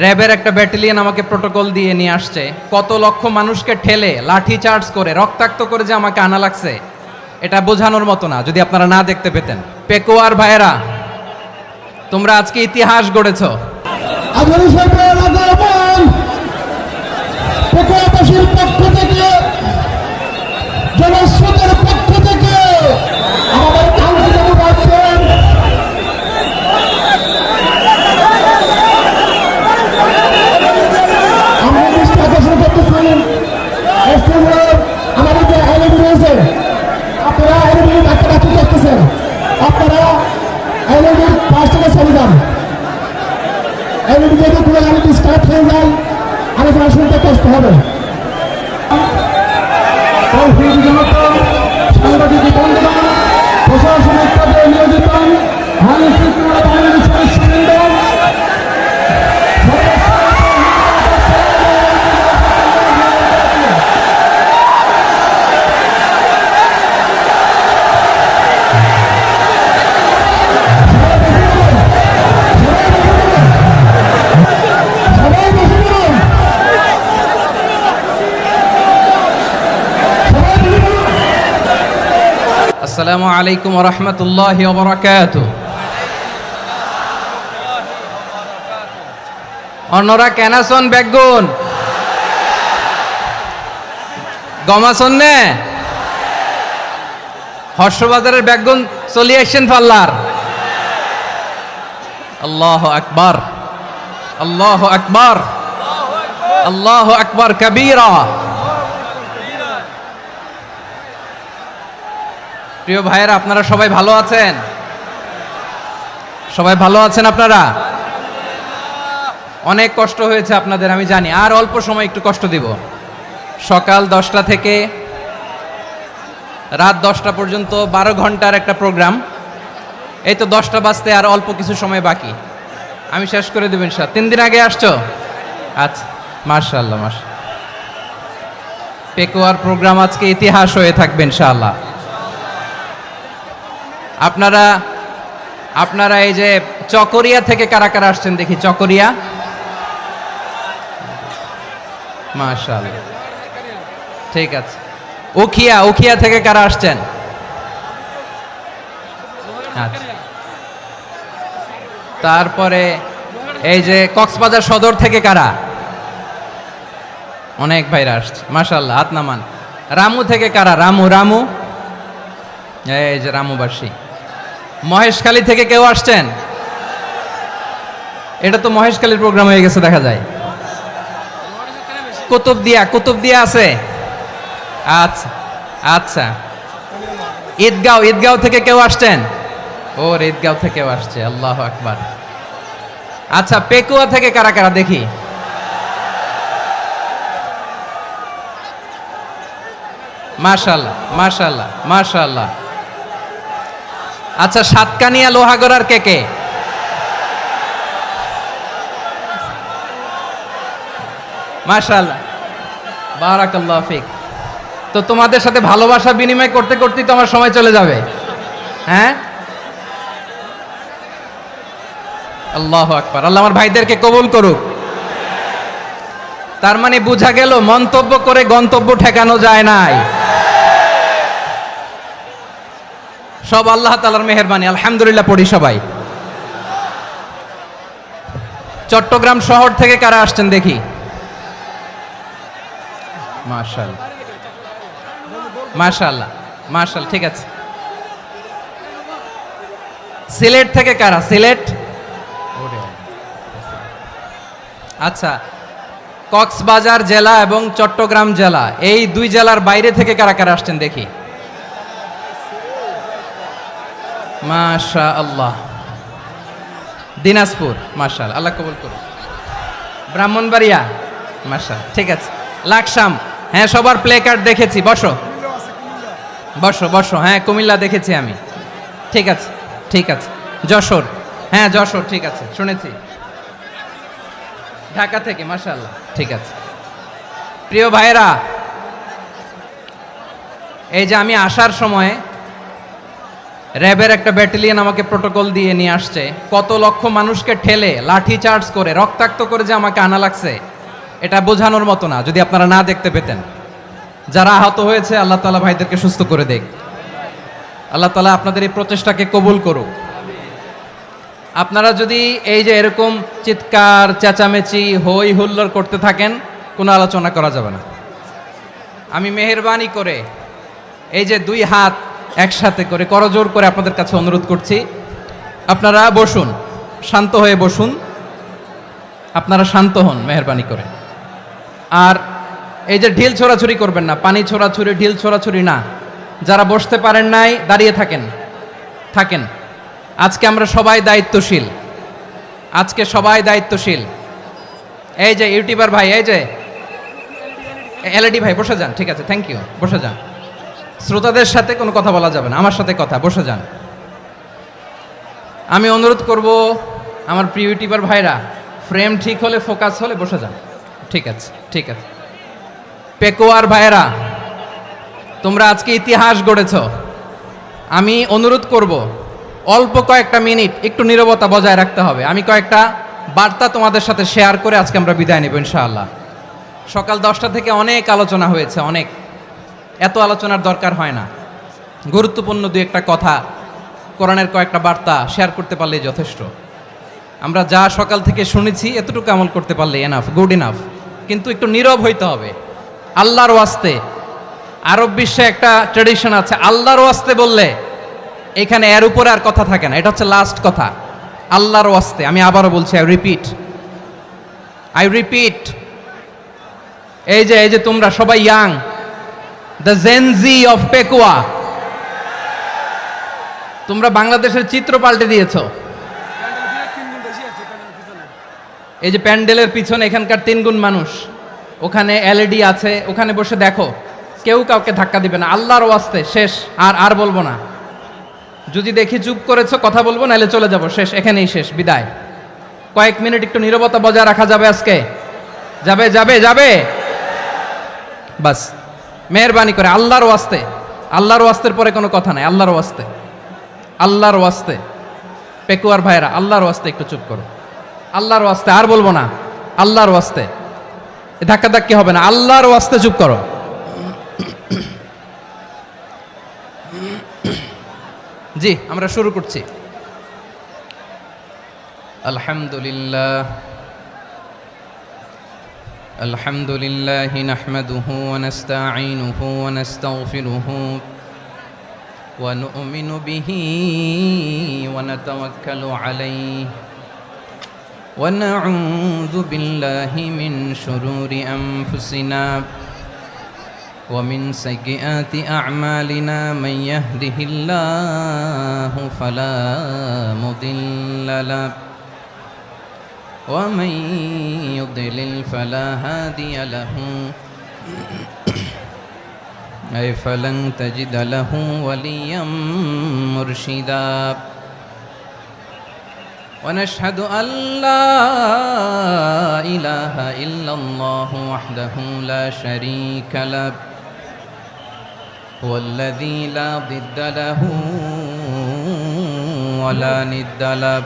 র্যাবের একটা ব্যাটালিয়ন আমাকে প্রোটোকল দিয়ে নিয়ে আসছে, কত লক্ষ মানুষকে ঠেলে লাঠি চার্জ করে রক্তাক্ত করে যে আমাকে আনা লাগছে, এটা বোঝানোর মতো না যদি আপনারা না দেখতে পেতেন। পেকুয়ার ভাইয়েরা, তোমরা আজকে ইতিহাস গড়েছ। পেকুয়াবাসীর পক্ষ থেকে, জনস্রোতের পক্ষ থেকে আমাদের কাউন্সিলর আছেন, আমরা দৃষ্টি আকর্ষণ করতেছি আমাদের যে আইনজীবী রয়েছে, আপনারা আইনজীবী ডাক্তার করতেছেন, আপনারা আইনজীবীর পাশ থেকে চলে যান। আইনজীবী যদি কোনো গাড়ি স্টার্ট হয়ে যায় আলোচনা শুনতে কষ্ট হবে। সাংবাদিক বন্ধুগণ, প্রশাসনিক পদে নিয়োজিত আইন শৃঙ্খলা বাহিনীর সদস্যবৃন্দ, আসসালামু আলাইকুম ওয়া রাহমাতুল্লাহি ওয়া বারাকাতুহু। অন্যরা কেনাসন বেগুন গমাসন নে হর্ষবাজারের বেগুন চলি আসছেন পাল্লার। আল্লাহু আকবার, আল্লাহু আকবার, আল্লাহু আকবার কাবীরা। প্রিয় ভাইয়েরা, আপনারা সবাই ভালো আছেন? সবাই ভালো আছেন? আপনারা অনেক কষ্ট হয়েছে আপনাদের, আমি জানি। আর অল্প সময় একটু কষ্ট দিব। সকাল 10টা থেকে রাত 10টা পর্যন্ত 12 ঘন্টার একটা প্রোগ্রাম। এই তো 10টা বাজতে আর অল্প কিছু সময় বাকি, আমি শেষ করে দেব ইনশাআল্লাহ। 3 দিন আগে আসছো? আচ্ছা, মাশাআল্লাহ মাশাআল্লাহ। পেকুয়ার প্রোগ্রাম আজকে ইতিহাস হয়ে থাকবে ইনশাআল্লাহ। আপনারা এই যে চকরিয়া থেকে কারা কারা আসছেন দেখি? চকরিয়া, মাশাআল্লাহ, ঠিক আছে। উখিয়া থেকে কারা আসছেন? আচ্ছা। তারপরে এই যে কক্সবাজার সদর থেকে কারা? অনেক ভাইরা আসছে, মাশাআল্লাহ, হাত নামান। রামু থেকে কারা? রামু, এই যে রামুবাসী। মহেশখালী থেকে কেউ আসছেন? এটা তো মহেশখালীর প্রোগ্রাম হয়ে গেছে দেখা যায়। কুতুবদিয়া আছে? আচ্ছা আচ্ছা। ঈদগাঁও থেকে কেউ আসছেন? ওর ঈদগাঁও থেকেও আসছে, আল্লাহু আকবার। আচ্ছা, পেকুয়া থেকে কারা কারা দেখি? মাশাআল্লাহ মাশাআল্লাহ মাশাআল্লাহ। আচ্ছা, সাতকানিয়া লোহাগড়ার কে? মাশাআল্লাহ, বারাকাল্লাহু ফিক। তো তোমাদের সাথে ভালোবাসা বিনিময় করতে করতেই তো আমার সময় চলে যাবে। হ্যাঁ, আল্লাহু আকবার। আল্লাহ আমার ভাইদেরকে কবুল করুক। তার মানে বোঝা গেল মন্তব্য করে গন্তব্য ঠেকানো যায় নাই। সব আল্লাহ তাআলার মেহেরবানি, আলহামদুলিল্লাহ পড়ি সবাই। চট্টগ্রাম শহর থেকে কারা আসছেন দেখি? মাশাআল্লাহ মাশাআল্লাহ মাশাআল্লাহ, ঠিক আছে। সিলেট থেকে কারা? সিলেট, আচ্ছা। কক্সবাজার জেলা এবং চট্টগ্রাম জেলা, এই দুই জেলার বাইরে থেকে কারা কারা আসছেন দেখি? মাশাআল্লাহ। দিনাজপুর, মাশাআল্লাহ, আল্লাহ কবুল করুন। ব্রাহ্মণবাড়িয়া, মাশাআল্লাহ, ঠিক আছে। লাকসাম, হ্যাঁ, সবার প্লে কার্ড দেখেছি। বসো বসো। হ্যাঁ, কুমিল্লা দেখেছি আমি, ঠিক আছে ঠিক আছে। যশোর, হ্যাঁ যশোর, ঠিক আছে, শুনেছি। ঢাকা থেকে, মাশাআল্লাহ, ঠিক আছে। প্রিয় ভাইরা, এই যে আমি আসার সময় র্যাবের একটা ব্যাটালিয়ন আমাকে প্রোটোকল দিয়ে নিয়ে আসছে, কত লক্ষ মানুষকে ঠেলে লাঠি চার্জ করে রক্তাক্ত করে যে আমাকে আনা লাগছে, এটা বোঝানোর মতো না যদি আপনারা না দেখতে পেতেন। যারা আহত হয়েছে আল্লাহ তাআলা ভাইদেরকে সুস্থ করে দেখ। আল্লাহ তাআলা আপনাদের এই প্রচেষ্টাকে কবুল করুক। আপনারা যদি এই যে এরকম চিৎকার চেঁচামেচি হই হুল্লোড় করতে থাকেন, কোনো আলোচনা করা যাবে না। আমি মেহেরবানি করে এই যে দুই হাত একসাথে করে করজোড় করে আপনাদের কাছে অনুরোধ করছি, আপনারা বসুন, শান্ত হয়ে বসুন, আপনারা শান্ত হন মেহেরবানি করে। আর এই যে ঢিল ছোড়াছুরি করবেন না, পানি ছোড়াছুরি ঢিল ছোড়াছুরি না। যারা বসতে পারেন নাই দাঁড়িয়ে থাকেন। আজকে আমরা সবাই দায়িত্বশীল, আজকে সবাই দায়িত্বশীল। এই যে ইউটিউবার ভাই, এই যে এলইডি ভাই বসে যান, ঠিক আছে, থ্যাংক ইউ, বসে যান। শ্রোতাদের সাথে কোনো কথা বলা যাবে না, আমার সাথে কথা, বসে যান। আমি অনুরোধ করব আমার প্রিয় ইউটিউবার ভাইরা, ফ্রেম ঠিক হলে ফোকাস হলে বসে যান, ঠিক আছে, ঠিক আছে। পেকোয়ার ভাইরা, তোমরা আজকে ইতিহাস গড়েছ। আমি অনুরোধ করব অল্প কয়েকটা মিনিট একটু নীরবতা বজায় রাখতে হবে। আমি কয়েকটা বার্তা তোমাদের সাথে শেয়ার করে আজকে আমরা বিদায় নেব ইনশাআল্লাহ। সকাল 10টা থেকে অনেক আলোচনা হয়েছে, অনেক, এত আলোচনার দরকার হয় না। গুরুত্বপূর্ণ দুই একটা কথা, কোরআনের কয়েকটা বার্তা শেয়ার করতে পারলেই যথেষ্ট। আমরা যা সকাল থেকে শুনেছি এতটুকু আমল করতে পারলে এনাফ, গুড ইনাফ। কিন্তু একটু নীরব হইতে হবে আল্লাহর ওয়াস্তে। আরব বিশ্বে একটা ট্রেডিশন আছে, আল্লাহর ওয়াস্তে বললে এখানে এর উপরে আর কথা থাকে না, এটা হচ্ছে লাস্ট কথা। আল্লাহর ওয়াস্তে, আমি আবারও বলছি, আই রিপিট। এই যে তোমরা সবাই young, the Gen Z of Pekua, তোমরা বাংলাদেশের চিত্র পাল্টে দিয়েছো। এই যে প্যান্ডেলের পিছনে এখানকার 3 গুণ মানুষ, ওখানে এলইডি আছে, ওখানে বসে দেখো, কেউ কাউকে ধাক্কা দিবে না। আল্লাহর ওয়াস্তে, শেষ, আর বলবো না। যদি দেখি চুপ করেছো, কথা বলবো, নাহলে চলে যাব, শেষ, এখানেই শেষ, বিদায়। কয়েক মিনিট একটু নীরবতা বজায় রাখা যাবে আজকে? যাবে বাস, মেহেরবানি করে আল্লাহর ওয়াস্তে। আল্লাহর ওয়াস্তের পরে কোনো কথা নাই, আল্লাহর ওয়াস্তে। পেকুয়ার ভাইরা, আল্লাহর ওয়াস্তে একটু চুপ করো, আল্লাহর ওয়াস্তে, আর বলবো না, আল্লাহর ওয়াস্তে। ধাক্কাধাক্কি হবে না, আল্লাহর ওয়াস্তে চুপ করো। জি, আমরা শুরু করছি। আলহামদুলিল্লাহ নাহমাদুহু ওয়া নাস্তাঈনুহু ওয়া নাস্তাগফিরুহু ওয়া নু'মিনু বিহি ওয়া নাতাওয়াক্কালু আলাইহি ওয়া নাউযু বিল্লাহি মিন শুরুরি আনফুসিনা ومن سيئات أعمالنا من يهده الله فلا مضل له ومن يضلل فلا هادي له أي فلن تجد له وليا مرشدا ونشهد أن لا إله إلا الله وحده لا شريك له هو الذي لا ضد له ولا ند له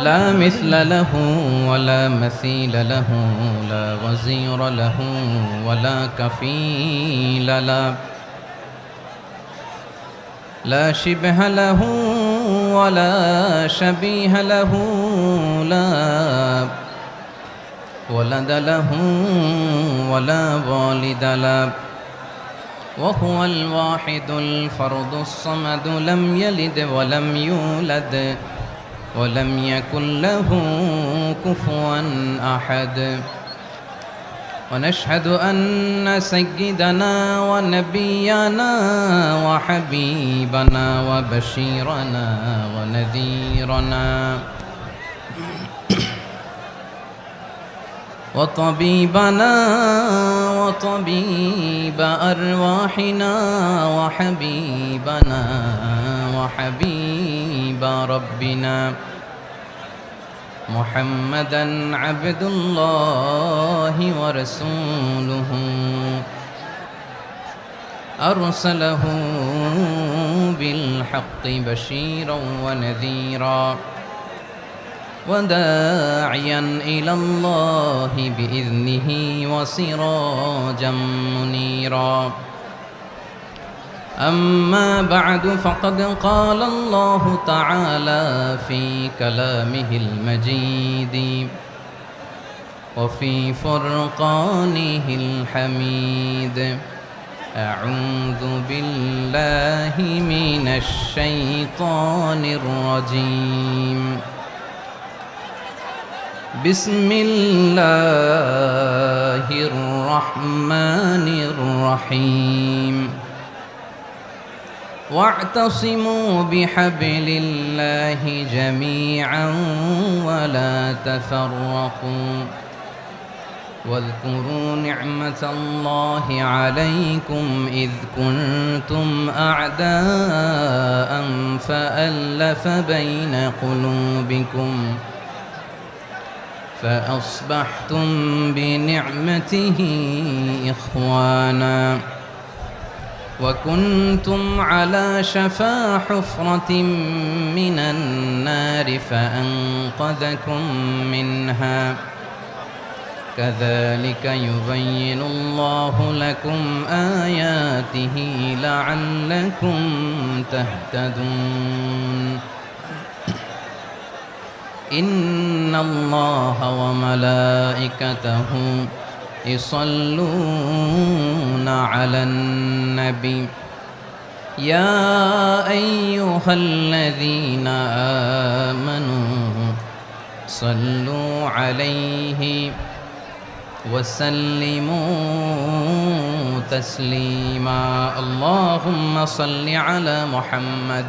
لا مثل له ولا مثيل له لا وزير له ولا كفيل له لا شبه له ولا شبيه له لا ولد له ولا والد له وهو الواحد الفرد الصمد لم يلد ولم يولد ولم يكن له كفوا أحد ونشهد أن سيدنا ونبينا وحبيبنا وبشيرنا ونذيرنا وطبيبنا وطبيب أرواحنا وحبيبنا وحبيب ربنا محمدا عبد الله ورسوله أرسله بالحق بشيرا ونذيرا وداعيا إلى الله بإذنه وسراجا منيرا أما بعد فقد قال الله تعالى في كلامه المجيد وفي فرقانه الحميد أعوذ بالله من الشيطان الرجيم بسم الله الرحمن الرحيم واعتصموا بحبل الله جميعا ولا تفرقوا واذكروا نعمة الله عليكم إذ كنتم أعداء فألف بين قلوبكم فأصبحتم بنعمته إخوانا وكنتم على شفا حفرة من النار فأنقذكم منها كذلك يبين الله لكم آياته لعلكم تهتدون إن الله وملائكته يصلون على النبي يا أيها الذين آمنوا صلوا عليه وسلموا تسليما اللهم صل على محمد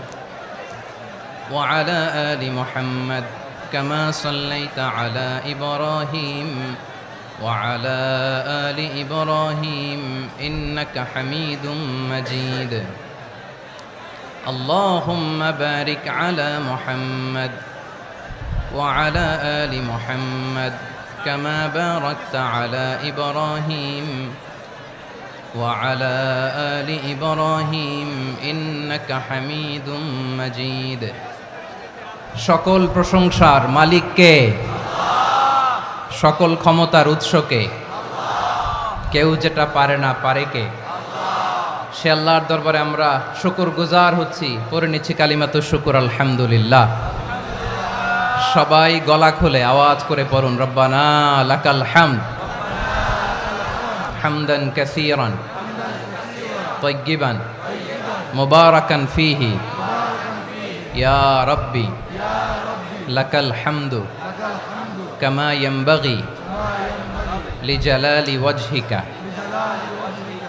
وعلى آل محمد كما صليت على إبراهيم وعلى آل إبراهيم إنك حميد مجيد اللهم بارك على محمد وعلى آل محمد كما باركت على إبراهيم وعلى آل إبراهيم إنك حميد مجيد সকল প্রশংসার মালিক কে? সকল ক্ষমতার উৎস কে? কেউ যেটা পারে না পারে কে? সে আল্লাহর দরবারে আমরা শুকরগুজার হচ্ছি, পড়ে নিচ্ছি কালিমাতুশ শুকর আলহামদুলিল্লাহ। সবাই গলা খুলে আওয়াজ করে পড়ুন রব্বানা লাকাল হামদ হামদান কাসীরান তাইয়্যিবান মুবারাকান ফীহি ইয়া রাব্বি লাকাল হামদু কামা ইয়ানবাগি লিজালালি ওয়াজহিকা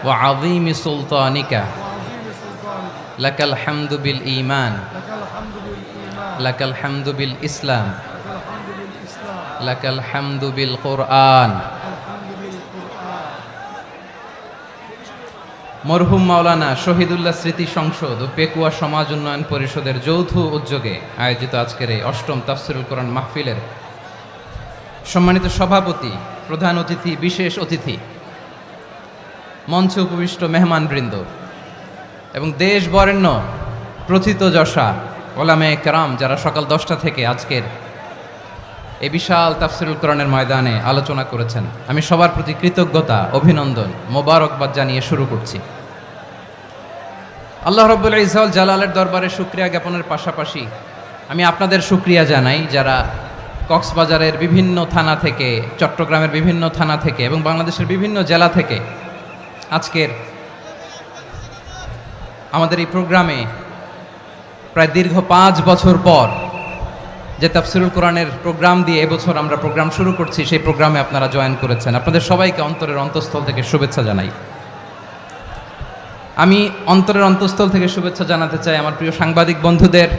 ওয়া আযীমি সুলতানিকা লাকাল হামদু বিল ঈমান লাকাল হামদু বিল ইসলাম লাকাল হামদু বিল কুরআন। মরহুম মাওলানা শহীদুল্লাহ স্মৃতি সংসদ ও পেকুয়া সমাজ উন্নয়ন পরিষদের যৌথ উদ্যোগে আয়োজিত আজকের এই অষ্টম তাফসিরুল কোরআন মাহফিলের সম্মানিত সভাপতি, প্রধান অতিথি, বিশেষ অতিথি, মঞ্চে উপবিষ্ট মেহমানবৃন্দ এবং দেশ বরেণ্য প্রথিতযশা ওলামায়ে কেরাম যারা সকাল 10টা থেকে আজকের এই বিশাল তাফসিরুল কোরআনের ময়দানে আলোচনা করেছেন, আমি সবার প্রতি কৃতজ্ঞতা, অভিনন্দন, মোবারকবাদ জানিয়ে শুরু করছি। আল্লাহ রাব্বুল ইজ্জত ওয়াল জালালের দরবারে শুকরিয়া জ্ঞাপনের পাশাপাশি আমি আপনাদের শুকরিয়া জানাই যারা কক্সবাজারের বিভিন্ন থানা থেকে, চট্টগ্রামের বিভিন্ন থানা থেকে এবং বাংলাদেশের বিভিন্ন জেলা থেকে আজকের আমাদের এই প্রোগ্রামে প্রায় দীর্ঘ 5 বছর পর যে তাফসিরুল কোরআনের প্রোগ্রাম দিয়ে এবছর আমরা প্রোগ্রাম শুরু করছি, সেই প্রোগ্রামে আপনারা জয়েন করেছেন। আপনাদের সবাইকে অন্তরের অন্তঃস্থল থেকে শুভেচ্ছা জানাই। আমি অন্তরের অন্তঃস্থল থেকে শুভেচ্ছা জানাতে চাই আমার প্রিয় সাংবাদিক বন্ধুদের,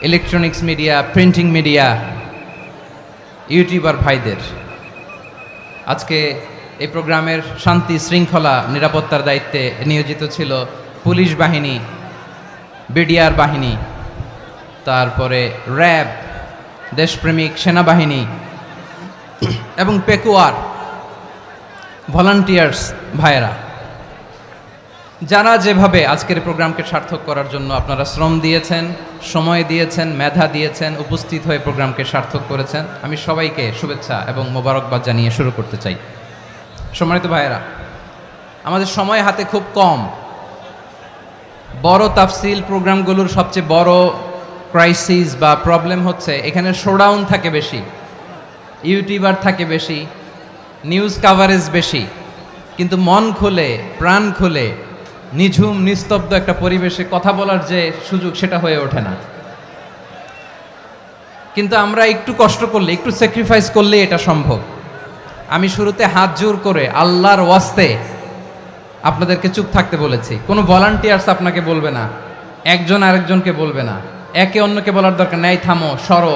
electronics media, printing media, YouTuber ভাইদের। আজকে এই প্রোগ্রামের শান্তি শৃঙ্খলা নিরাপত্তার দায়িত্বে নিয়োজিত ছিল পুলিশ বাহিনী, বিডিআর বাহিনী, তারপরে র্যাব, দেশপ্রেমিক সেনাবাহিনী এবং পেকুয়ার ভলান্টিয়ার্স ভাইয়েরা। যারা যেভাবে আজকের প্রোগ্রামকে সার্থক করার জন্য আপনারা শ্রম দিয়েছেন, সময় দিয়েছেন, মেধা দিয়েছেন, উপস্থিত হয়ে প্রোগ্রামকে সার্থক করেছেন, আমি সবাইকে শুভেচ্ছা এবং মোবারকবাদ জানিয়ে শুরু করতে চাই। সম্মানিত ভাইয়েরা, আমাদের সময় হাতে খুব কম। বড় তাফসিল প্রোগ্রামগুলোর সবচেয়ে বড় ক্রাইসিস বা প্রবলেম হচ্ছে এখানে শোডাউন থাকে বেশি, ইউটিউবার থাকে বেশি, নিউজ কাভারেজ বেশি, কিন্তু মন খুলে প্রাণ খুলে নিঝুম নিস্তব্ধ একটা পরিবেশে কথা বলার যে সুযোগ সেটা হয়ে ওঠে না। কিন্তু আমরা একটু কষ্ট করলে, একটু স্যাক্রিফাইস করলে এটা সম্ভব। আমি শুরুতে হাত জোর করে আল্লাহর ওয়াস্তে আপনাদেরকে চুপ থাকতে বলেছি। কোনো ভলান্টিয়ার্স আপনাকে বলবে না, একজন আরেকজনকে বলবে না, একে অন্যকে বলার দরকার নাই, থামো সরো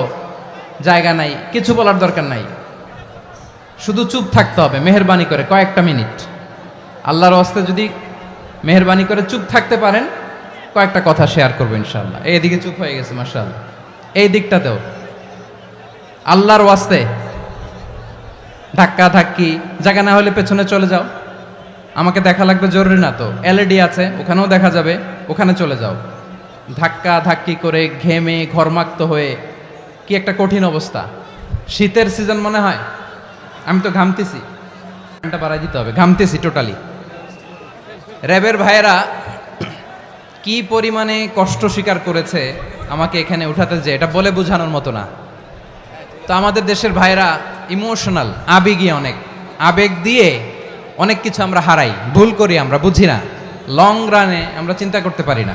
জায়গা নাই, কিছু বলার দরকার নাই, শুধু চুপ থাকতে হবে মেহেরবানি করে কয়েকটা মিনিট। আল্লাহর ওয়াস্তে যদি মেহেরবানি করে চুপ থাকতে পারেন, কয়েকটা কথা শেয়ার করবো ইনশাআল্লাহ। এইদিকে চুপ হয়ে গেছে মাশাআল্লাহ, এই দিকটাতেও আল্লাহর ওয়াস্তে ধাক্কা ধাক্কি জায়গা না হলে পেছনে চলে যাও। আমাকে দেখা লাগবে জরুরি না তো, এলইডি আছে ওখানেও দেখা যাবে, ওখানে চলে যাও। ধাক্কা ধাক্কি করে ঘেমে ঘরমাক্ত হয়ে কি একটা কঠিন অবস্থা। শীতের সিজন মনে হয়, আমি তো ঘামতেছি, ফ্যানটা বাড়াই দিতে হবে, ঘামতেছি টোটালি। র্যাবের ভাইয়েরা কি পরিমাণে কষ্ট স্বীকার করেছে আমাকে এখানে উঠাতে, যে এটা বলে বোঝানোর মতো না। তো আমাদের দেশের ভাইয়েরা ইমোশনাল, আবেগী, অনেক আবেগ দিয়ে অনেক কিছু আমরা হারাই, ভুল করি, আমরা বুঝি না, লং রানে আমরা চিন্তা করতে পারি না।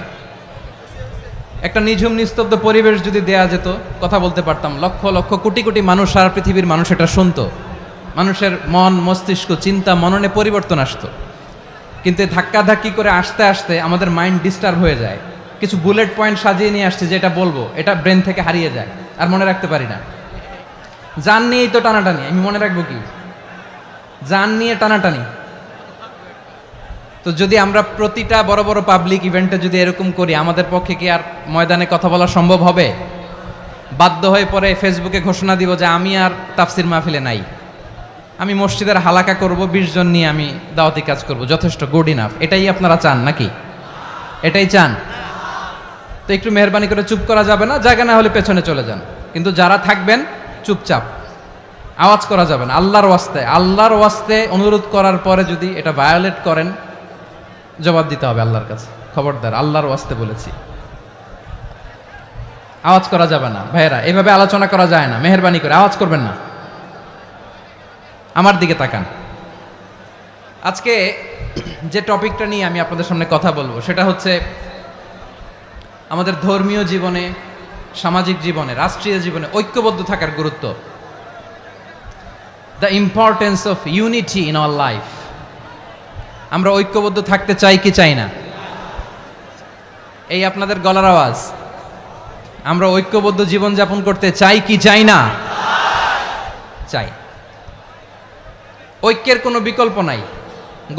একটা নিঝুম নিস্তব্ধ পরিবেশ যদি দেয়া যেত, কথা বলতে পারতাম, লক্ষ লক্ষ কোটি কোটি মানুষ, সারা পৃথিবীর মানুষ এটা শুনতো, মানুষের মন মস্তিষ্ক চিন্তা মননে পরিবর্তন আসতো। কিন্তু ধাক্কা ধাক্কি করে আসতে আসতে আমাদের মাইন্ড ডিস্টার্ব হয়ে যায়। কিছু বুলেট পয়েন্ট সাজিয়ে নিয়ে আসছে, যেটা বলবো এটা ব্রেন থেকে হারিয়ে যায়, আর মনে রাখতে পারি না। জান নিয়েই তো টানাটানি, আমি মনে রাখবো কি? জান নিয়ে টানাটানি। তো যদি আমরা প্রতিটা বড় বড় পাবলিক ইভেন্টে যদি এরকম করি, আমাদের পক্ষে কি আর ময়দানে কথা বলা সম্ভব হবে? বাধ্য হয়ে পরে ফেসবুকে ঘোষণা দিব যে আমি আর তাফসির মাহফিলে নাই, আমি মসজিদের হালাকা করব, 20 জন নিয়ে আমি দাওয়াতি কাজ করব, যথেষ্ট, গুড ইনাফ। এটাই আপনারা চান নাকি? এটাই চান? তো একটু মেহরবানি করে চুপ করা যাবে না, জায়গা না হলে পেছনে চলে যান। কিন্তু যারা থাকবেন চুপচাপ, আওয়াজ করা যাবে না। আল্লাহর ওয়াস্তে, আল্লাহর ওয়াস্তে অনুরোধ করার পরে যদি এটা ভায়োলেট করেন, জবাব দিতে হবে আল্লাহর কাছে। খবরদার, আল্লাহর ওয়াস্তে বলেছি, আওয়াজ করা যাবে না। ভাইয়েরা, এভাবে আলোচনা করা যায় না, মেহরবানি করে আওয়াজ করবেন না। আমার দিকে তাকান। আজকে যে টপিকটা নিয়ে আমি আপনাদের সামনে কথা বলবো সেটা হচ্ছে আমাদের ধর্মীয় জীবনে, সামাজিক জীবনে, রাষ্ট্রীয় জীবনে ঐক্যবদ্ধ থাকার গুরুত্ব। The importance of unity in our life. আমরা ঐক্যবদ্ধ থাকতে চাই কি চাই না? এই আপনাদের গলার আওয়াজ। আমরা ঐক্যবদ্ধ জীবনযাপন করতে চাই কি চাই না? চাই। ঐক্যের কোনো বিকল্প নাই।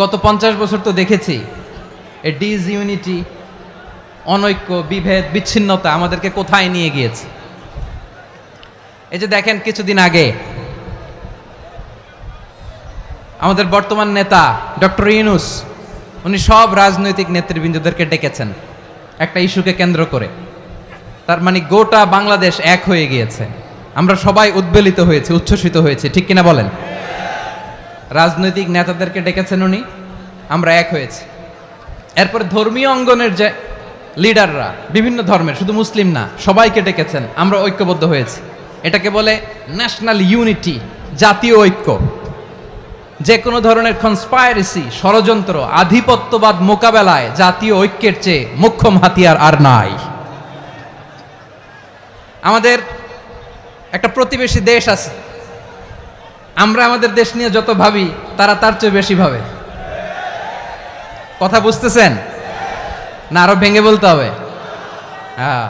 গত 50 বছর তো দেখেছি এ ডিসইউনিটি, অনৈক্য, বিভেদ, বিচ্ছিন্নতা আমাদেরকে কোথায় নিয়ে গিয়েছে। এই যে দেখেন, কিছুদিন আগে আমাদের বর্তমান নেতা ডক্টর ইউনূস, উনি সব রাজনৈতিক নেতৃবৃন্দদেরকে ডেকেছেন একটা ইস্যুকে কেন্দ্র করে। তার মানে গোটা বাংলাদেশ এক হয়ে গিয়েছে। আমরা সবাই উদ্বেলিত হয়েছি, উচ্ছ্বসিত হয়েছি, ঠিক কিনা বলেন? রাজনৈতিক নেতাদেরকে ডেকেছেন উনি, আমরা এক হয়েছি। এরপর ধর্মীয় অঙ্গনের যে লিডাররা, বিভিন্ন ধর্মের, শুধু মুসলিম না, সবাইকে ডেকেছেন, আমরা ঐক্যবদ্ধ হয়েছি। এটাকে বলে ন্যাশনাল ইউনিটি, জাতীয় ঐক্য। যে কোনো ধরনের কনস্পাইরেসি, ষড়যন্ত্র, আধিপত্যবাদ মোকাবেলায় জাতীয় ঐক্যের চেয়ে মোক্ষম হাতিয়ার আর নাই। আমাদের একটা প্রতিবেশী দেশ আছে, আমরা আমাদের দেশ নিয়ে যত ভাবি তারা তার চেয়ে বেশি ভাবে। কথা বুঝতেছেন না? আরো ভেঙে বলতে হবে। হ্যাঁ,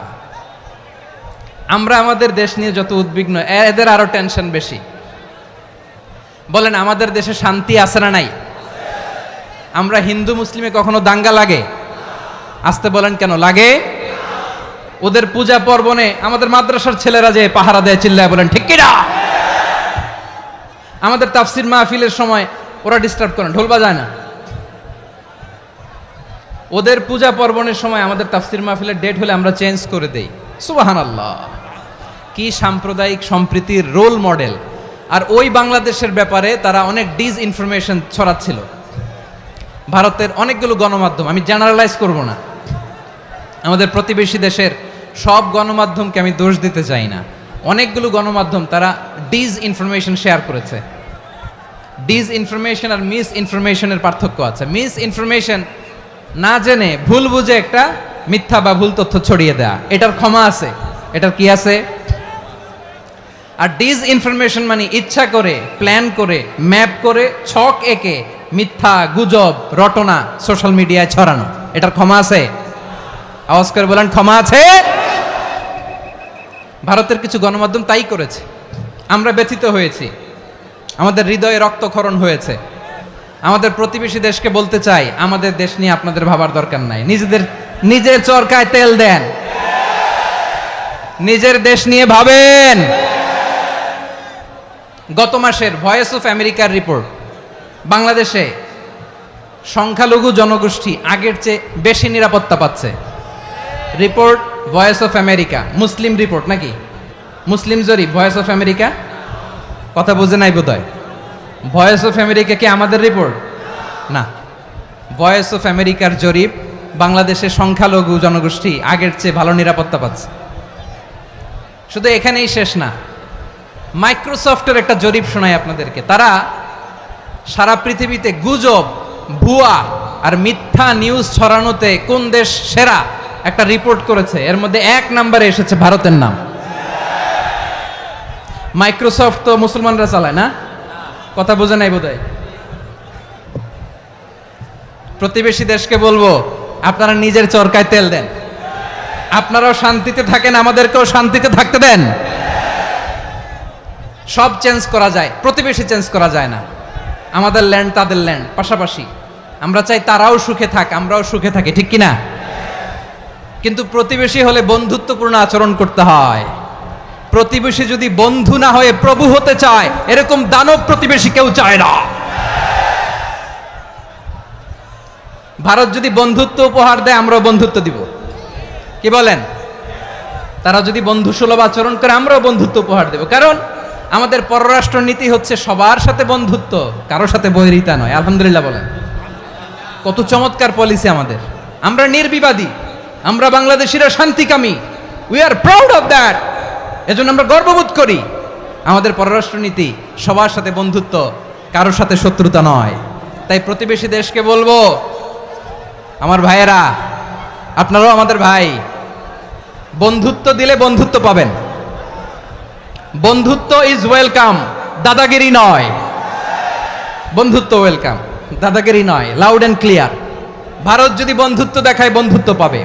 আমরা আমাদের দেশ নিয়ে যত উদ্বিগ্ন, এদের আরো টেনশন বেশি। বলেন, আমাদের দেশে শান্তি আছে না নাই? আমরা হিন্দু মুসলিমে কখনো দাঙ্গা লাগে? আসতে বলেন, কেন লাগে? ওদের পূজা পার্বণে আমাদের মাদ্রাসার ছেলেরা যে পাহারা দেয়, চিল্লায় বলেন ঠিক কিনা? আমাদের তাফসির মাহফিলের সময় ওরা ডিস্টার্ব করেন, ঢোল বাজায় না। ওদের পূজা পার্বণের সময় আমাদের তাফসির মাহফিলের ডেট হলে আমরা চেঞ্জ করে দেই। সুবহানাল্লাহ, কি সাম্প্রদায়িক সম্প্রীতির রোল মডেল। আর ওই বাংলাদেশের ব্যাপারে তারা অনেক ডিসইনফরমেশন ছড়াচ্ছিল। ভারতের অনেকগুলো গণমাধ্যম, আমি জেনারেলাইজ করব না, আমাদের প্রতিবেশী দেশের সব গণমাধ্যমকে আমি দোষ দিতে চাই না, অনেকগুলো গণমাধ্যম তারা ডিসইনফরমেশন শেয়ার করেছে। ডিসইনফরমেশন আর মিস ইনফরমেশনের পার্থক্য আছে। মিস ইনফরমেশন না জেনে ভুল বুঝে একটা মিথ্যা বা ভুল তথ্য ছড়িয়ে দেয়া, এটার ক্ষমা আছে, এটার কি আছে। আর ডিসইনফরমেশন মানে ইচ্ছা করে, প্ল্যান করে, ম্যাপ করে, ছক এঁকে মিথ্যা, গুজব, রটনা সোশ্যাল মিডিয়ায় ছড়ানো, এটার ক্ষমা আছে? আওয়াজ করে বলেন, ক্ষমা আছে? ভারতের কিছু গণমাধ্যম তাই করেছে, আমরা ব্যথিত হয়েছি, আমাদের হৃদয়ে রক্তক্ষরণ হয়েছে। আমাদের প্রতিবেশী দেশকে বলতে চাই, আমাদের দেশ নিয়ে আপনাদের ভাবার দরকার নাই, নিজের চরকায় তেল দেন, নিজের দেশ নিয়ে ভাবেন। গত মাসের ভয়েস অফ আমেরিকার রিপোর্ট, বাংলাদেশে সংখ্যালঘু জনগোষ্ঠী আগের চেয়ে বেশি নিরাপত্তা পাচ্ছে। Report voice of America, Muslim report নাকি? মুসলিম জরিপ, ভয়েস অফ আমেরিকা। কথা বুঝে নাই বোধহয়। ভয়েস অফ আমেরিকা কি আমাদের রিপোর্ট? না, ভয়েস অফ আমেরিকার জরিপ, বাংলাদেশের সংখ্যালঘু জনগোষ্ঠী আগের চেয়ে ভালো নিরাপত্তা পাচ্ছে। শুধু এখানেই শেষ না, মাইক্রোসফটের একটা জরিপ শোনাই আপনাদেরকে। তারা সারা পৃথিবীতে গুজব, ভুয়া আর মিথ্যা নিউজ ছড়ানোতে কোন দেশ সেরা একটা রিপোর্ট করেছে, এর মধ্যে 1 নম্বরে এসেছে ভারতের নাম। মাইক্রোসফট তো মুসলমানরা চালায় না, কথা বোঝে নাই বোধহয়। প্রতিবেশী দেশকে বলবো, আপনারা নিজের চরকায় তেল দেন, আপনারাও শান্তিতে থাকেন, আমাদেরকেও শান্তিতে থাকতে দেন। সব চেঞ্জ করা যায়, প্রতিবেশী চেঞ্জ করা যায় না। আমাদের ল্যান্ড তাদের ল্যান্ড, পাশাপাশি। আমরা চাই তারাও সুখে থাক, আমরাও সুখে থাকি, ঠিক কিনা? কিন্তু প্রতিবেশী হলে বন্ধুত্বপূর্ণ আচরণ করতে হয়। প্রতিবেশী যদি বন্ধু না হয়ে প্রভু হতে চায়, এরকম দানব প্রতিবেশী কেউ চায় না। ভারত যদি বন্ধুত্ব উপহার দেয়, আমরাও বন্ধুত্ব দিব, কি বলেন? তারা যদি বন্ধুসুলভ আচরণ করে, আমরাও বন্ধুত্ব উপহার দেব। কারণ আমাদের পররাষ্ট্র নীতি হচ্ছে সবার সাথে বন্ধুত্ব, কারোর সাথে বৈরিতা নয়। আলহামদুলিল্লাহ বলেন, কত চমৎকার পলিসি আমাদের। আমরা নির্বিবাদী, আমরা বাংলাদেশিরা শান্তিকামী, we are proud of that. এজন্য আমরা গর্ববোধ করি। আমাদের পররাষ্ট্র নীতি সবার সাথে বন্ধুত্ব, কারোর সাথে শত্রুতা নয়। তাই প্রতিবেশী দেশকে বলবো, আমার ভাইয়েরা, আপনারাও আমাদের ভাই, বন্ধুত্ব দিলে বন্ধুত্ব পাবেন। বন্ধুত্ব ইজ ওয়েলকাম, দাদাগিরি নয়। বন্ধুত্ব ওয়েলকাম, দাদাগিরি নয়, লাউড অ্যান্ড ক্লিয়ার। ভারত যদি বন্ধুত্ব দেখায়, বন্ধুত্ব পাবে।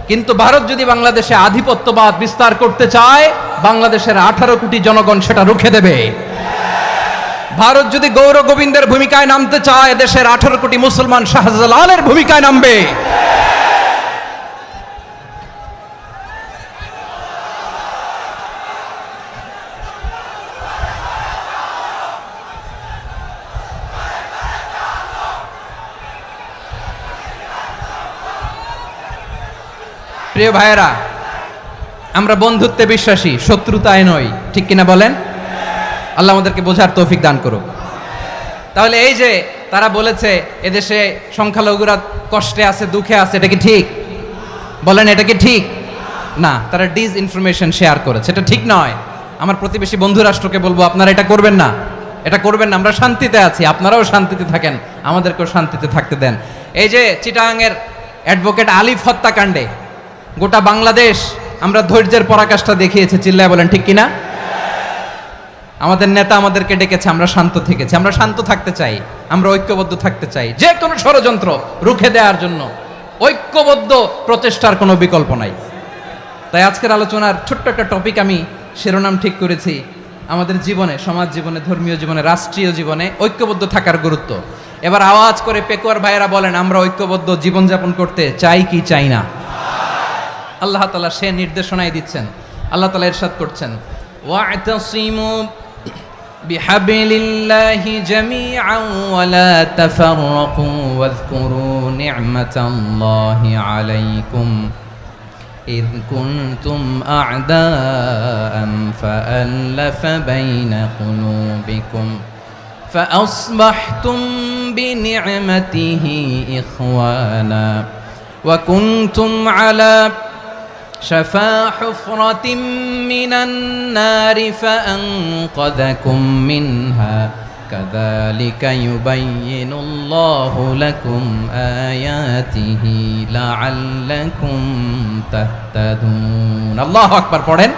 কিন্তু ভারত যদি বাংলাদেশে আধিপত্যবাদ বিস্তার করতে চায়, বাংলাদেশের 18 কোটি জনগণ সেটা রুখে দেবে। ভারত যদি গৌর গোবিন্দের ভূমিকায় নামতে চায়, দেশের 18 কোটি মুসলমান শাহজালালের ভূমিকায় নামবে। প্রিয় ভাইয়েরা, আমরা বন্ধুত্বে বিশ্বাসী, শত্রুতায় নই, ঠিক কিনা বলেন? আল্লাহ আমাদেরকে বোঝার তৌফিক দান করুক। তাহলে এই যে তারা বলেছে এদেশে সংখ্যালঘুরা কষ্টে আছে, দুঃখে আছে, এটা কি ঠিক? বলেন, এটা কি ঠিক? না, তারা ডিসইনফরমেশন শেয়ার করেছে, এটা ঠিক নয়। আমার প্রতিবেশী বন্ধু রাষ্ট্রকে বলবো, আপনারা এটা করবেন না, এটা করবেন না। আমরা শান্তিতে আছি, আপনারাও শান্তিতে থাকেন, আমাদেরকেও শান্তিতে থাকতে দেন। এই যে চিটাগাংয়ের অ্যাডভোকেট আলিফ হত্যাকাণ্ডে গোটা বাংলাদেশ আমরা ধৈর্যের পরাকাষ্ঠা দেখিয়েছে, চিল্লায় বলেন ঠিক কিনা? আমাদের নেতা আমাদেরকে ডেকেছে, আমরা শান্ত থেকেছি। আমরা শান্ত থাকতে চাই, আমরা ঐক্যবদ্ধ থাকতে চাই। যে কোনো ষড়যন্ত্র রুখে দেওয়ার জন্য ঐক্যবদ্ধ প্রচেষ্টার কোনো বিকল্প নাই। তাই আজকের আলোচনার ছোট্ট একটা টপিক আমি শিরোনাম ঠিক করেছি, আমাদের জীবনে, সমাজ জীবনে, ধর্মীয় জীবনে, রাষ্ট্রীয় জীবনে ঐক্যবদ্ধ থাকার গুরুত্ব। এবার আওয়াজ করে পেকুয়ার ভাইয়েরা বলেন, আমরা ঐক্যবদ্ধ জীবনযাপন করতে চাই কি চাই না? আল্লাহ তাআলা সে নির্দেশনাই দিচ্ছেন। আল্লাহ তাআলা ইরশাদ করছেন, ওয়া'তাসিমু بحبل الله جميعا ولا تفرقوا واذكروا نعمة الله عليكم إذ كنتم أعداء فألف بين قلوبكم فأصبحتم بنعمته إخوانا وكنتم على شفا حفرة من النار فأنقذكم منها كذلك يبين الله لكم آياته لعلكم تهتدون الله أكبر পড়েন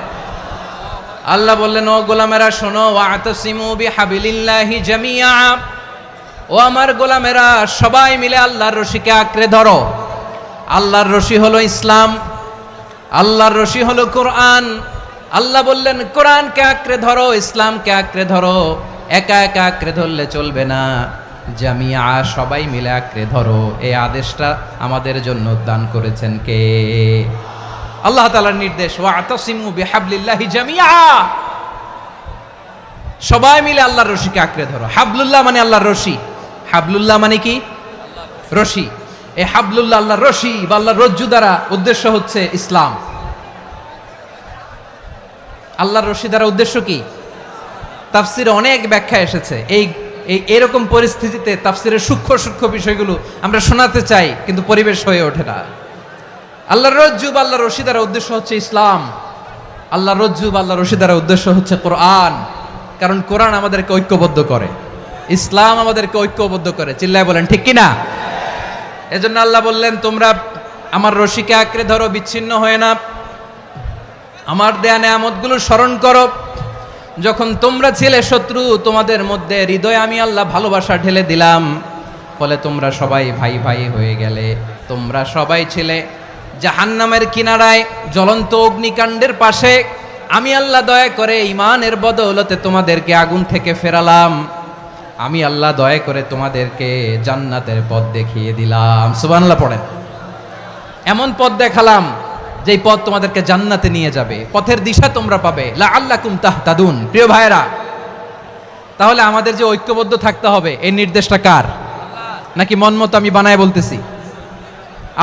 আল্লাহ বললেন ও গোলামেরা শোনো ওয়াতাসিমু বিহাবিলিল্লাহি জামিআ ও আমার গোলামেরা সবাই মিলে আল্লাহর রশিকে আঁকড়ে ধরো আল্লাহর রশি হলো ইসলাম আল্লাহর রশি হলো কোরআন আল্লাহ বললেন কোরআনকে আঁকড়ে ধরো ইসলামকে আঁকড়ে ধরো একা একা আঁকড়ে ধরলে চলবে না জামিয়া সবাই মিলে আঁকড়ে ধরো এই আদেশটা আমাদের জন্য দান করেছেন কে আল্লাহ তাআলার নির্দেশ ওয়াতাসিমু বিহাবলিল্লাহি জামিআ সবাই মিলে আল্লাহর রশিকে আঁকড়ে ধরো হাবলুল্লাহ মানে আল্লাহর রশি হাবলুল্লাহ মানে কি রশি এই হাবলুল্লাহ আল্লাহর রশি বা আল্লাহর রজ্জু দ্বারা উদ্দেশ্য হচ্ছে ইসলাম আল্লাহর রশি দ্বারা উদ্দেশ্য কি তাফসিরে অনেক ব্যাখ্যা এসেছে এই এরকম পরিস্থিতিতে তাফসিরের সূক্ষ্ম সূক্ষ্ম বিষয়গুলো আমরা শোনাতে চাই কিন্তু পরিবেশ হয়ে ওঠে না আল্লাহর রজ্জু বা আল্লাহর রশি দ্বারা উদ্দেশ্য হচ্ছে ইসলাম আল্লাহর রজ্জু বা আল্লাহর রশি দ্বারা উদ্দেশ্য হচ্ছে কোরআন কারণ কোরআন আমাদেরকে ঐক্যবদ্ধ করে ইসলাম আমাদেরকে ঐক্যবদ্ধ করে চিল্লায় বলেন ঠিক কি না এজন্য আল্লাহ বললেন তোমরা আমার রশিকে আঁকড়ে ধরো বিচ্ছিন্ন হয়ে না আমার দেয়া নেয়ামতগুলো স্মরণ করো যখন তোমরা ছিলে শত্রু তোমাদের মধ্যে হৃদয়ে আমি আল্লাহ ভালোবাসা ঢেলে দিলাম ফলে তোমরা সবাই ভাই ভাই হয়ে গেলে তোমরা সবাই ছিলে জাহান্নামের কিনারায় জ্বলন্ত অগ্নিকাণ্ডের পাশে আমি আল্লাহ দয়া করে ঈমানের বদৌলতে তোমাদেরকে আগুন থেকে ফেরালাম আমি আল্লাহ দয়া করে তোমাদেরকে জান্নাতের পথ দেখিয়ে দিলাম সুবহানাল্লাহ পড়েন এমন পথ দেখালাম যেই পথ তোমাদেরকে জান্নাতে নিয়ে যাবে পথের দিশা তোমরা পাবে লাআল্লাকুম তাহতাদুন প্রিয় ভাইরা তাহলে আমাদের যে ঐক্যবদ্ধ থাকতে হবে এই নির্দেশটা কার নাকি মন মতো আমি বানায় বলতেছি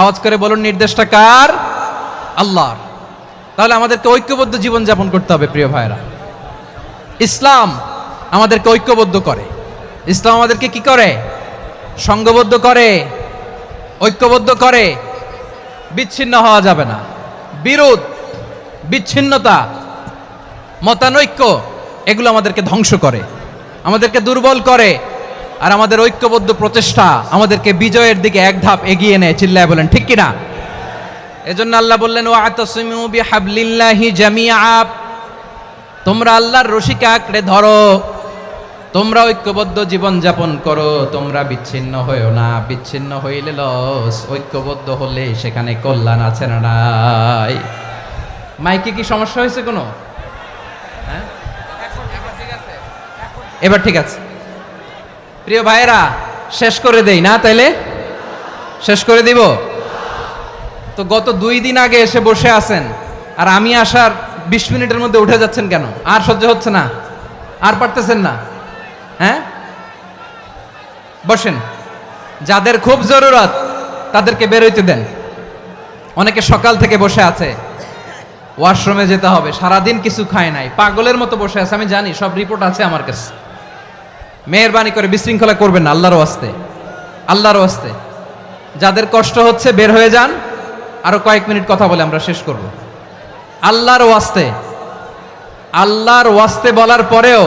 আওয়াজ করে বলুন নির্দেশটা কার আল্লাহর তাহলে আমাদেরকে ঐক্যবদ্ধ জীবন যাপন করতে হবে প্রিয় ভাইরা ইসলাম আমাদেরকে ঐক্যবদ্ধ করে ইসলাম আমাদেরকে কি করে সংঘবদ্ধ করে ঐক্যবদ্ধ করে বিচ্ছিন্ন হওয়া যাবে না বিরোধ বিচ্ছিন্নতা মতানৈক্য এগুলো আমাদেরকে ধ্বংস করে আমাদেরকে দুর্বল করে আর আমাদের ঐক্যবদ্ধ প্রচেষ্টা আমাদেরকে বিজয়ের দিকে এক ধাপ এগিয়ে নেয় চিল্লায় বলেন ঠিক কিনা এজন্য আল্লাহ বললেন ওয়াতাসিমু বিহাবলিল্লাহি জামিআ তোমরা আল্লাহর রশিকে আঁকড়ে ধরো তোমরা ঐক্যবদ্ধ জীবন যাপন করো তোমরা বিচ্ছিন্ন হইও না বিচ্ছিন্ন হইলে লস ঐক্যবদ্ধ হলে সেখানে কল্যাণ আছে না নাই মাইকে কি সমস্যা হয়েছে কোনো হ্যাঁ এবার ঠিক আছে প্রিয় ভাইয়েরা শেষ করে দেই না তাইলে শেষ করে দিব তো গত 2 দিন আগে এসে বসে আছেন আর আমি আসার 20 মিনিটের মধ্যে উঠে যাচ্ছেন কেন আর সহ্য হচ্ছে না আর পারতেছেন না হ্যাঁ বসেন যাদের খুব জরুরত তাদেরকে বের হইতে দেন অনেকে সকাল থেকে বসে আছে ওয়াশরুমে যেতে হবে সারাদিন কিছু খায় নাই পাগলের মতো বসে আছে আমি জানি সব রিপোর্ট আছে আমার কাছে মেহেরবানি করে বিশৃঙ্খলা করবেন না আল্লাহর ওয়াস্তে আল্লাহর ওয়াস্তে যাদের কষ্ট হচ্ছে বের হয়ে যান আরো কয়েক মিনিট কথা বলে আমরা শেষ করব আল্লাহর ওয়াস্তে বলার পরেও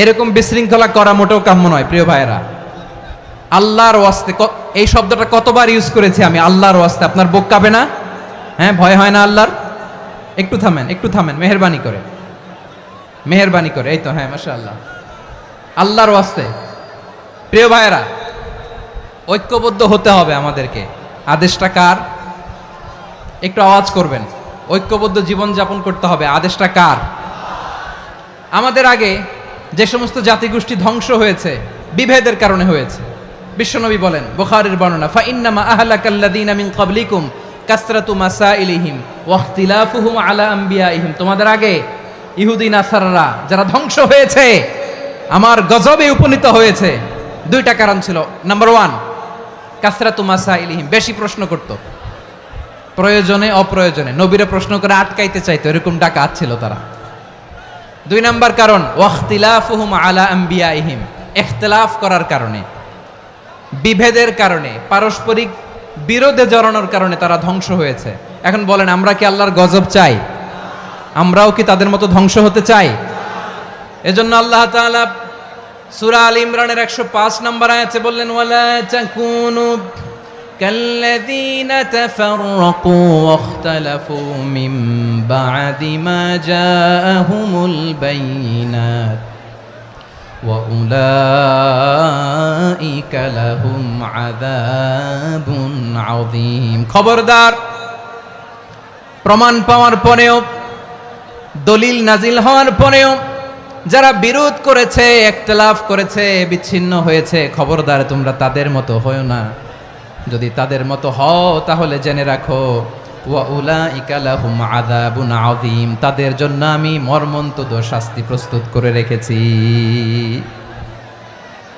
এরকম বিশৃঙ্খলা করা মোটেও কাম্য নয় প্রিয় ভাইয়েরা আল্লাহর ওয়াস্তে এই শব্দটা কতবার ইউজ করেছি আমি আল্লাহর ওয়াস্তে আপনার বুক কাঁপে না হ্যাঁ ভয় হয় না আল্লাহর একটু থামেন মেহেরবানি করে এই তো হ্যাঁ মাশাআল্লাহ আল্লাহর ওয়াস্তে প্রিয় ভাইয়েরা ঐক্যবদ্ধ হতে হবে আমাদেরকে আদেশটা কার একটু আওয়াজ করবেন ঐক্যবদ্ধ জীবন যাপন করতে হবে আদেশটা কার আমাদের আগে যে সমস্ত জাতিগোষ্ঠী ধ্বংস হয়েছে বিভেদের কারণে হয়েছে বিশ্বনবী বলেন বুখারীর বর্ণনা ফা ইন্নামা আহলাকাল্লাযীনা মিন ক্বাবলিকুম কাসরাতু মাসাইলিহিম ওয়া ইখতিলাফুহুম আলা আমবিয়াইহিম তোমাদের আগে ইহুদি নাসারারা যারা ধ্বংস হয়েছে, আমার গজবে উপনীত হয়েছে, দুইটা কারণ ছিল। নাম্বার 1, কাসরাতু মাসাইলিহিম, বেশি প্রশ্ন করত, প্রয়োজনে অপ্রয়োজনে নবীরে প্রশ্ন করে আটকাইতে চাইতো, এরকম ডাকাত ছিল তারা। 2 নাম্বার কারণ ওয়াখতিলাফুহুম আলা আম্বিয়াইহিম, ইখতিলাফ করার কারণে, বিভেদের কারণে, পারস্পরিক বিরোধে জড়ানোর কারণে তারা ধ্বংস হয়েছে। এখন বলেন, আমরা কি আল্লাহর গজব চাই? আমরাও কি তাদের মতো ধ্বংস হতে চাই? এজন্য আল্লাহ তাআলা সূরা আল ইমরানের 105 নম্বর আয়াতে বললেন, ওয়ালা তাকুনু কাল্লাযীনা তাফাররাকু ওয়াখতালাফু মিন বা'দি মা জাআহুমুল বাইয়িনাত ওয়া উলাইকা লাহুম আযাবুন আযীম। খবরদার, প্রমাণ পাওয়ার পরেও, দলিল নাজিল হওয়ার পরেও যারা বিরোধ করেছে, ইখতিলাফ করেছে, বিচ্ছিন্ন হয়েছে, খবরদার তোমরা তাদের মতো হয়ো না। যদি তাদের মতো হও তাহলে জেনে রাখো, ওয়া উলাইকা লাহুম আযাবুন আযীম, তাদের জন্য আমি মর্মন্তুদ শাস্তি প্রস্তুত করে রেখেছি।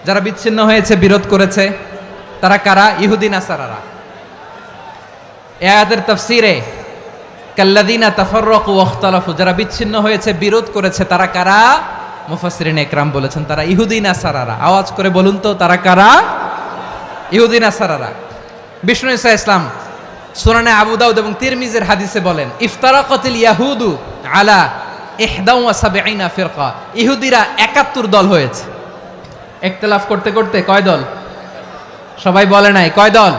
যারা বিচ্ছিন্ন হয়েছে, বিরোধ করেছে, তারা কারা? ইহুদি নাসারারা। এই আয়াতের তাফসীরে কাল্লাযীনা তাফাররাকু ওয়াখতালাফু, যারা বিচ্ছিন্ন হয়েছে, বিরোধ করেছে, তারা কারা? মুফাসসিরিন ইকরাম বলেছেন তারা ইহুদি নাসারারা। আওয়াজ করে বলুন তো, তারা কারা? ইহুদি নাসারারা। বিষ্ণু ঈসা ইসলাম সুনানে আবু দাউদ এবং তিরমিজির হাদিসে বলেন, ইফতারাকাতিল ইয়াহুদু আলা 71 ফিরকা, ইহুদিরা 71 দল হয়েছে। ইখতিলাফ করতে করতে কয় দল? সবাই বলে নাই, কয় দল?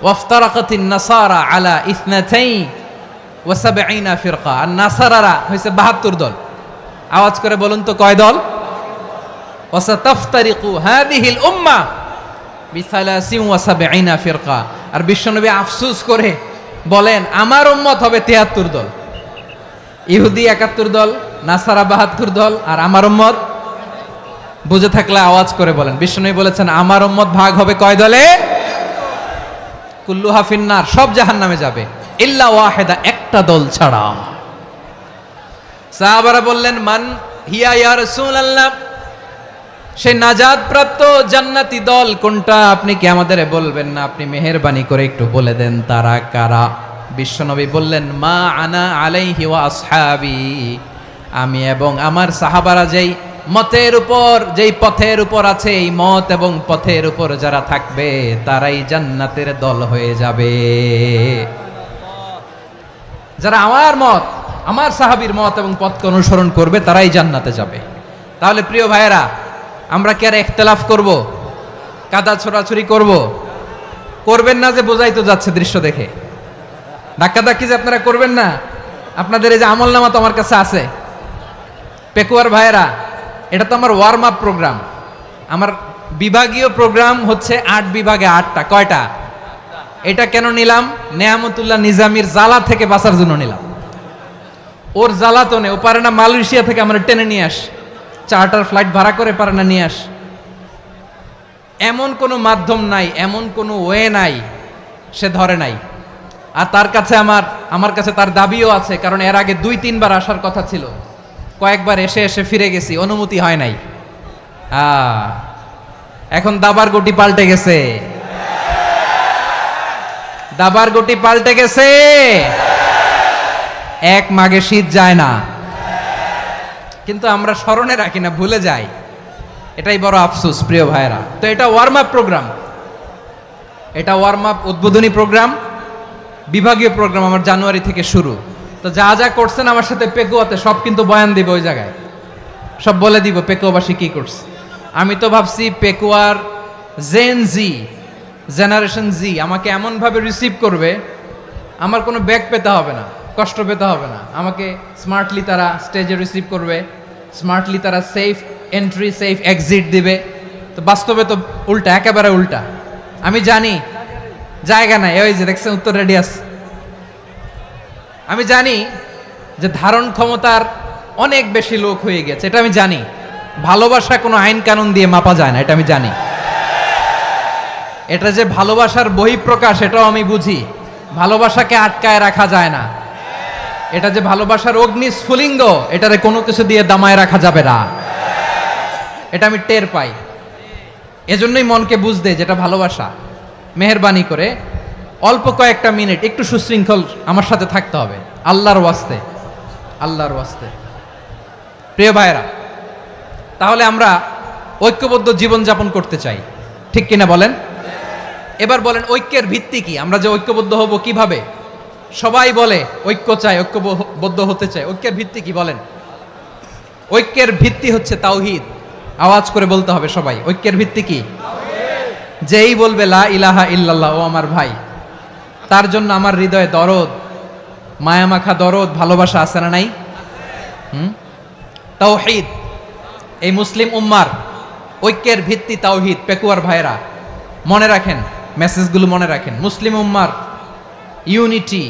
ওয়াফতারাকাতিন নাসারা আলা 72 ফিরকা, আর নাসারারা হয়েছে 72 দল। আওয়াজ করে বলুন তো, কয় দল? ওয়াসাতাফতারিকু হাযিহিল উম্মাহ বি73 ফিরকা। আর বিশ্বনবী আফসোস করে বলেন, আমার উম্মত হবে 73 দল। ইহুদি 71 দল, নাসারা 72 দল, আর আমার উম্মত, বুঝে থাকলে আওয়াজ করে বলেন। বিশ্বনবী বলেছেন, আমার উম্মত ভাগ হবে কয় দলে? কুল্লুহা ফিন্নার, সব জাহান্নামে যাবে, ইল্লা ওয়াহিদা, একটা দল ছাড়া। সাহাবারা বললেন, মান হিয়া ইয়া রাসূলুল্লাহ, সেই নাজাত প্রাপ্ত জান্নাতি দল কোনটা? আপনি কি আমাদের বলবেন না? আপনি মেহেরবানি করে একটু বলে দেন তারা কারা। বিশ্বনবী বললেন, মা আনা আলাইহি ওয়া আসহাবি, আমি এবং আমার সাহাবারা যেই মতের উপর, যেই পথের উপর আছে, এই মত এবং পথের উপর যারা থাকবে তারাই জান্নাতের দল হয়ে যাবে। যারা আমার মত, আমার সাহাবীর মত এবং পথকে অনুসরণ করবে তারাই জান্নাতে যাবে। তাহলে প্রিয় ভাইয়েরা, আমরা কি আর ইখতিলাফ করব? কাদা ছোড়াছুরি করব? করবেন না যে বোঝাই তো যাচ্ছে দৃশ্য দেখে। ধাক্কাধাক্কি যে আপনারা করবেন না। আপনাদের এই যে আমলনামা তো আমার কাছে আছে। পেকুয়ার ভাইয়েরা, এটা তো আমার ওয়ার্ম আপ প্রোগ্রাম। আমার বিভাগীয় প্রোগ্রাম হচ্ছে 8 বিভাগে 8টা। কয়টা? এটা কেন নিলাম? নেয়ামতুল্লাহ নিজামীর জ্বালা থেকে বাঁচার জন্য নিলাম। ওর জ্বালাতনে ও পারে না মালয়েশিয়া থেকে আমরা টেনে নিয়ে আস, চার্টার ফ্লাইট ভাড়া করে পারে না নিয়ে আস। এমন কোনো মাধ্যম নাই, এমন কোনো ওয়ে নাই সে ধরে নাই। আর তার কাছে আমার কাছে তার দাবিও আছে, কারণ এর আগে 2-3 বার আসার কথা ছিল। কয়েকবার এসে এসে ফিরে গেছি, অনুমতি হয় নাই। এখন দাবার গুটি পাল্টে গেছে, দাবার গুটি পাল্টে গেছে। এক মাঘে শীত যায় না, কিন্তু আমরা স্মরণে রাখি না, ভুলে যাই। এটাই বড় আফসোস প্রিয় ভাইয়েরা। তো এটা ওয়ার্ম আপ প্রোগ্রাম, এটা ওয়ার্ম আপ উদ্বোধনী প্রোগ্রাম, বিভাগীয় প্রোগ্রাম আমার জানুয়ারি থেকে শুরু। তো যা যা করছেন আমার সাথে পেকুয়াতে সব কিন্তু বয়ান দিব, ওই জায়গায় সব বলে দিব পেকুয়াবাসী কি করছে। আমি তো ভাবছি পেকুয়ার জেনারেশন জি আমাকে এমনভাবে রিসিভ করবে, আমার কোনো ব্যাক পেতে হবে না, কষ্ট পেতে হবে না। আমাকে স্মার্টলি তারা স্টেজে রিসিভ করবে, স্মার্টলি তারা সেফ এন্ট্রি সেফ এক্সিট দিবে। তো বাস্তবে তো উল্টা, একেবারে উল্টা। আমি জানি জায়গা নাই, ওই যে দেখছেন উত্তর রেডিয়াস। আমি জানি যে ধারণ ক্ষমতার অনেক বেশি লোক হয়ে গেছে, এটা আমি জানি। ভালোবাসা কোনো আইন কানুন দিয়ে মাপা যায় না, এটা আমি জানি। এটা যে ভালোবাসার বহিঃপ্রকাশ এটাও আমি বুঝি। ভালোবাসাকে আটকায় রাখা যায় না। এটা যে ভালোবাসার অগ্নি স্ফুলিঙ্গ, এটারে কোনো কিছু দিয়ে দামায় রাখা যাবে না। এটা আমি টের পাই, এজন্যই মনকে বুঝতে যেটা ভালোবাসা। মেহেরবানি করে অল্প কয়েকটা মিনিট একটু সুশৃঙ্খল আমার সাথে থাকতে হবে, আল্লাহর ওয়াস্তে, আল্লাহর ওয়াস্তে। প্রিয় ভাইরা, তাহলে আমরা ঐক্যবদ্ধ জীবনযাপন করতে চাই, ঠিক কিনা বলেন? এবার বলেন ঐক্যের ভিত্তি কি? আমরা যে ঐক্যবদ্ধ হব কিভাবে? সবাই বলে ঐক্য চাই, ঐক্যবদ্ধ হতে চাই। ঐক্যের ভিত্তি কি বলেন? ঐক্যের ভিত্তি হচ্ছে তাওহীদ। আওয়াজ করে বলতে হবে সবাই, ঐক্যের ভিত্তি কি? যেই বলবে লা ইলাহা ইল্লাল্লাহ, ও আমার ভাই, তার জন্য আমার হৃদয়ে দরদ, মায়ামাখা দরদ, ভালোবাসা আছে না নাই? তাওহীদ। এই মুসলিম উম্মার ঐক্যের ভিত্তি তাওহীদ। পেকুয়ার ভাইরা মনে রাখেন, মেসেজগুলো মনে রাখেন। মুসলিম উম্মার ইউনিটি,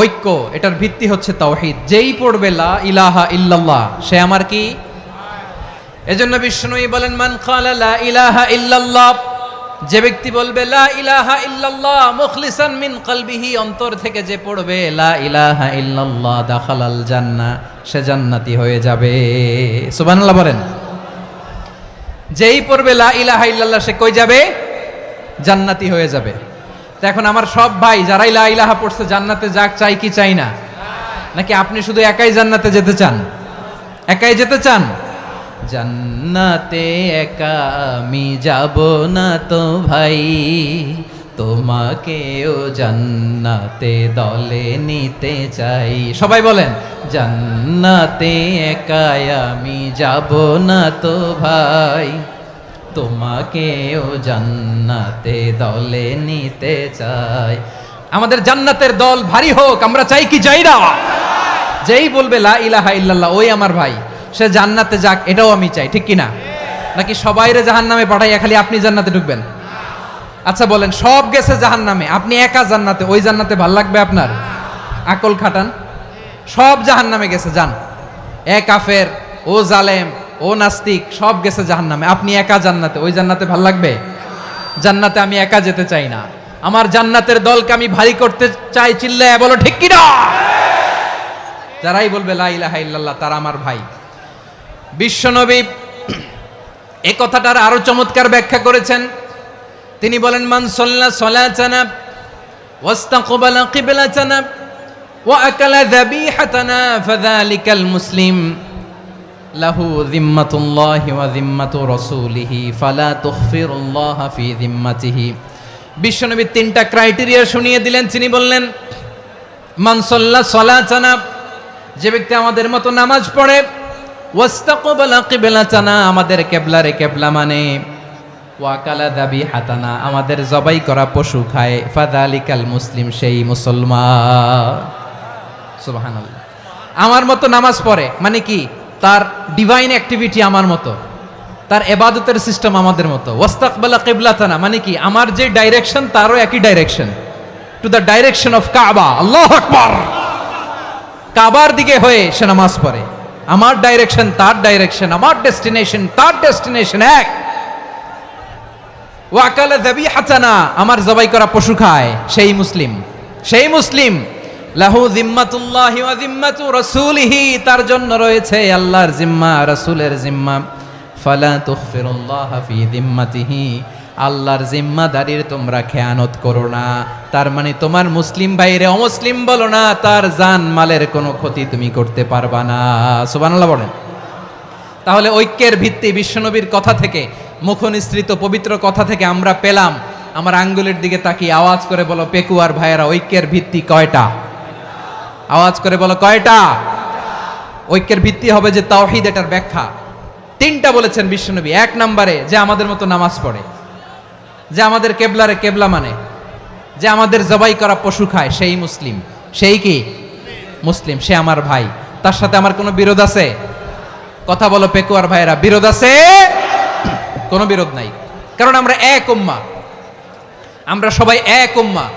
ঐক্য, এটার ভিত্তি হচ্ছে তাওহীদ। যেই পড়বে লা ইলাহা ইল্লাল্লাহ, সে আমার কি? এজন্য বিষ্ণুই বলেন, মান ক্বালা লা ইলাহা ইল্লাল্লাহ, যে ব্যক্তি বলবে লা ইলাহা ইল্লাল্লাহ মুখলিসান মিন কলবিহি, অন্তর থেকে যে পড়বে লা ইলাহা ইল্লাল্লাহ, দাখালাল জান্নাহ, সে জান্নাতি হয়ে যাবে। সুবহানাল্লাহ বলেন। যেই পড়বে লা ইলাহা ইল্লাল্লাহ, সে কই যাবে? জান্নাতি হয়ে যাবে। তো এখন আমার সব ভাই যারাই লা ইলাহা পড়ছে জান্নাতে যাক, চাই কি চাই না? নাকি আপনি শুধু একাই জান্নাতে যেতে চান? একাই যেতে চান? জান্নাতে একা আমি যাব না তো ভাই, তোমাকেও জান্নাতে দলে নিতে চাই। সবাই বলেন, জান্নাতে একা আমি যাব না তো ভাই, তোমাকেও জান্নাতে দলে নিতে চাই। আমাদের জান্নাতের দল ভারী হোক, আমরা চাই কি চাই না? যেই বলবে লা ইলাহা ইল্লাল্লাহ, ওই আমার ভাই, সে জান্নাতে যাক, এটাও আমি চাই, ঠিক কিনা? নাকি সবাইরে জাহান্নামে পাঠাইয়া খালি আপনি জান্নাতে ঢুকবেন? আচ্ছা বলেন, সব গেছে জাহান্নামে, আপনি একা জান্নাতে, ওই জান্নাতে ভাল লাগবে আপনার? আকল খাটান। সব জাহান্নামে গেছে, যান। এ কাফের, ও জালেম, ও নাস্তিক, সব গেছে জাহান্নামে, আপনি একা জান্নাতে, ওই জান্নাতে ভাল লাগবে? জান্নাতে আমি একা যেতে চাই না, আমার জান্নাতের দলকে আমি ভারী করতে চাই। চিল্লায় বলো ঠিক কিনা? যারাই বলবে লা ইলাহা ইল্লাল্লাহ, তারা আমার ভাই। বিশ্বনবী এই কথাটার আরো চমৎকার ব্যাখ্যা করেছেন। তিনি বলেন, মান সাল্লা সালাতানা ওয়াস্তাকবালা কিবলাতানা ওয়া আকালা যাবিহাতানা ফাযালিকাল মুসলিম লাহু যিম্মাতুল্লাহি ওয়া যিম্মাতু রাসূলিহি ফালা তুখফিরুল্লাহা ফি যিম্মাতিহি। বিশ্বনবী তিনটা ক্রাইটেরিয়া শুনিয়ে দিলেন। তিনি বললেন, মান সাল্লা সালাতানা, যে ব্যক্তি আমাদের মতো নামাজ পড়ে, ওয়াস্তাকবালা কিবলাতানা, আমাদের কিবলারে কিবলা মানে, ওয়াকালা যাবিহাতানা, আমাদের জবাই করা পশু খায়, ফাযালিকাল মুসলিম, সেই মুসলমান। সুবহানাল্লাহ। আমার মতো নামাজ পড়ে মানে কি? তার ডিভাইন অ্যাক্টিভিটি আমার মতো, তার ইবাদতের সিস্টেম আমাদের মতো। ওয়াস্তাকবালা কিবলাতানা মানে কি? আমার যে ডাইরেকশন তারও একই direction, to the direction of কাবা। আল্লাহু আকবার। কাবার দিকে হয়ে সে নামাজ পড়ে। আমার ডাইরেকশন তার ডাইরেকশন, আমার ডেস্টিনেশন তার ডেস্টিনেশন এক। ওয়াকালা যাবিহাতানা, আমার জবাই করা পশু খায়, সেই মুসলিম, সেই মুসলিম। লাহু যিম্মাতুল্লাহি ওয়া যিম্মাতু রাসূলিহি, তার জন্য রয়েছে আল্লাহর জিম্মা, রাসূলের জিম্মা। ফালা তুখফিরুল্লাহা ফি যিম্মাতিহি, আল্লাহর জিম্মাদারির তোমরা খেয়ানত করো না। তার মানে তোমার মুসলিম ভাইরে অমুসলিম বলো না, তার জান মালের কোনো ক্ষতি তুমি করতে পারবা না। সুবহানাল্লাহ বলেন। তাহলে ঐক্যের ভিত্তি বিশ্বনবীর কথা থেকে, মুখনিসৃত পবিত্র কথা থেকে আমরা পেলাম। আমার আঙ্গুলের দিকে তাকিয়ে আওয়াজ করে বলো পেকুয়ার ভাইয়েরা, ঐক্যের ভিত্তি কয়টা? আওয়াজ করে বলো কয়টা? ঐক্যের ভিত্তি হবে যে তাওহীদ, এটার ব্যাখ্যা তিনটা বলেছেন বিশ্বনবী। এক নম্বরে, যে আমাদের মতো নামাজ পড়ে, যে আমাদের কেবলারে কেবলা মানে, যে আমাদের জবাই করা পশু খায়, সেই মুসলিম। সেই কি? মুসলিম, সে আমার ভাই। তার সাথে আমার কোনো বিরোধ আছে? কথা বলো পেকুয়ার ভাইয়েরা, বিরোধ আছে? কোনো বিরোধ নাই, কারণ আমরা এক উম্মাহ, আমরা সবাই এক উম্মাহ।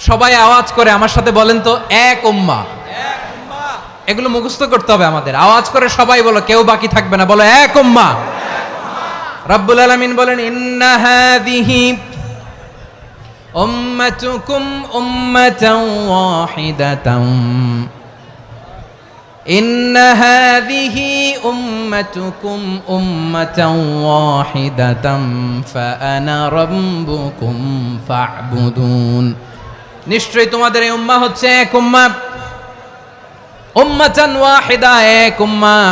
সবাই আওয়াজ করে আমার সাথে বলেন তো, এক উম্মাহ। এগুলো মুখস্থ করতে হবে আমাদের। আওয়াজ করে সবাই বলো, কেউ বাকি থাকবে না, বলো এক উম্মাহ। রব্বুল আলামিন বলেন, ইন্না হাযিহি উম্মাতুকুম উম্মাতাও ওয়াহিদাতাম ইন্না হাযিহি উম্মাতুকুম উম্মাতাও ওয়াহিদাতাম ফাআনা রাব্বুকুম ফা'বুদুন। নিশ্চয়ই তোমাদের এই উম্মাহ হচ্ছে এক উম্মাহ, উম্মাতান ওয়াহিদা, এক উম্মাহ।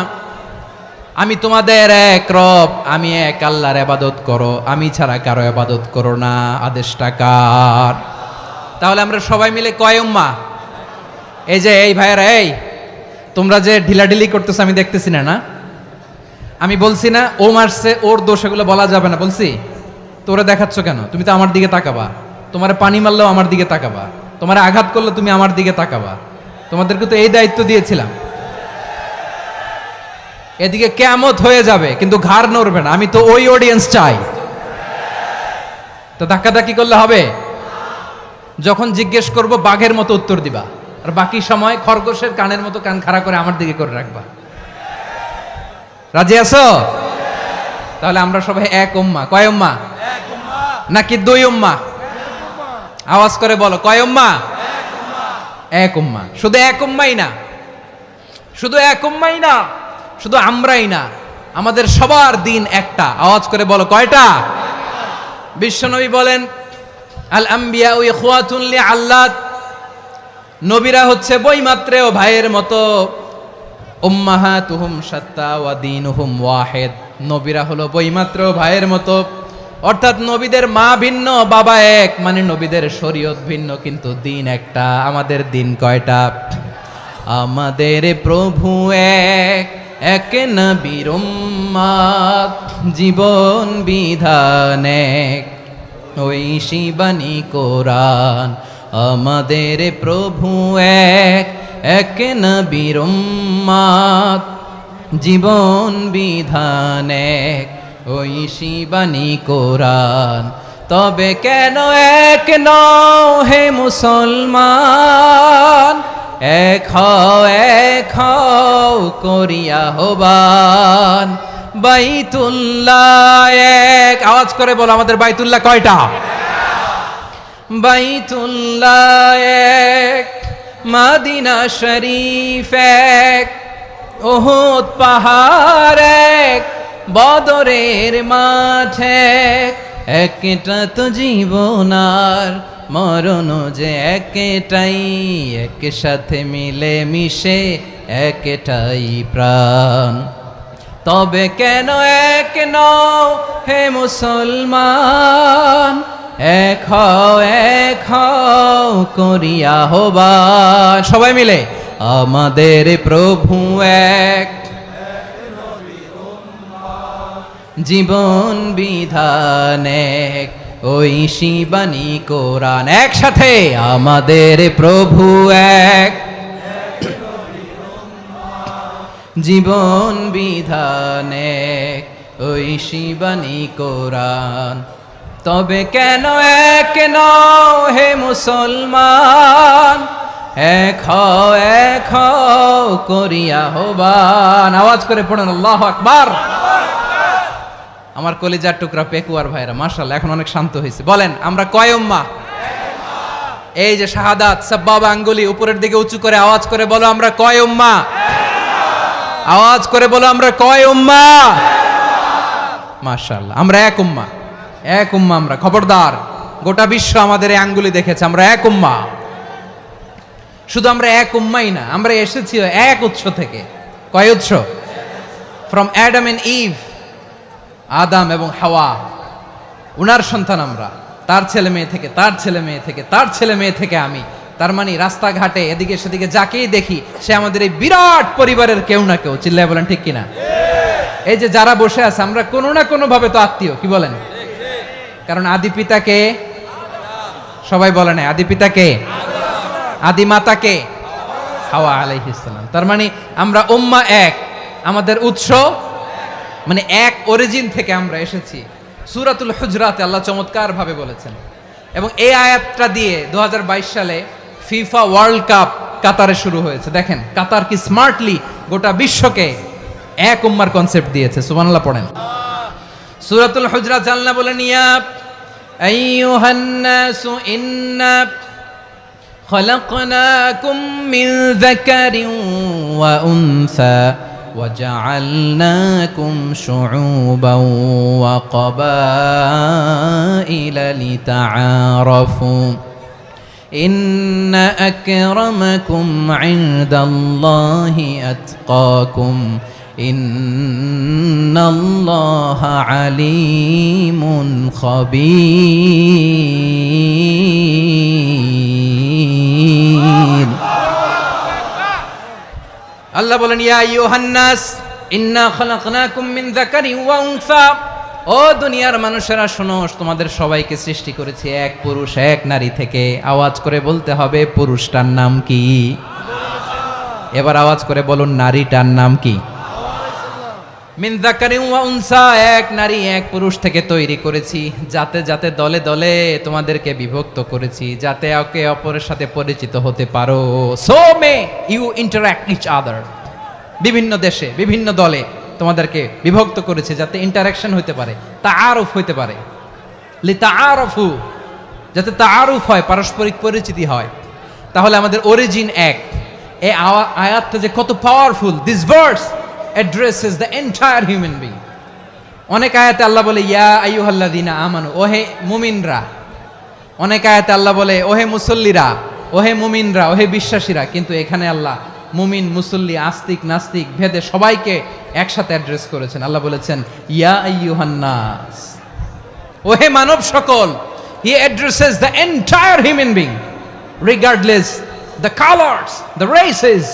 আমি তোমাদের এক রব, আমি এক আল্লাহর ইবাদত করো, আমি ছাড়া কারো ইবাদত করো না। আদেশটা কার? তাহলে আমরা সবাই মিলে কয় উম্মাহ? এই যে এই ভাইয়েরা, এই তোমরা যে ঢিলাঢিলি করতেছো আমি দেখতেছি না, না আমি বলছি না ও মারছে ওর দোষ, এগুলো বলা যাবে না বলছি? তোরে দেখাচ্ছ কেন? তুমি তো আমার দিকে তাকাবা। তোমার পানি মারলেও আমার দিকে তাকাবা, তোমার আঘাত করলে তুমি আমার দিকে তাকাবা। তোমাদেরকে তো এই দায়িত্ব দিয়েছিলাম। এদিকে কিয়ামত হয়ে যাবে কিন্তু ঘাড় নড়বে না, আমি তো ওই অডিয়েন্স চাই। তো ধাক্কাধাক্কি করলে হবে? যখন জিজ্ঞেস করব বাঘের মতো উত্তর দিবা, আর বাকি সময় খরগোশের কানের মতো কান খাড়া করে আমার দিকে করে রাখবা। রাজি আছো? তাহলে আমরা সবাই এক উম্মাহ। কয় উম্মাহ? নাকি দুই উম্মাহ? আওয়াজ করে বলো, কয় উম্মাহ? এক উম্মাহ। শুধু এক উম্মাই না, শুধু এক উম্মাই না, শুধু আমরাই না, আমাদের সবার দিন একটা। আওয়াজ করে বলো, কয়টা? বিশ্বনবী বলেন, আল আম্বিয়া ইখওয়াতুন লিআল্লাত, নবীরা হচ্ছে বইমাত্রেও ভাইয়ের মতো। উম্মাহাতুহুম শাত্তা ওয়া দীনুহুম ওয়াহিদ, নবীরা হলো বইমাত্রেও ভাইয়ের মতো। অর্থাৎ নবীদের মা ভিন্ন, বাবা এক, মানে নবীদের শরীয়ত ভিন্ন, কিন্তু দিন একটা। আমাদের দিন কয়টা? আমাদের প্রভু এক, এক নবীর উম্মাত, জীবন বিধান এক, ওই শিবানী কোরআন। আমাদের প্রভু এক, এক নবীর উম্মাত, জীবন বিধান এক, ওই শিবানী কোরআন। তবে কেন এক নও হে মুসলমান? এক হও করিয়া হবান। বাইতুল্লাহ এক, আওয়াজ করে বলো আমাদের বাইতুল্লাহ কয়টা? বাইতুল্লাহ এক, মদিনা শরীফ এক, উহুদ পাহাড় এক, বদরের মাঠ এক। একটা তো জীবন আর মরণ যে একটাই, একসাথে মিলে মিশে একটাই প্রাণ। তবে কেন এক নও হে মুসলমান? এক হও করিয়া হবান। সবাই মিলে, আমাদের প্রভু এক, জীবন বিধান এক, ওই শিবানী কোরআন। একসাথে, আমাদের প্রভু এক, জীবন বিধান এক, ওই শিবানী কোরআন। তবে কেন এক নও হে মুসলমান? এক হও করিয়া হবান। আওয়াজ করে পড়েন আল্লাহু আকবার। আমার কলিজার টুকরা পেকুয়ার ভাইরা মাশাআল্লাহ এখন অনেক শান্ত হয়েছে। বলেন আমরা কয় উম্মাহ? এই যে শাহাদাত সাব্বাবা আঙ্গুলি উপরের দিকে উঁচু করে আওয়াজ করে বলো আমরা কয় উম্মাহ? আওয়াজ করে বলো আমরা কয় উম্মাহ? মাশাআল্লাহ আমরা এক উম্মাহ, এক উম্মাহ আমরা। খবরদার, গোটা বিশ্ব আমাদের এই আঙ্গুলি দেখেছে, আমরা এক উম্মাহ। শুধু আমরা এক উম্মাই না, আমরা এসেছি এক উৎস থেকে। কয় উৎস? ফ্রম অ্যাডাম এন্ড ইভ, আদাম এবং হাওয়া, উনার সন্তান আমরা। তার ছেলে মেয়ে থেকে, তার ছেলে মেয়ে থেকে, তার ছেলে মেয়ে থেকে আমি। তার মানে রাস্তাঘাটে এদিকে সেদিকে যাকেই দেখি সে আমাদের এই বিরাট পরিবারের কেউ না কেউ। চিল্লায় বলেন ঠিক কিনা? এই যে যারা বসে আছে আমরা কোনো না কোনো ভাবে তো আত্মীয়, কি বলেন? কারণ আদি পিতাকে সবাই বলে না, আদি পিতাকে, আদি মাতাকে হাওয়া আলাইহিস সালাম। তার মানে আমরা উম্মাহ এক, আমাদের উৎস মানে এক অরিজিন থেকে আমরা এসেছি। সূরাতুল হুজরাতে আল্লাহ চমৎকার ভাবে বলেছেন, এবং এই আয়াতটা দিয়ে 2022 সালে ফিফা ওয়ার্ল্ড কাপ কাতারে শুরু হয়েছে। দেখেন কাতার কি স্মার্টলি গোটা বিশ্বকে এক উম্মার কনসেপ্ট দিয়েছে। সুবহানাল্লাহ পড়েন। সূরাতুল হুজরাত আল্লাহ বলেন, ইয়া আইয়ুহান নাসু ইন্না খলাকনাকুম মিন যাকারিন ওয়া উনসা وجعلناكم شعوبا وقبائل لتعارفوا إن أكرمكم عند الله أتقاكم إن الله عليم خبير আল্লাহ বলেন ইয়া আইয়ুহান নাস ইন্না খালাকনাকুম মিন যাকারিন ওয়া উনসা, ও দুনিয়ার মানুষেরা শোনো, তোমাদের সবাইকে সৃষ্টি করেছি এক পুরুষ এক নারী থেকে। আওয়াজ করে বলতে হবে পুরুষটার নাম কি? এবার আওয়াজ করে বলুন নারীটার নাম কি? মিন যাকারিন ওয়া উনসা, এক নারী এক পুরুষ থেকে তৈরি করেছি, যাতে যাতে দলে দলে তোমাদেরকে বিভক্ত করেছি, যাতে একে অপরের সাথে পরিচিত হতে পারো। So may you interact each other, বিভিন্ন দেশে বিভিন্ন দলে তোমাদেরকে বিভক্ত করেছে যাতে ইন্টারাকশন হতে পারে, তাআরুফ হতে পারে। লিতাআরফু, যাতে তাআরুফ হয়, পারস্পরিক পরিচিতি হয়। তাহলে আমাদের অরিজিন এক। এই আয়াতটা যে কত powerful! This verse addresses the entire human being. অনেক আয়াতে আল্লাহ বলে ইয়া আইয়ুহাল্লাযীনা আমানু, ওহে মুমিনরা। অনেক আয়াতে আল্লাহ বলে ওহে মুসল্লিরা, ওহে মুমিনরা, ওহে বিশ্বাসীরা। কিন্তু এখানে আল্লাহ মুমিন মুসল্লি আস্তিক নাস্তিক ভেদে সবাইকে একসাথে অ্যাড্রেস করেছেন। আল্লাহ বলেছেন ইয়া আইয়ুহান নাস, ওহে মানব সকল। হি addresses the entire human being regardless the colors, the races,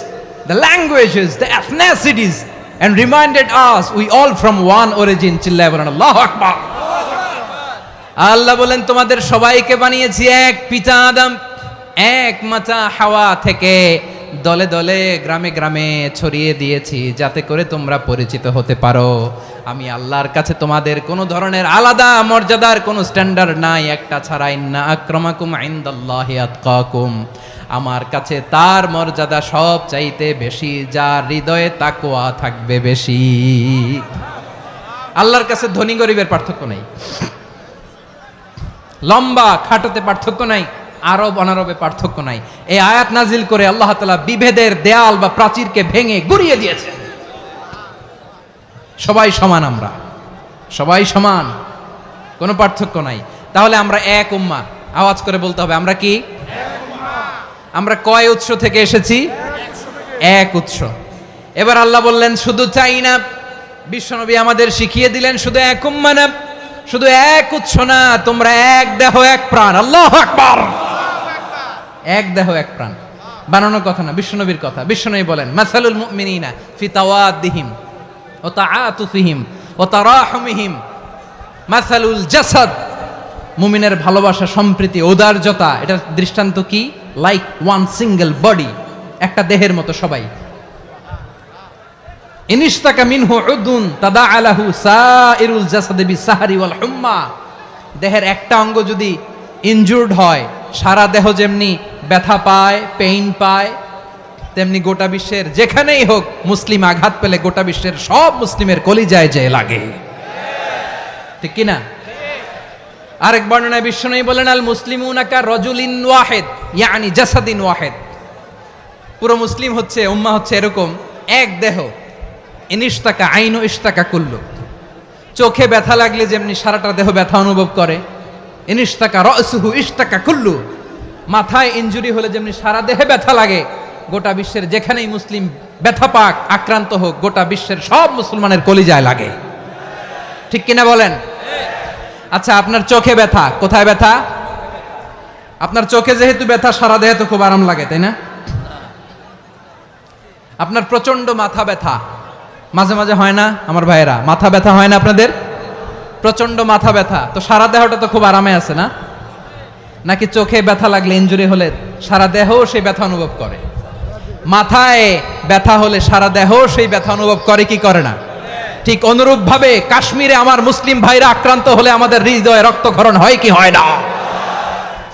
the languages, the ethnicities, and reminded us we all from one origin. চিল্লায় বলেন আল্লাহু আকবার। আল্লাহ বলেন তোমাদের সবাইকে বানিয়েছি এক পিতা আদম, এক মাতা হাওয়া থেকে, দলে দলে গ্রামে গ্রামে ছড়িয়ে দিয়েছি যাতে করে তোমরা পরিচিত হতে পারো। আমি আল্লাহর কাছে তোমাদের কোনো ধরনের আলাদা মর্যাদার কোনো স্ট্যান্ডার্ড নাই একটা ছাড়া। ইন্না আক্রামাকুম ইনদাল্লাহি আতকাকুম, আমার কাছে তার মর্যাদা সব চাইতে বেশি যার হৃদয়ে তাকওয়া থাকবে বেশি। আল্লাহর কাছে ধনী গরিবের পার্থক্য নাই, লম্বা খাটোতে পার্থক্য নাই, আরব অনারবে পার্থক্য নাই। এই আয়াত নাজিল করে আল্লাহ তাআলা বিভেদের দেয়াল বা প্রাচীরকে ভেঙে গুড়িয়ে দিয়েছেন। সবাই সমান, আমরা সবাই সমান, কোনো পার্থক্য নাই। তাহলে আমরা এক উম্মাহ। আওয়াজ করে বলতে হবে আমরা কি? আমরা কয় উৎস থেকে এসেছি? এক উৎস। এবার আল্লাহ বললেন শুধু চাই না, বিশ্বনবী আমাদের শিখিয়ে দিলেন শুধু এক উম্মাহ না, শুধু এক উৎস না, তোমরা এক দেহ এক প্রাণ। আল্লাহু আকবার। এক দেহ এক প্রাণ বানানো কথা না, বিশ্বনবীর কথা। বিশ্বনবী বলেন মাসালুল মুমিনিনা ফি তাওয়াদ্দিহিম ওয়া তাআতুফিহিম ওয়া তারাহুমিহিম মাসালুল জাসাদ, মুমিনের ভালোবাসা, সম্প্রীতি, ঔদার্যতা, এটা দৃষ্টান্ত কি? লাইক ওয়ান সিঙ্গেল বডি, একটা দেহের মতো সবাই। ইনিশতাকা মিনহু উদুন তাদাআলাহু সাইরুল জাসাদি বিসাহরি ওয়াল হুম্মা, দেহের একটা অঙ্গ যদি ইনজুর্ড হয় সারা দেহ যেমনি ব্যথা পায়, পেইন পায়, তেমনি গোটা বিশ্বের যেখানেই হোক মুসলিম আঘাত পেলে গোটা বিশ্বের সব মুসলিমের কলিজায় যে লাগে, ঠিক কিনা? আরেক বর্ণনায় বিশ্বনবী বলেন আল মুসলিমুনা কা রাজুলিন ওয়াহিদ ইয়ানি জাসাদিন ওয়াহিদ, পুরো মুসলিম হচ্ছে, উম্মাহ হচ্ছে এরকম এক দেহ। ইনিশতাকা আইনু ইশতাকা কুল্লু, চোখে ব্যথা লাগলে যেমনি সারাটা দেহ ব্যথা অনুভব করে, ইনিশতাকা রাসুহু ইশতাকা কুল্লু, মাথায় ইনজুরি হলে যেমনি সারা দেহে ব্যথা লাগে, গোটা বিশ্বের যেখানেই মুসলিম ব্যথা পাক, আক্রান্ত হোক, গোটা বিশ্বের সব মুসলমানের কলিজায় লাগে, ঠিক কিনা বলেন? আচ্ছা, আপনার চোখে ব্যথা, কোথায় ব্যথা? আপনার চোখে যেহেতু ব্যথা, সারা দেহে তো খুব আরাম লাগে, তাই না? আপনার প্রচন্ড মাথা ব্যথা মাঝে মাঝে হয় না আমার ভাইয়েরা? মাথা ব্যথা হয় না আপনাদের? প্রচন্ড মাথা ব্যথা, তো সারা দেহটা তো খুব আরামে আছে না? নাকি চোখে ব্যথা লাগলে, ইনজুরি হলে সারা দেহ সেই ব্যথা অনুভব করে? মাথায় ব্যথা হলে সারা দেহ সেই ব্যথা অনুভব করে কি করে না? ঠিক অনুরূপ ভাবে কাশ্মীরে আমার মুসলিম ভাইরা আক্রান্ত হলে আমাদের হৃদয়ে রক্তক্ষরণ হয় কি হয় না?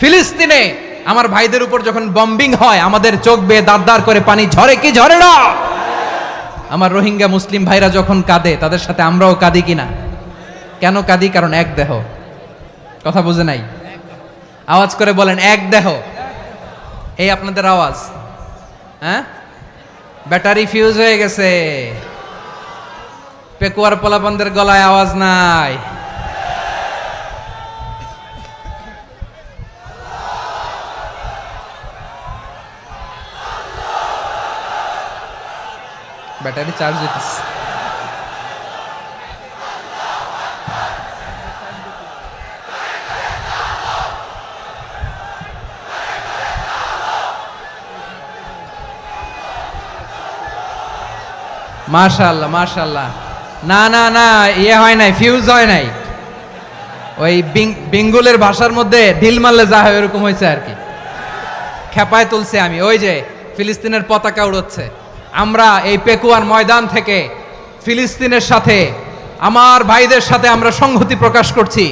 ফিলিস্তিনে আমার ভাইদের উপর যখন বম্বিং হয় আমাদের চোখ বেয়ে দাঁড় দাঁড় করে পানি ঝরে কি ঝরে না? আমার রোহিঙ্গা মুসলিম ভাইরা যখন কাঁদে তাদের সাথে আমরাও কাঁদি কিনা? কেন কাঁদি? কারণ এক দেহ। কথা বুঝে নাই? আওয়াজ করে বলেন এক দেহ। এই আপনাদের আওয়াজ। হ্যাঁ, ব্যাটারি ফিউজ হয়ে গেছে, পেকুয়ার পোলাপানদের গলায় আওয়াজ নাই। ব্যাটারি চার্জ হইতেছে। মাশাআল্লাহ মাশাআল্লাহ। না না না, ইয়ে হয় নাই, ফিউজ হয় নাই। ওই বেঙ্গলের ভাষার মধ্যে ঢিল মারলে যা হয় এরকম হয়েছে আর কি। খেপায় তুলছে আমি। ওই যে ফিলিস্তিনের পতাকা উড়োচ্ছে। আমরা এই পেকুয়ার ময়দান থেকে ফিলিস্তিনের সাথে, আমার ভাইদের সাথে আমরা সংহতি প্রকাশ করছি।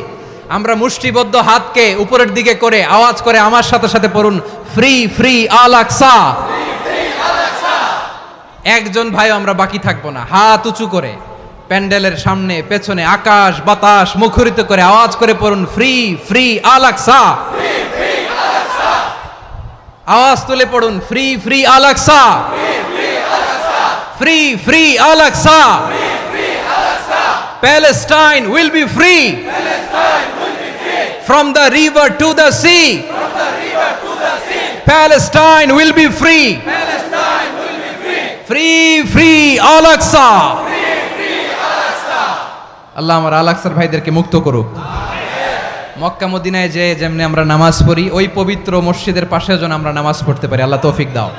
আমরা মুষ্টিবদ্ধ হাতকে উপরের দিকে করে আওয়াজ করে আমার সাথে সাথে পড়ুন, ফ্রি ফ্রি আল আকসা। একজন ভাই আমরা বাকি থাকবো না। হাত উঁচু করে প্যান্ডেলের সামনে পেছনে আকাশ বাতাস মুখরিত করে আওয়াজ করে পড়ুন, ফ্রি ফ্রি আল আকসা। আওয়াজ তুলে পড়ুন, free free Al Aqsa, free free Al Aqsa. Palestine will be free from the river to the sea. Palestine will be free. Free free Al Aqsa. আল্লাহ আমার আল আকসার ভাইদেরকে মুক্ত করুক। মক্কা মদিনায় যে যেমনি আমরা নামাজ পড়ি, ওই পবিত্র মসজিদের পাশে যেন আমরা নামাজ পড়তে পারি। আল্লাহ তৌফিক দাও।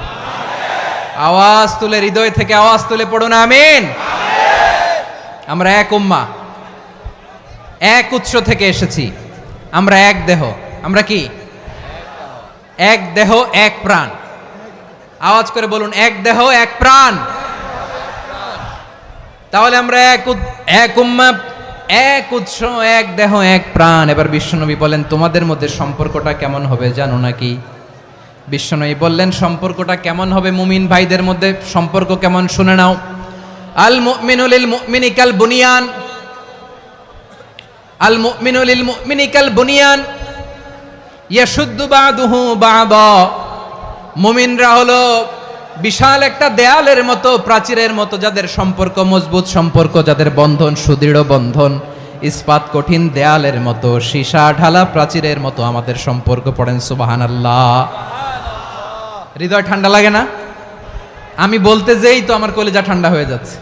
আওয়াজ তুলে, হৃদয় থেকে আওয়াজ তুলে পড়ুন আমিন। আমরা এক উম্মাহ, এক উৎস থেকে এসেছি। আমরা এক দেহ। আমরা কি? এক দেহ এক প্রাণ। আওয়াজ করে বলুন, এক দেহ এক প্রাণ। তাহলে আমরা এক উম্মাহ, এক উৎস, এক দেহ এক প্রাণ। এবার বিশ্বনবী বলেন, তোমাদের মধ্যে সম্পর্কটা কেমন হবে জানো নাকি? বিশ্বনবী বললেন, সম্পর্কটা কেমন হবে মুমিন ভাইদের মধ্যে? সম্পর্ক কেমন শুনে নাও। আল মুমিনু লিল মুমিনি কাল বুনিয়ান, আল মুমিনু লিল মুমিনি কাল বুনিয়ান ইয়াশুদ্দু বাদুহু বাদা। মুমিনরা হলো বিশাল একটা দেয়ালের মতো, প্রাচীরের মতো, যাদের সম্পর্ক মজবুত সম্পর্ক, যাদের বন্ধন সুদৃঢ় বন্ধন, ইস্পাত কঠিন দেয়ালের মতো, সীসা ঢালা প্রাচীরের মতো আমাদের সম্পর্ক। পড়েন সুবহানাল্লাহ। হৃদয় ঠান্ডা লাগে না? আমি বলতে যেই তো আমার কলিজা ঠান্ডা হয়ে যাচ্ছে।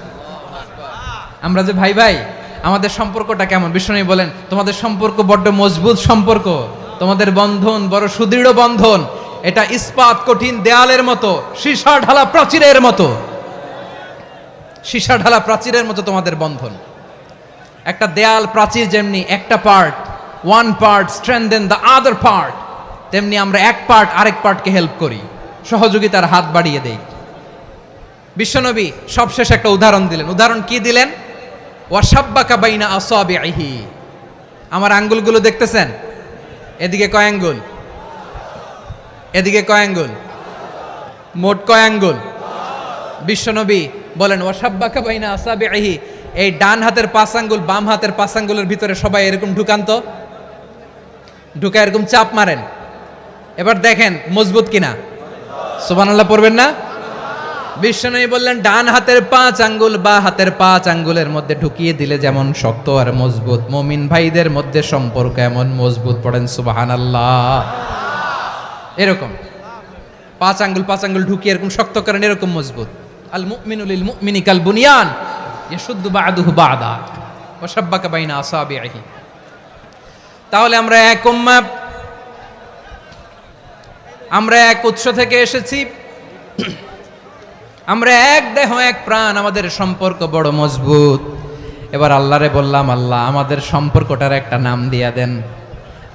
আমরা যে ভাই ভাই, আমাদের সম্পর্কটা কেমন? বিষ্ণু বলেন, তোমাদের সম্পর্ক বড্ড মজবুত সম্পর্ক, তোমাদের বন্ধন বড় সুদৃঢ় বন্ধন। এটা ইস্পাত কঠিন দেয়ালের মতো, সীসা ঢালা প্রাচীরের মতো, সীসা ঢালা প্রাচীরের মতো তোমাদের বন্ধন। একটা দেয়াল প্রাচীর যেমনি একটা part, one part strengthen the other part, তেমনি আমরা এক পার্ট আরেক পার্টকে হেল্প করি, সহযোগিতার হাত বাড়িয়ে দেই। বিশ্বনবী সবশেষ একটা উদাহরণ দিলেন। উদাহরণ কি দিলেন? ওয়াশাব্বাকা বাইনা আসাবিহি। আমার আঙ্গুলগুলো দেখতেছেন? এদিকে কয় আঙ্গুল, এদিকে কয় আঙ্গুল, মোট কয় আঙ্গুল? বিশ্বনবী বলেন, ওয়াশাব্বাকা বাইনা আসাবিহি। এই ডান হাতের 5 আঙ্গুল বাম হাতের 5 আঙ্গুলের ভিতরে সবাই এরকম ঢুকান তো, ঢুকা এরকম চাপ মারেন। এবার দেখেন মজবুত কিনা। সুবহানাল্লাহ পড়বেন না? বিশ্বনবী বললেন, ডান হাতের 5 আঙ্গুল বা হাতের 5 আঙ্গুলের মধ্যে ঢুকিয়ে দিলে যেমন শক্ত আর মজবুত, মুমিন ভাইদের মধ্যে সম্পর্ক এমন মজবুত। পড়েন সুবহানাল্লাহ। এরকম 5 আঙ্গুল ঢুকিয়ে এরকম শক্ত করেন, এরকম মজবুত। আল মুমিনু লিল মুমিনি কাল বুনিয়ান ইয়াশুদ্দু বাদুহু বাদা ওয়া শাব্বাকা বাইনা আসাবিহি। তাহলে আমরা এক উম্মাহ, আমরা এক উৎস থেকে এসেছি, আমরা এক দেহ এক প্রাণ, আমাদের সম্পর্ক বড় মজবুত। এবার আল্লাহরে বললাম, আল্লাহ আমাদের সম্পর্কটার একটা নাম দিয়া দেন।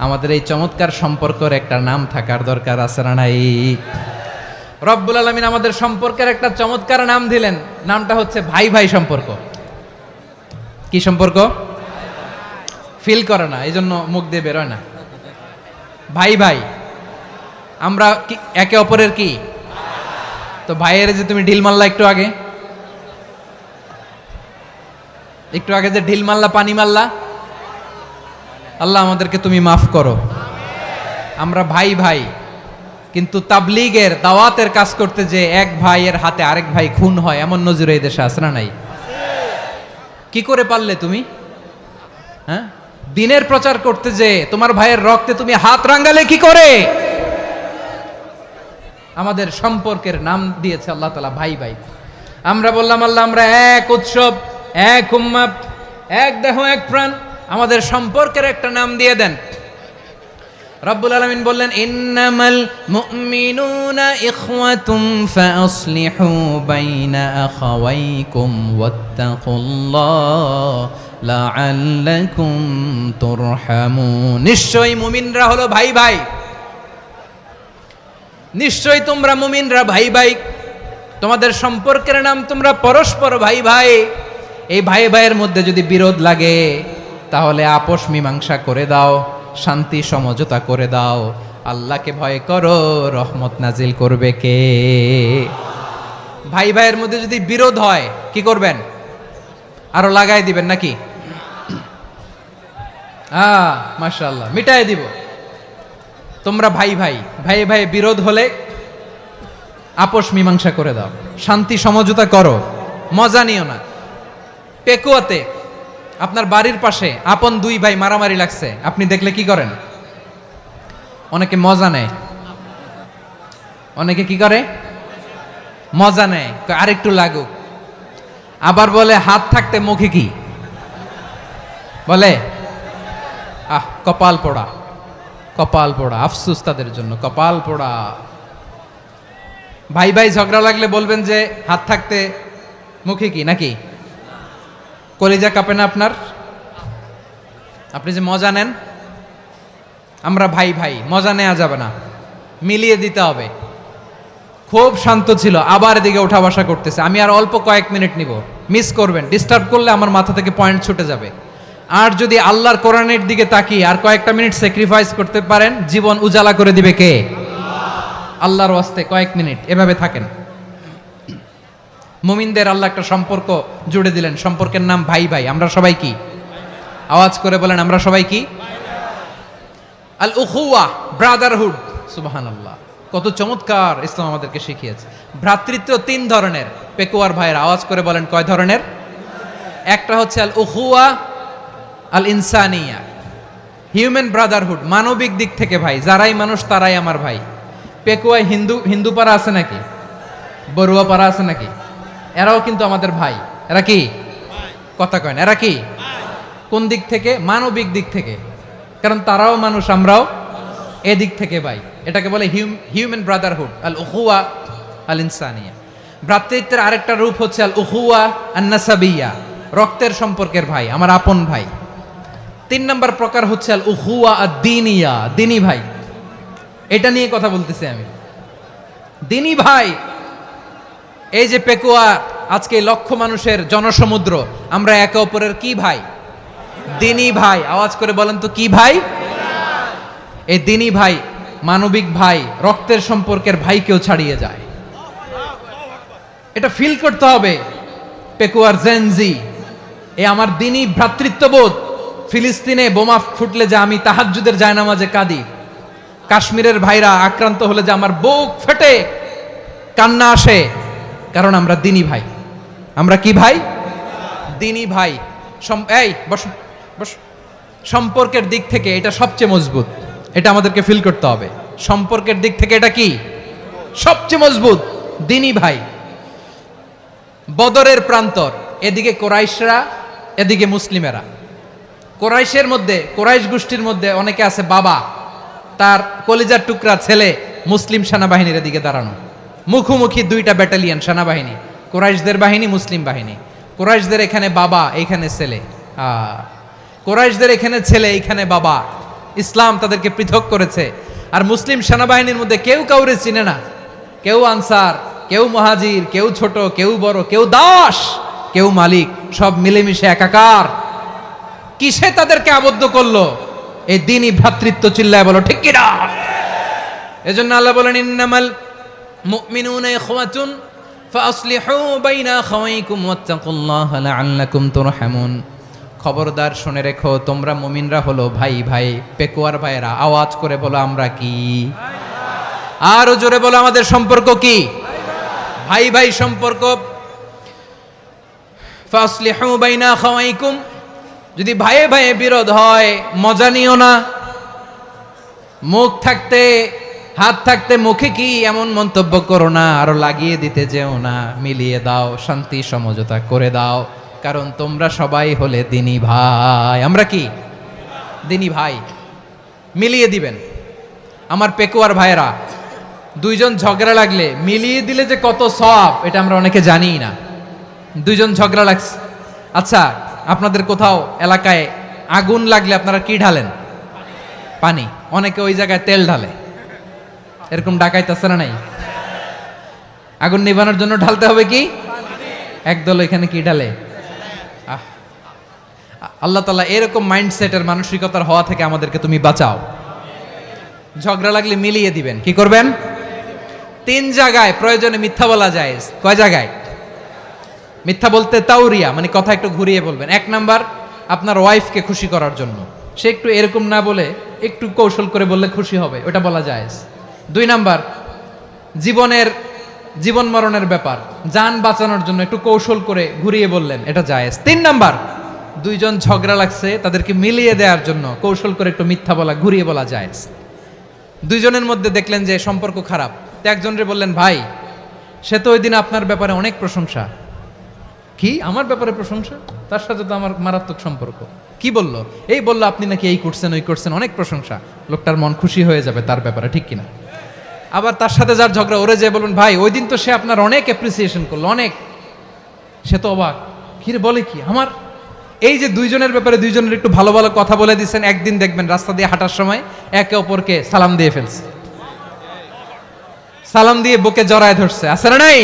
আমাদের এই চমৎকার সম্পর্কের একটা নাম থাকার দরকার আছে না নাই? রব্বুল আলামিন আমাদের সম্পর্কের একটা চমৎকার নাম দিলেন। নামটা হচ্ছে ভাই ভাই সম্পর্ক। কি সম্পর্ক? ফিল করে না, এই জন্য মুখ দিয়ে বেরোয় না। ভাই ভাই, আমরা একে অপরের কি? তো ভাইয়ের যে তুমি ঢিল মারলা একটু আগে, একটু আগে যে ঢিল মারলা, পানি মারলা, আল্লাহ আমাদেরকে তুমি মাফ করো। আমরা ভাই ভাই, কিন্তু তাবলীগের দাওয়াতের কাজ করতে যে এক ভাইয়ের হাতে আরেক ভাই খুন হয়, এমন নজির এই দেশে আছে না নাই? কি করে পারলে তুমি? হ্যাঁ, দিনের প্রচার করতে যে তোমার ভাইয়ের রক্তে তুমি হাত রাঙ্গালে কি করে? আমাদের সম্পর্কের নাম দিয়েছে আল্লাহ তাআলা ভাই ভাই। আমরা বললাম আল্লাহ আমরা এক উৎসব, এক উম্মাত, এক দেহ, এক প্রাণ, আমাদের সম্পর্কের একটা নাম দিয়ে দেন। রব্বুল আলামিন বললেন ইন্নামাল মুমিনুনা ইখওয়াতুম ফাআসলিহু বাইনা আখাওয়াইকুম ওয়াত্তাকুল্লাহ লাআল্লাকুম তুরহামুন। নিশ্চয়ই মুমিনরা হলো ভাই ভাই, নিশ্চয়ই তোমরা মুমিনরা ভাই ভাই, তোমাদের সম্পর্কের নাম তোমরা পরস্পর ভাই ভাই। এই ভাই ভাইয়ের মধ্যে যদি বিরোধ লাগে তাহলে আপোষ মীমাংসা করে দাও, শান্তি সমঝোতা করে দাও। আল্লাহকে ভয় করো, রহমত নাজিল করবে কে? ভাই ভাইয়ের মধ্যে যদি বিরোধ হয় কি করবেন? আরো লাগাই দিবেন নাকি? মাশাআল্লাহ, মিটাই দিব। তোমরা ভাই ভাই, ভাই ভাই বিরোধ হলে আপোষ মীমাংসা করে দাও, শান্তি সমঝোতা করো, মজা নিও না। পেকুয়াতে আপনার বাড়ির পাশে আপন দুই ভাই মারামারি লাগছে, আপনি দেখলে কি করেন? অনেকে মজা নেয়, অনেকে কি করে? মজা নেয়, আরেকটু লাগুক। আবার বলে হাত থাকতে মুখে কি বলে? কপাল পোড়া, কপাল পোড়া। আফসোস তাদের জন্য, কপাল পোড়া। ভাই ভাই ঝগড়া লাগলে বলবেন যে হাত থাকতে মুখে কি, নাকি? কলিজা কাঁপে না আপনার? আপনি যে মজা নেন। আমরা ভাই ভাই, মজা নেওয়া যাবে না, মিলিয়ে দিতে হবে। খুব শান্ত ছিল, আবার এদিকে ওঠা বসা করতেছে। আমি আর অল্প কয়েক মিনিট নিব, মিস করবেন। ডিস্টার্ব করলে আমার মাথা থেকে পয়েন্ট ছুটে যাবে। আর যদি আল্লাহর কোরআনের দিকে তাকিয়ে আর কয়েকটা মিনিট স্যাক্রিফাইস করতে পারেন, জীবন উজালা করে দিবে কে? আল্লাহর ওয়াস্তে কয়েক মিনিট এভাবে থাকেন। মুমিনদের আল্লাহ একটা সম্পর্ক জুড়ে দিলেন, সম্পর্কের নাম ভাই ভাই। আমরা সবাই কি? আওয়াজ করে বলেন, আমরা সবাই কি? আল উখুয়া, ব্রাদারহুড। সুবহানাল্লাহ, কত চমৎকার ইসলাম আমাদেরকে শিখিয়েছে। ভ্রাতৃত্ব তিন ধরনের। পেকুয়ার ভাইয়ের আওয়াজ করে বলেন, কয় ধরনের? একটা হচ্ছে আল উখুয়া আল ইনসানিয়া, হিউম্যান ব্রাদারহুড, মানবিক দিক থেকে ভাই। যারাই মানুষ তারাই আমার ভাই। পেকুয়ায় হিন্দু পাড়া আছে নাকি? বড়ুয়া পাড়া আছে নাকি? এরাও কিন্তু আমাদের ভাই। এরা কি? কথা কয় না, এরা কি? কোন দিক থেকে? মানবিক দিক থেকে। কারণ তারাও মানুষ, আমরাও এদিক থেকে ভাই। এটাকে বলে হিউম্যান ব্রাদারহুড, আল উখুয়া আল ইনসানিয়া। ভ্রাতৃত্বের আরেকটা রূপ হচ্ছে আল উখুয়া আন নাসাবিয়া, রক্তের সম্পর্কের ভাই, আমার আপন ভাই। তিন নম্বর প্রকার হচ্ছে আল উখুয়া আদ দ্বীনিয়া, দ্বীনি ভাই। এটা নিয়ে কথা বলতেছি আমি। দ্বীনি ভাই, এই যে পেকুয়া, আজকে লক্ষ মানুষের জনসমুদ্র, আমরা একে অপরের কি ভাই? দ্বীনি ভাই। আওয়াজ করে বলেন তো, কি ভাই? এই দ্বীনি ভাই, মানবিক ভাই, রক্তের সম্পর্কের ভাইকেও ছাড়িয়ে যায়। এটা ফিল করতে হবে। পেকুয়ার জেনজি, এ আমার দ্বীনি ভ্রাতৃত্ববোধ। ফিলিস্তিনে বোমা ফুটলে যে আমি তাহাজ্জুদের জায়নামাজে কাঁদি, কাশ্মীরের ভাইরা আক্রান্ত হলে যে আমার বুক ফেটে কান্না আসে, কারণ আমরা দ্বীনি ভাই। আমরা কি ভাই? দ্বীনি ভাই। এই বস বস। সম্পর্কের দিক থেকে এটা সবচেয়ে মজবুত, এটা আমাদেরকে ফিল করতে হবে। সম্পর্কের দিক থেকে এটা কি? সবচেয়ে মজবুত, দ্বীনি ভাই। বদরের প্রান্তর, এদিকে কোরাইশরা, এদিকে মুসলিমেরা। কোরাইশের মধ্যে, কোরাইশ গোষ্ঠীর মধ্যে অনেকে আছে বাবা, তার কলিজার টুকরা ছেলে মুসলিম সেনাবাহিনীর এদিকে দাঁড়ানো, মুখোমুখি দুইটা ব্যাটালিয়ন সেনাবাহিনী, কোরাইশদের বাহিনী, মুসলিম বাহিনী। কোরাইশদের এখানে বাবা, এইখানে ছেলে। কোরাইশদের এখানে ছেলে, এইখানে বাবা। ইসলাম তাদেরকে পৃথক করেছে। আর মুসলিম সেনাবাহিনীর মধ্যে কেউ কাউরে চিনে না। কেউ আনসার, কেউ মুহাজির, কেউ ছোট, কেউ বড়, কেউ দাস, কেউ মালিক, সব মিলেমিশে একাকার। কিসে তাদেরকে আবদ্ধ করলো? এই দ্বীনি ভ্রাতৃত্ব। চিল্লায় বলো ঠিক কিনা? এজন্য আল্লাহ বলেন, ইন্নামাল মুমিনুনা ইখওয়াতুন ফাআসলিহু বাইনা আখাওয়াইকুম ওয়াত্তাকুল্লাহা লাআল্লাকুম তুরহামুন। খবরদার শুনে রেখো, তোমরা মুমিনরা হলো ভাই ভাই। পেকুয়ার ভাইয়েরা আওয়াজ করে বলো আমরা কি? আরো জোরে বলো আমাদের সম্পর্ক কি? ভাই ভাই সম্পর্ক। ফাসলিহু বাইনা আখাওয়াইকুম, যদি ভাইয়ে ভাইয়ে বিরোধ হয় মজা নিও না। মুখ থাকতে হাত থাকতে মুখে কি এমন মন্তব্য করো না, আরো লাগিয়ে দিতে যেও না। মিলিয়ে দাও, শান্তি সমঝোতা করে দাও, কারণ তোমরা সবাই হলে দিনী ভাই। আমরা কি দিনী ভাই? মিলিয়ে দিবেন। আমার পেকুয়ার ভাইয়েরা, দুইজন ঝগড়া লাগলে মিলিয়ে দিলে যে কত সওয়াব, এটা আমরা অনেকে জানিই না। দুইজন ঝগড়া লাগছে, আচ্ছা আপনাদের কোথাও এলাকায় আগুন লাগলে আপনারা কি ঢালেন? পানি। অনেকে ওই জায়গায় তেল ঢালে, এরকম ডাকাইতেছে না নাই? আগুন নিভানোর জন্য ঢালতে হবে কি? একদল এখানে কি ঢালে? আল্লাহ তাআলা এরকম মাইন্ডসেটের মানসিকতার হওয়া থেকে আমাদেরকে তুমি বাঁচাও। ঝগড়া লাগলে মিলিয়ে দিবেন। কি করবেন? 3 জায়গায় প্রয়োজনে মিথ্যা বলা যায়। কয় জায়গায় মিথ্যা বলতে? তাওরিয়া, মানে কথা একটু ঘুরিয়ে বলবেন। 1 নাম্বার, আপনার ওয়াইফকে খুশি করার জন্য, সে একটু এরকম না বলে একটু কৌশল করে বললে খুশি হবে, ওটা বলা যায়। 2 নাম্বার, জীবন মরণের ব্যাপার, জান বাঁচানোর জন্য একটু কৌশল করে ঘুরিয়ে বললেন, এটা জায়েজ। 3 নাম্বার, দুইজন ঝগড়া লাগছে তাদেরকে মিলিয়ে দেওয়ার জন্য কৌশল করে একটু মিথ্যা বলা, ঘুরিয়ে বলা জায়েজ। দুইজনের মধ্যে দেখলেন যে সম্পর্ক খারাপ, তো একজনরে বললেন ভাই, সে তো ওই দিন আপনার ব্যাপারে অনেক প্রশংসা। কি আমার ব্যাপারে প্রশংসা? তার সাথে তো আমার মারাত্মক সম্পর্ক। কি বলল? এই বলল আপনি নাকি এই করছেন ওই করছেন, অনেক প্রশংসা। লোকটার মন খুশি হয়ে যাবে তার ব্যাপারে, ঠিক কিনা? আবার তার সাথে যার ঝগড়া, ওরে যে বলবেন ভাই ওই দিন তো সে আপনার অনেক অ্যাপ্রিসিয়েশন করলো, অনেক। সে তো অবাক, কি রে বলে কি আমার? এই যে দুইজনের ব্যাপারে দুইজনের একটু ভালো ভালো কথা বলে দিচ্ছেন, একদিন দেখবেন রাস্তা দিয়ে হাঁটার সময় একে অপরকে সালাম দিয়ে ফেলছে, সালাম দিয়ে বুকে জড়ায় ধরছে, আছে না নাই?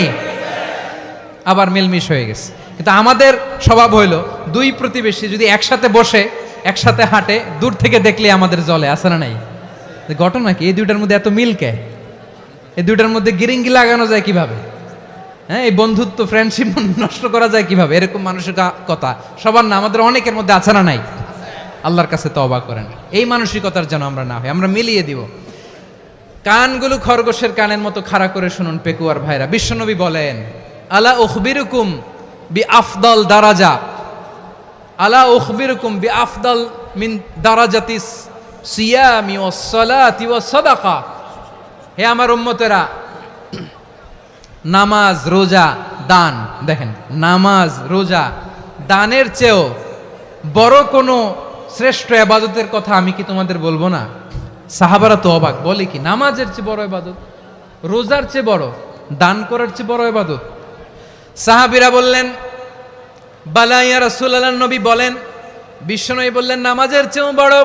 আবার মিলমিশ হয়ে গেছে। কিন্তু আমাদের স্বভাব হইল, দুই প্রতিবেশী যদি একসাথে বসে একসাথে হাঁটে, দূর থেকে দেখলে আমাদের জলে, আছে না নাই? ঘটনা কি? এই দুইটার মধ্যে এত মিল কে? এই দুইটার মধ্যে গিরিঙ্গি লাগানো যায় কিভাবে? হ্যাঁ, এই বন্ধুত্ব ফ্রেন্ডশিপ নষ্ট করা যায় কিভাবে? এরকম মানসিকতা সবার না, আমাদের অনেকের মধ্যে আছে না নাই? আল্লাহর কাছে তওবা করেন, এই মানসিকতার যেন আমরা না হই, আমরা মিলিয়ে দিব। কানগুলো খরগোশের কানের মতো খাড়া করে শুনুন পেকুয়ার ভাইরা। বিশ্বনবী বলেন, আলা উখবিরুকুম বি আফদল দারাজা, আলা উখবিরুকুম বি আফদল মিন দারাজাতিস সিয়ামি ওয়াস সালাতি ওয়াস সাদাকা। হে আমার উম্মতেরা, নামাজ, রোজা, দান, দেখেন নামাজ, রোজা, দানের চেয়েও বড় কোনো শ্রেষ্ঠ ইবাদতের কথা আমি কি তোমাদের বলবো না? সাহাবারা তো অবাক, বলে কি নামাজের চেয়ে বড় ইবাদত, রোজার চেয়ে বড়, দান করার চেয়ে বড় ইবাদত? সাহাবীরা বললেন বালা ইয়া রাসূলুল্লাহ। নবী বলেন, বিশ্বনবী বললেন নামাজের চেয়েও বড়,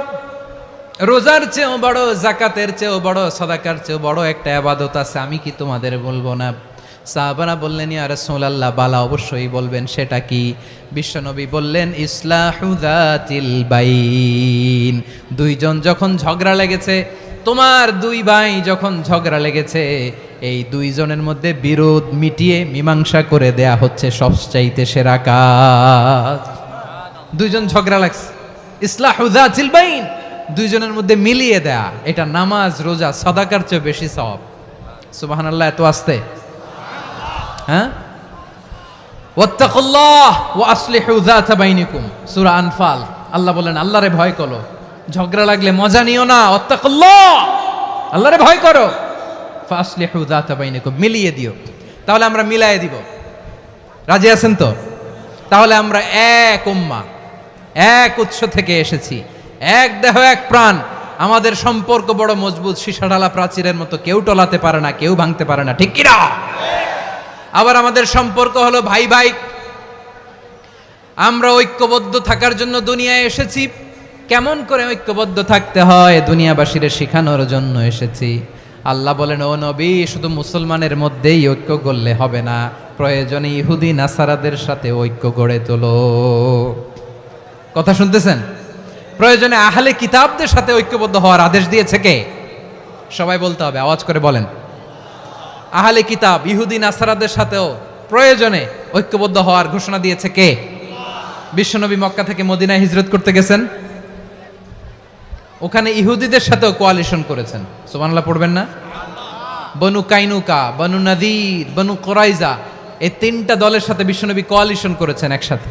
রোজার চেয়েও বড়, যাকাতের চেয়েও বড়, সাদাকার চেয়েও বড় একটা ইবাদত আছে, আমি কি তোমাদের বলবো না? সাহাবারা বললেন ইয়া রাসূলুল্লাহ, বালা অবশ্যই বলবেন, সেটা কি? বিশ্বনবী বললেন ইসলাহু যাতিল বাইন। দুইজন যখন ঝগড়া লেগেছে, তোমার দুই ভাই যখন ঝগড়া লেগেছে, এই দুইজনের মধ্যে বিরোধ মিটিয়ে মীমাংসা করে দেয়া হচ্ছে সবচাইতে সেরা কাজ। দুইজন ঝগড়া লাগছে, ইসলাহু যাতিল বাইন, দুইজনের মধ্যে মিলিয়ে দেয়া, এটা নামাজ, রোজা, সাদাকার চেয়ে বেশি সওয়াব। সুবহানাল্লাহ, এত আস্তে? হ্যাঁ, ওয়াত্তাকুল্লাহ ওয়া আসলিহু যাতা বাইনিকুম, সূরা আনফাল। আল্লাহ বলেন আল্লাহরে ভয় করো, ঝগড়া লাগলে মজা নিও না, ওয়াত্তাকুল্লাহ, আল্লাহরে ভয় করো, ফাসলিহু যাতা বাইনিকুম, মিলিয়ে দিও। তাহলে আমরা মিলায়ে দিব, রাজি আছেন তো? তাহলে আমরা এক উম্মাহ, এক উৎস থেকে এসেছি, এক দেহ এক প্রাণ, আমাদের সম্পর্ক বড় মজবুত, সীসাঢালা প্রাচীরের মতো, কেউ টলাতে পারে না, কেউ ভাঙতে পারে না, ঠিক কিনা? আবার আমাদের সম্পর্ক হলো ভাই ভাই, আমরা ঐক্যবদ্ধ থাকার জন্য দুনিয়ায় এসেছি। কেমন করে ঐক্যবদ্ধ থাকতে হয় দুনিয়াবাসীর শেখানোর জন্য এসেছি। আল্লাহ বলেন, ও নবী, শুধু মুসলমানের মধ্যেই ঐক্য করলে হবে না, প্রয়োজনে ইহুদি নাসারাদের সাথে ঐক্য গড়ে তোলো। কথা শুনতেছেন? প্রয়োজনে আহলে কিতাবদের সাথে ঐক্যবদ্ধ হওয়ার আদেশ দিয়েছে কে? সবাই বলতে হবে, আওয়াজ করে বলেন। আহলে কিতাব ইহুদি নাসারাদের সাথেও প্রয়োজনে ঐক্যবদ্ধ হওয়ার ঘোষণা দিয়েছে কে? বিশ্বনবী মক্কা থেকে মদিনায় হিজরত করতে গেছেন, ওখানে ইহুদিদের সাথেও কোয়ালিশন করেছেন। সুবহানাল্লাহ পড়বেন না? বনু কাইনুকা, বনু নাদির, বনু কোরাইজা, এই তিনটা দলের সাথে বিশ্বনবী কোয়ালিশন করেছেন একসাথে,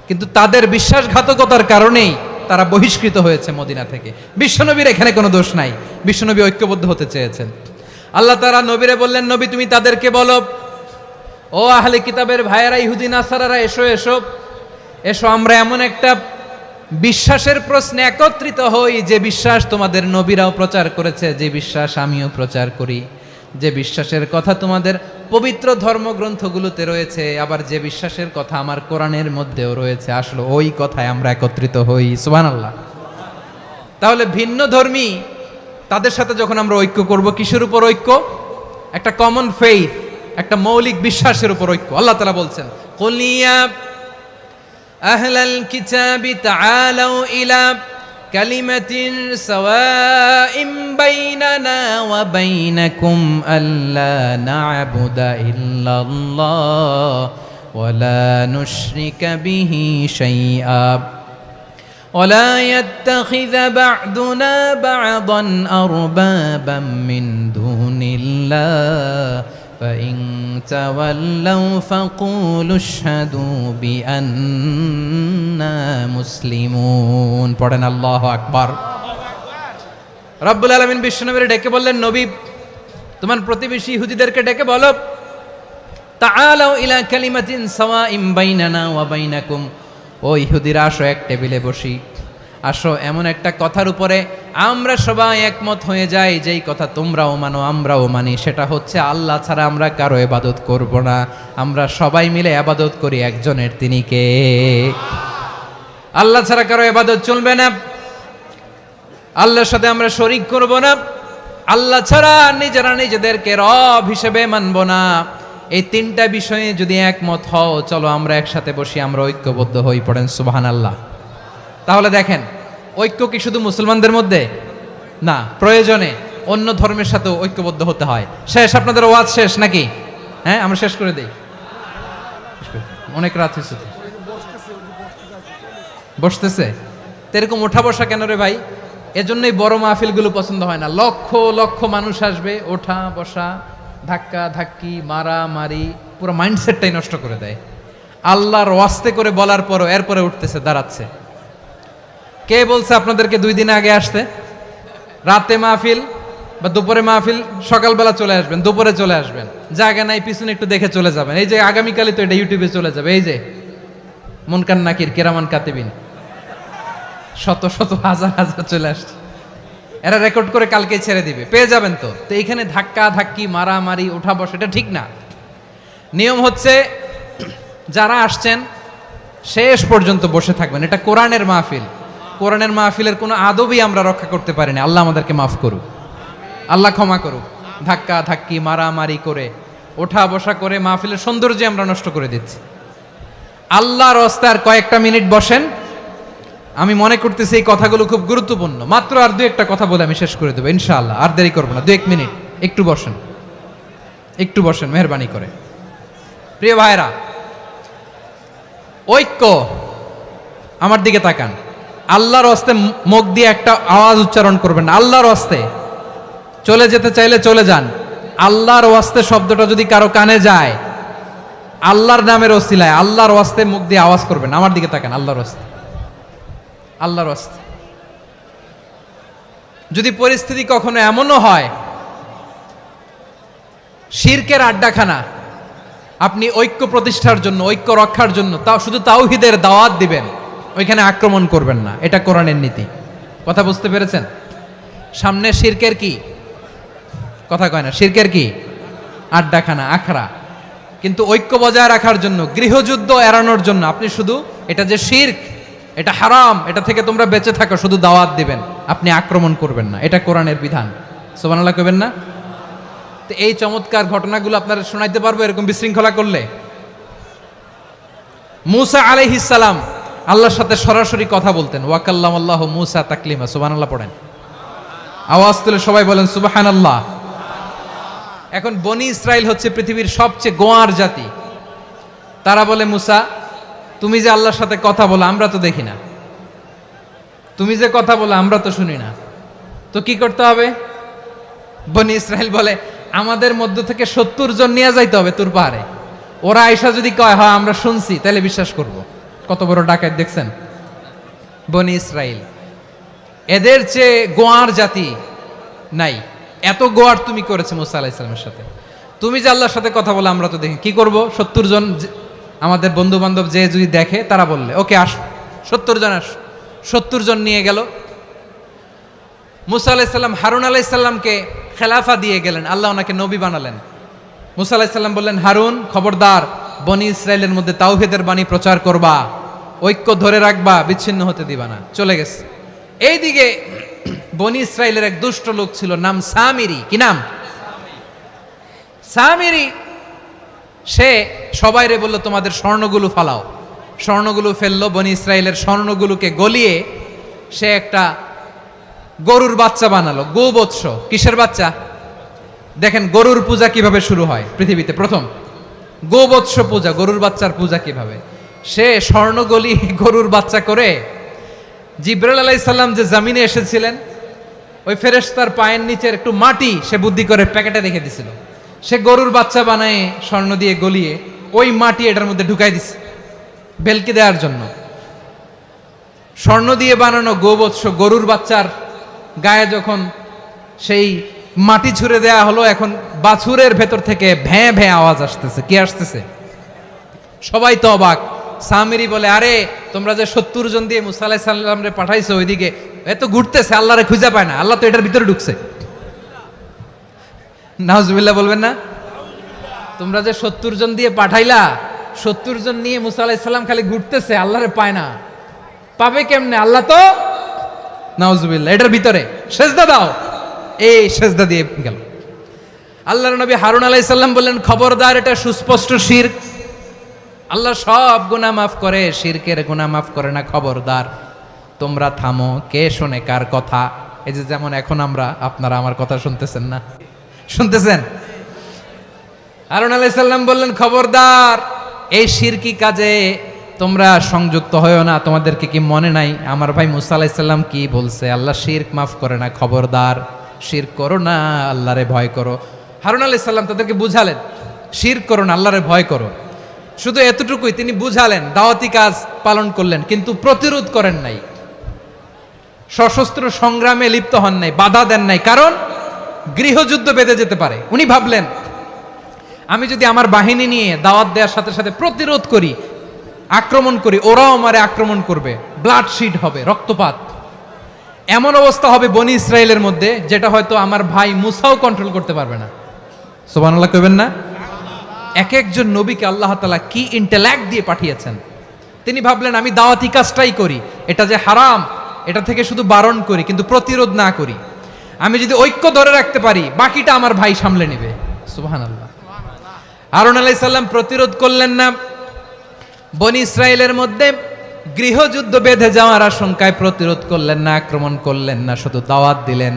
কিন্তু তাদের বিশ্বাসঘাতকতার কারণেই তারা বহিষ্কৃত হয়েছে মদিনা থেকে। বিশ্বনবীর এখানে কোনো দোষ নাই, বিশ্বনবী ঐক্যবদ্ধ হতে চেয়েছেন। আল্লাহ তাআলা নবীরে বললেন, নবী তুমি তাদেরকে বলো, ও আহলে কিতাবের ভাইয়েরা, ইহুদি নাসারারা, এসো এসো এসো, আমরা এমন একটা বিশ্বাসের প্রশ্নে একত্রিত হই যে বিশ্বাস তোমাদের নবীরাও প্রচার করেছে, যে বিশ্বাস আমিও প্রচার করি, যে বিশ্বাসের কথা তোমাদের পবিত্র ধর্মগ্রন্থগুলোতে রয়েছে, আবার যে বিশ্বাসের কথা আমার কোরআনের মধ্যেও রয়েছে, আসলে ওই কথায় আমরা একত্রিত হই। সুবহানাল্লাহ। তাহলে ভিন্ন ধর্মী তাদের সাথে যখন আমরা ঐক্য করব, কিসের উপর ঐক্য? একটা কমন ফেইথ, একটা মৌলিক বিশ্বাসের উপর ঐক্য। আল্লাহ তাআলা বলছেন, কুল ইয়া আহলাল কিতাবি তাআলাউ ইলা কালিমাতিন সাওয়াইম বাইনানা ওয়া বাইনাকুম আল্লা না'বুদা ইল্লাল্লাহ ওয়া লা নুশরিকা বিহি শাইআ ولا يتخذ بعضنا بعضا أربابا من دون الله فإن تولوا فقولوا اشهدوا بأننا مسلمون পড়েন আল্লাহু আকবার। রব্বুল আলামিন বিশ্বনবীকে ডেকে বললেন, নবী তোমার প্রতিবেশী ইহুদিদেরকে ডেকে বলো, তাআলাউ ইলা কালিমাতিন সাওয়াইম বাইনানা ওয়া বাইনাকুম, ও ইহুদিরা আসো, এক টেবিলে বসি, আসো এমন একটা কথার উপরে আমরা সবাই একমত হয়ে যাই, যেই কথা তোমরাও মানো আমরাও মানি, সেটা হচ্ছে আল্লাহ ছাড়া আমরা কারো ইবাদত করব না, আমরা সবাই মিলে ইবাদত করি একজনের, তিনি কে? আল্লাহ ছাড়া কারো ইবাদত চলবে না, আল্লাহর সাথে আমরা শরীক করব না, আল্লাহ ছাড়া নিজেরা নিজেদেরকে রব হিসেবে মানব না। এই তিনটা বিষয়ে যদি একমত হও, চলো আমরা একসাথে বসি, আমরা ঐক্যবদ্ধ হই। পড়েন সুবহানাল্লাহ। তাহলে দেখেন, ঐক্য কি শুধু মুসলমানদের মধ্যে না, প্রয়োজনে অন্য ধর্মের সাথে ঐক্যবদ্ধ হতে হয়। শেষ, আপনাদের ওয়াজ শেষ নাকি? হ্যাঁ, আমরা শেষ করে দেই, অনেক রাত হয়েছে। বসতেছে তো এরকম ওঠা বসা কেন রে ভাই? এজন্যই বড় মাহফিলগুলো পছন্দ হয় না। লক্ষ লক্ষ মানুষ আসবে, ওঠা বসা, ধাক্কা ধাক্কি, মারামারি, পুরো মাইন্ডসেটটাই নষ্ট করে দেয়। আল্লাহর ওয়াস্তে করে বলার পরও এরপরে উঠতেছে, দাঁড়াচ্ছে। কে বলছে আপনাদেরকে 2 দিন আগে আসতে? রাতে মাহফিল বা দুপুরে মাহফিল, সকালবেলা চলে আসবেন, দুপুরে চলে আসবেন, জায়গা নাই পিছনে একটু দেখে চলে যাবেন। এই যে আগামীকালই তো এটা ইউটিউবে চলে যাবে, এই যে মুনকার নাকির কিরামান কাতিবিন, শত শত হাজার হাজার চলে আসছে, এরা রেকর্ড করে কালকে ছেড়ে দিবে, পেয়ে যাবেন। তো এইখানে ধাক্কা ধাক্কি, মারামারি, ওঠা বসা, এটা ঠিক না। নিয়ম হচ্ছে যারা আসছেন শেষ পর্যন্ত বসে থাকবেন। এটা কোরআনের মাহফিল, কোরআনের মাহফিলের কোনো আদবই আমরা রক্ষা করতে পারিনি। আল্লাহ আমাদেরকে মাফ করুক, আল্লাহ ক্ষমা করুক। ধাক্কা ধাক্কি, মারামারি করে, ওঠা বসা করে মাহফিলের সৌন্দর্য আমরা নষ্ট করে দিচ্ছি। আল্লাহর রাস্তায় আর কয়েকটা মিনিট বসেন। আমি মনে করতেছি এই কথাগুলো খুব গুরুত্বপূর্ণ। মাত্র আর 2-1টা কথা বলে আমি শেষ করে দেবো ইনশাআল্লাহ, আর দেরি করবো না। 2-1 মিনিট একটু বসেন, একটু বসেন মেহরবানি করে। প্রিয় ভাইরা, ঐক্য, আমার দিকে তাকান। আল্লাহর হস্তে মুখ দিয়ে একটা আওয়াজ উচ্চারণ করবেন, আল্লাহর হস্তে। চলে যেতে চাইলে চলে যান। আল্লাহর ওয়াস্তে শব্দটা যদি কারো কানে যায়, আল্লাহর নামের ওসিলায় আল্লাহর ওয়াস্তে মুখ দিয়ে আওয়াজ করবেন। আমার দিকে তাকান, আল্লাহর ওয়াস্তে, আল্লাহর ওয়াস্তে। যদি পরিস্থিতি কখনো এমনও হয় শিরকের আড্ডাখানা, আপনি ঐক্য প্রতিষ্ঠার জন্য, ঐক্য রক্ষার জন্য তাও শুধু তাওহীদের দাওয়াত দিবেন, ওইখানে আক্রমণ করবেন না। এটা কোরআনের নীতি। কথা বুঝতে পেরেছেন? সামনে শিরকের কি কথা কয় না, শিরকের কি আড্ডাখানা, আখড়া। কিন্তু ঐক্য বজায় রাখার জন্য, গৃহযুদ্ধ এড়ানোর জন্য আপনি শুধু এটা যে শিরক, এটা হারাম, এটা থেকে তোমরা বেঁচে থাকো, শুধু দাওয়াত দিবেন, আপনি আক্রমণ করবেন না। এটা কোরআনের বিধান। সুবহানাল্লাহ কইবেন না? তো এই চমৎকার ঘটনাগুলো আপনারা শোনাইতে পারবো এরকম বিশৃঙ্খলা করলে। মূসা আলাইহিস সালাম আল্লাহর সাথে সরাসরি কথা বলতেন। ওয়াকাল্লামাল্লাহু মূসা তাকলিমা। সুবহানাল্লাহ পড়েন, আওয়াজ তুলে সবাই বলেন সুবহানাল্লাহ। এখন বনি ইসরাইল হচ্ছে পৃথিবীর সবচেয়ে গোয়ার জাতি। তারা বলে, মূসা তুমি যে আল্লাহর সাথে কথা বলো আমরা তো দেখি না, তুমি যে কথা বলো আমরা তো শুনি না, তো কি করতে হবে? বনি ইসরাইল বলে আমাদের মধ্য থেকে 70 জন নিয়ে যাইতে হবে তুর পাহাড়ে। ওরা আয়সা যদি কয় হ্যাঁ আমরা শুনছি, তাহলে বিশ্বাস করব। কত বড় ডাকাত দেখছেন বনি ইসরাইল। এদের চেয়ে গোয়ার জাতি নাই, এত গোয়ার তুমি করেছে মুসা আলাইহিস সালামের সাথে। তুমি যে আল্লাহর সাথে কথা বলে আমরা তো দেখি, কি করব? 70 জন আমাদের বন্ধু বান্ধব যে যদি দেখে তারা বললে ওকে আস, 70 জন আস। 70 জন নিয়ে গেল। মুসা আলাইহিস সালাম হারুন আলাইহিস সালামকে খেলাফা দিয়ে গেলেন, আল্লাহ ওনাকে নবী বানালেন। মুসা আলাইহিস সালাম বললেন, হারুন খবরদার, বনি ইসরাইলের মধ্যে তাওহীদের বাণী প্রচার করবা, ঐক্য ধরে রাখবা, বিচ্ছিন্ন হতে দিবা না। চলে গেছে। এইদিকে বনি ইসরাইলের এক দুষ্ট লোক ছিল, নাম সামিরি। কি নাম? সামিরি। সে সবাইরে বলল তোমাদের স্বর্ণগুলো ফালাও। স্বর্ণগুলো ফেললো, বনি ইসরাইলের স্বর্ণগুলোকে গলিয়ে সে একটা গরুর বাচ্চা বানালো। গোবৎস। কিসের বাচ্চা? দেখেন গরুর পূজা কিভাবে শুরু হয় পৃথিবীতে প্রথম, গোবৎস পূজা, গরুর বাচ্চার পূজা কিভাবে। সে স্বর্ণ গলিয়ে গরুর বাচ্চা করে জিবরাইল আলাইহিস সালাম যে জমিনে এসেছিলেন, ওই ফেরেশতার পায়ের নিচের একটু মাটি সে বুদ্ধি করে প্যাকেটে রেখে দিছিল। সে গরুর বাচ্চা বানায় স্বর্ণ দিয়ে গলিয়ে ওই মাটি এটার মধ্যে ঢুকাই দিছে ভেলকি দেওয়ার জন্য। স্বর্ণ দিয়ে বানানো গোবৎস গরুর বাচ্চার গায়ে যখন সেই মাটি ছুঁড়ে দেয়া হলো, এখন বাছুরের ভেতর থেকে ভ্যাঁ ভ্যাঁ আওয়াজ আসতেছে। কি আসতেছে? সবাই তো অবাক। সামিরি বলে, আরে তোমরা যে 70 জন দিয়ে মুসা আলাইহিস সালামরে পাঠাইছো ওইদিকে, এত ঘুরতেছে, আল্লাহরে খুঁজে পায় না, আল্লাহ তো এটার ভিতরে ঢুকছে। নাউজুবিল্লাহ বলবেন না? তোমরা যে 70 জন দিয়ে পাঠাইলা, 70 জন নিয়ে মুসা আলাইহিস সালাম খালি ঘুরতেছে, আল্লাহরে পায় না। পাবে কেমনে? আল্লাহ তো, নাউজুবিল্লাহ, এটার ভিতরে সেজদা দাও। এই সেজদা দিয়ে গেল। আল্লাহর নবী হারুন আলাইহিস সালাম বললেন, খবরদার, এটা সুস্পষ্ট শিরক। আল্লাহ সব গুনাহ মাফ করে, শিরকের গুনাহ মাফ করে না। খবরদার, তোমরা থামো। কে শোনে কার কথা? এই যে যেমন এখন আপনারা আমার কথা শুনতেছেন না? শুনতেছেন? হারুন আলাইহিস সালাম বললেন, খবরদার, এই শিরকি কাজে তোমরা সংযুক্ত হয়েও না। তোমাদেরকে কি মনে নাই আমার ভাই মুসা আলাইহিস সালাম কি বলছে? আল্লাহ শিরক মাফ করে না। খবরদার, শিরক করো না, আল্লাহরে ভয় করো। হারুন আলাইহিস সালাম তাদেরকে বুঝালেন, শিরক করো না, আল্লাহরে ভয় করো। শুধু এতটুকুই তিনি বুঝালেন, দাওয়াতি কাজ পালন করলেন, কিন্তু প্রতিরোধ করেন নাই, সশস্ত্র সংগ্রামে লিপ্ত হন নাই, বাধা দেন নাই। কারণ গৃহযুদ্ধ বেঁধে যেতে পারে। উনি ভাবলেন, আমি যদি আমার বাহিনী নিয়ে দাওয়াত দেওয়ার সাথে সাথে প্রতিরোধ করি, আক্রমণ করি, ওরাও আমারে আক্রমণ করবে, ব্লাডশিড হবে, রক্তপাত। এমন অবস্থা হবে বনি ইসরায়েলের মধ্যে, যেটা হয়তো আমার ভাই মুসাও কন্ট্রোল করতে পারবে না। সুবহানাল্লাহ কইবেন না? এক একজন নবীকে আল্লাহ তাআলা কি ইন্টেলেক্ট দিয়ে পাঠিয়েছেন। তিনি ভাবলেন, আমি দাওয়াতি কাজটাই করি, এটা যে হারাম এটা থেকে শুধু বারণ করি, কিন্তু প্রতিরোধ না করি। আমি যদি ঐক্য ধরে রাখতে পারি, বাকিটা আমার ভাই সামলে নেবে। সুবহানাল্লাহ। হারুন আলাইহিস সালাম প্রতিরোধ করলেন না। বনি ইসরায়েলের মধ্যে গৃহযুদ্ধ বেঁধে যাওয়ার আশঙ্কায় প্রতিরোধ করলেন না, আক্রমণ করলেন না, শুধু দাওয়াত দিলেন।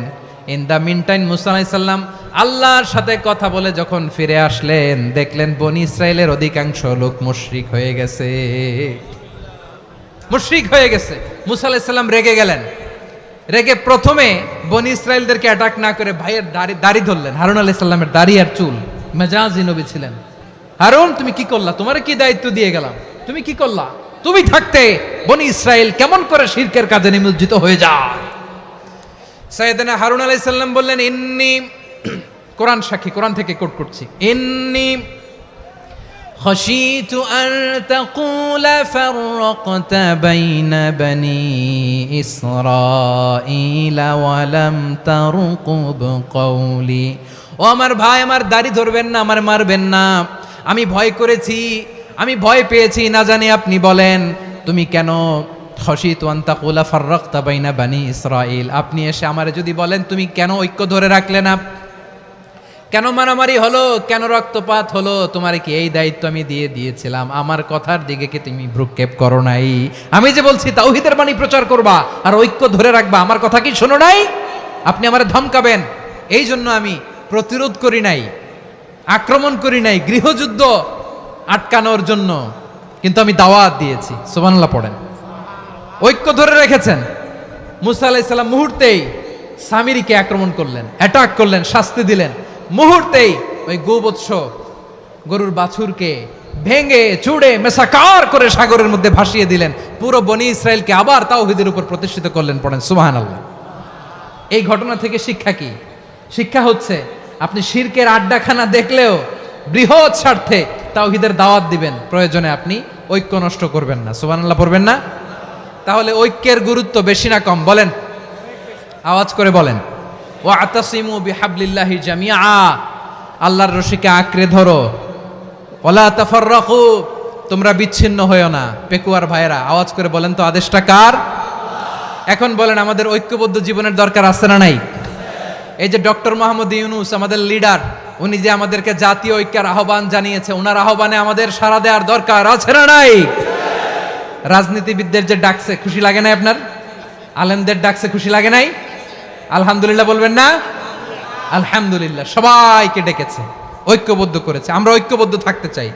ইন দ্য মিন টাইম মুসা আলাইহিস সালাম আল্লাহর সাথে কথা বলে যখন ফিরে আসলেন, দেখলেন বনি ইসরায়েলের অধিকাংশ লোক মুশরিক হয়ে গেছে। মুশরিক হয়ে গেছে। মুসা আলাইহিস সালাম রেগে গেলেন। রেগে প্রথমে বনি ইসরায়েলদেরকে অ্যাটাক না করে ভাইয়ের দাড়ি ধরলেন। হারুন আলাইহিস সালামের দাড়ি আর চুল। মেজাজি নবী ছিলেন। হারুন, তুমি কি করলা? তোমার কি দায়িত্ব দিয়ে গেলাম, তুমি কি করলা? তুমি থাকতে বনি ইসরায়েল কেমন করে শিরকের কাজে নিমজ্জিত হয়ে যায়? সাইয়েদনা হারুন আলাইহিস সালাম বললেন, ইন্নী, কোরআন সাক্ষী, কোরআন থেকে কোট করছি, ইন্নী খাশিতু আন তাকুলা ফাররাকতা বাইনা বনি ইসরাঈলা ওয়া লাম তারকুব কওলি। ও আমার ভাই, আমার দাড়ি ধরবেন না, আমার মারবেন না। আমি ভয় করেছি, আমি ভয় পেয়েছি, না জানি আপনি বলেন তুমি কেন খাশিতু আন তাকুলা ফাররাকতা বাইনা বনি ইসরাঈল। আপনি এসে আমারে যদি বলেন তুমি কেন ঐক্য ধরে রাখলে না, কেন মারামারি হলো, কেন রক্তপাত হলো, তোমার কি এই দায়িত্ব আমি দিয়ে দিয়েছিলাম? আমার কথার দিকে কি তুমি ভ্রুক্ষেপ করো নাই? আমি যে বলছি তাওহীদের বাণী প্রচার করবা আর ঐক্য ধরে রাখবা, আমার কথা কি শোনো নাই? আপনি আমারে ধমকাবেন, এই জন্য আমি প্রতিরোধ করি নাই, আক্রমণ করি নাই, গৃহযুদ্ধ আটকানোর জন্য কিন্তু আমি দাওয়াত দিয়েছি। সুবহানাল্লাহ পড়েন। ঐক্য ধরে রেখেছেন। মুসা আলাইহিস সালাম মুহূর্তেই সামিরীকে আক্রমণ করলেন, অ্যাটাক করলেন, শাস্তি দিলেন। মুহূর্তেই ওই গোবৎস গরুর বাছুরকে ভেঙে চুড়ে মেসাকার করে সাগরের মধ্যে ভাসিয়ে দিলেন। পুরো বনি ইসরায়েলকে আবার তাওহীদের উপর প্রতিষ্ঠিত করলেন। পড়েন সুবহানাল্লাহ। এই ঘটনা থেকে শিক্ষা কি? শিক্ষা হচ্ছে আপনি শিরকের আড্ডাখানা দেখলেও বৃহৎ স্বার্থে তাওহীদের দাওয়াত দিবেন, প্রয়োজনে আপনি ঐক্য নষ্ট করবেন না। সুবহানাল্লাহ পড়বেন না? তাহলে ঐক্যের গুরুত্ব বেশি না কম? বলেন, আওয়াজ করে বলেন। ওয়াতাসিমু বিহাবলিল্লাহি জামিআ, আল্লাহর রশিকে আঁকড়ে ধরো। ওয়ালা তাফাররাকু, তোমরা বিচ্ছিন্ন হয়ো না। পেকুয়ার ভাইরা আওয়াজ করে বলেন তো, আদেশটা কার? এখন বলেন, আমাদের ঐক্যবদ্ধ জীবনের দরকার আছে না নাই? এই যে ডক্টর মোহাম্মদ ইউনূস আমাদের লিডার, উনি যে আমাদেরকে জাতীয় ঐক্যের আহ্বান জানিয়েছে, ওনার আহ্বানে আমাদের সাড়া দেওয়ার দরকার আছে না নাই? রাজনীতিবিদদের যে ডাকছে, খুশি লাগে নাই আপনার? আলেমদের ডাকছে, খুশি লাগে নাই? আলহামদুলিল্লাহ বলবেন না? আলহামদুলিল্লাহ, সবাইকে ডেকেছে, ঐক্যবদ্ধ করেছে। আমরা ঐক্যবদ্ধ থাকতে চাই,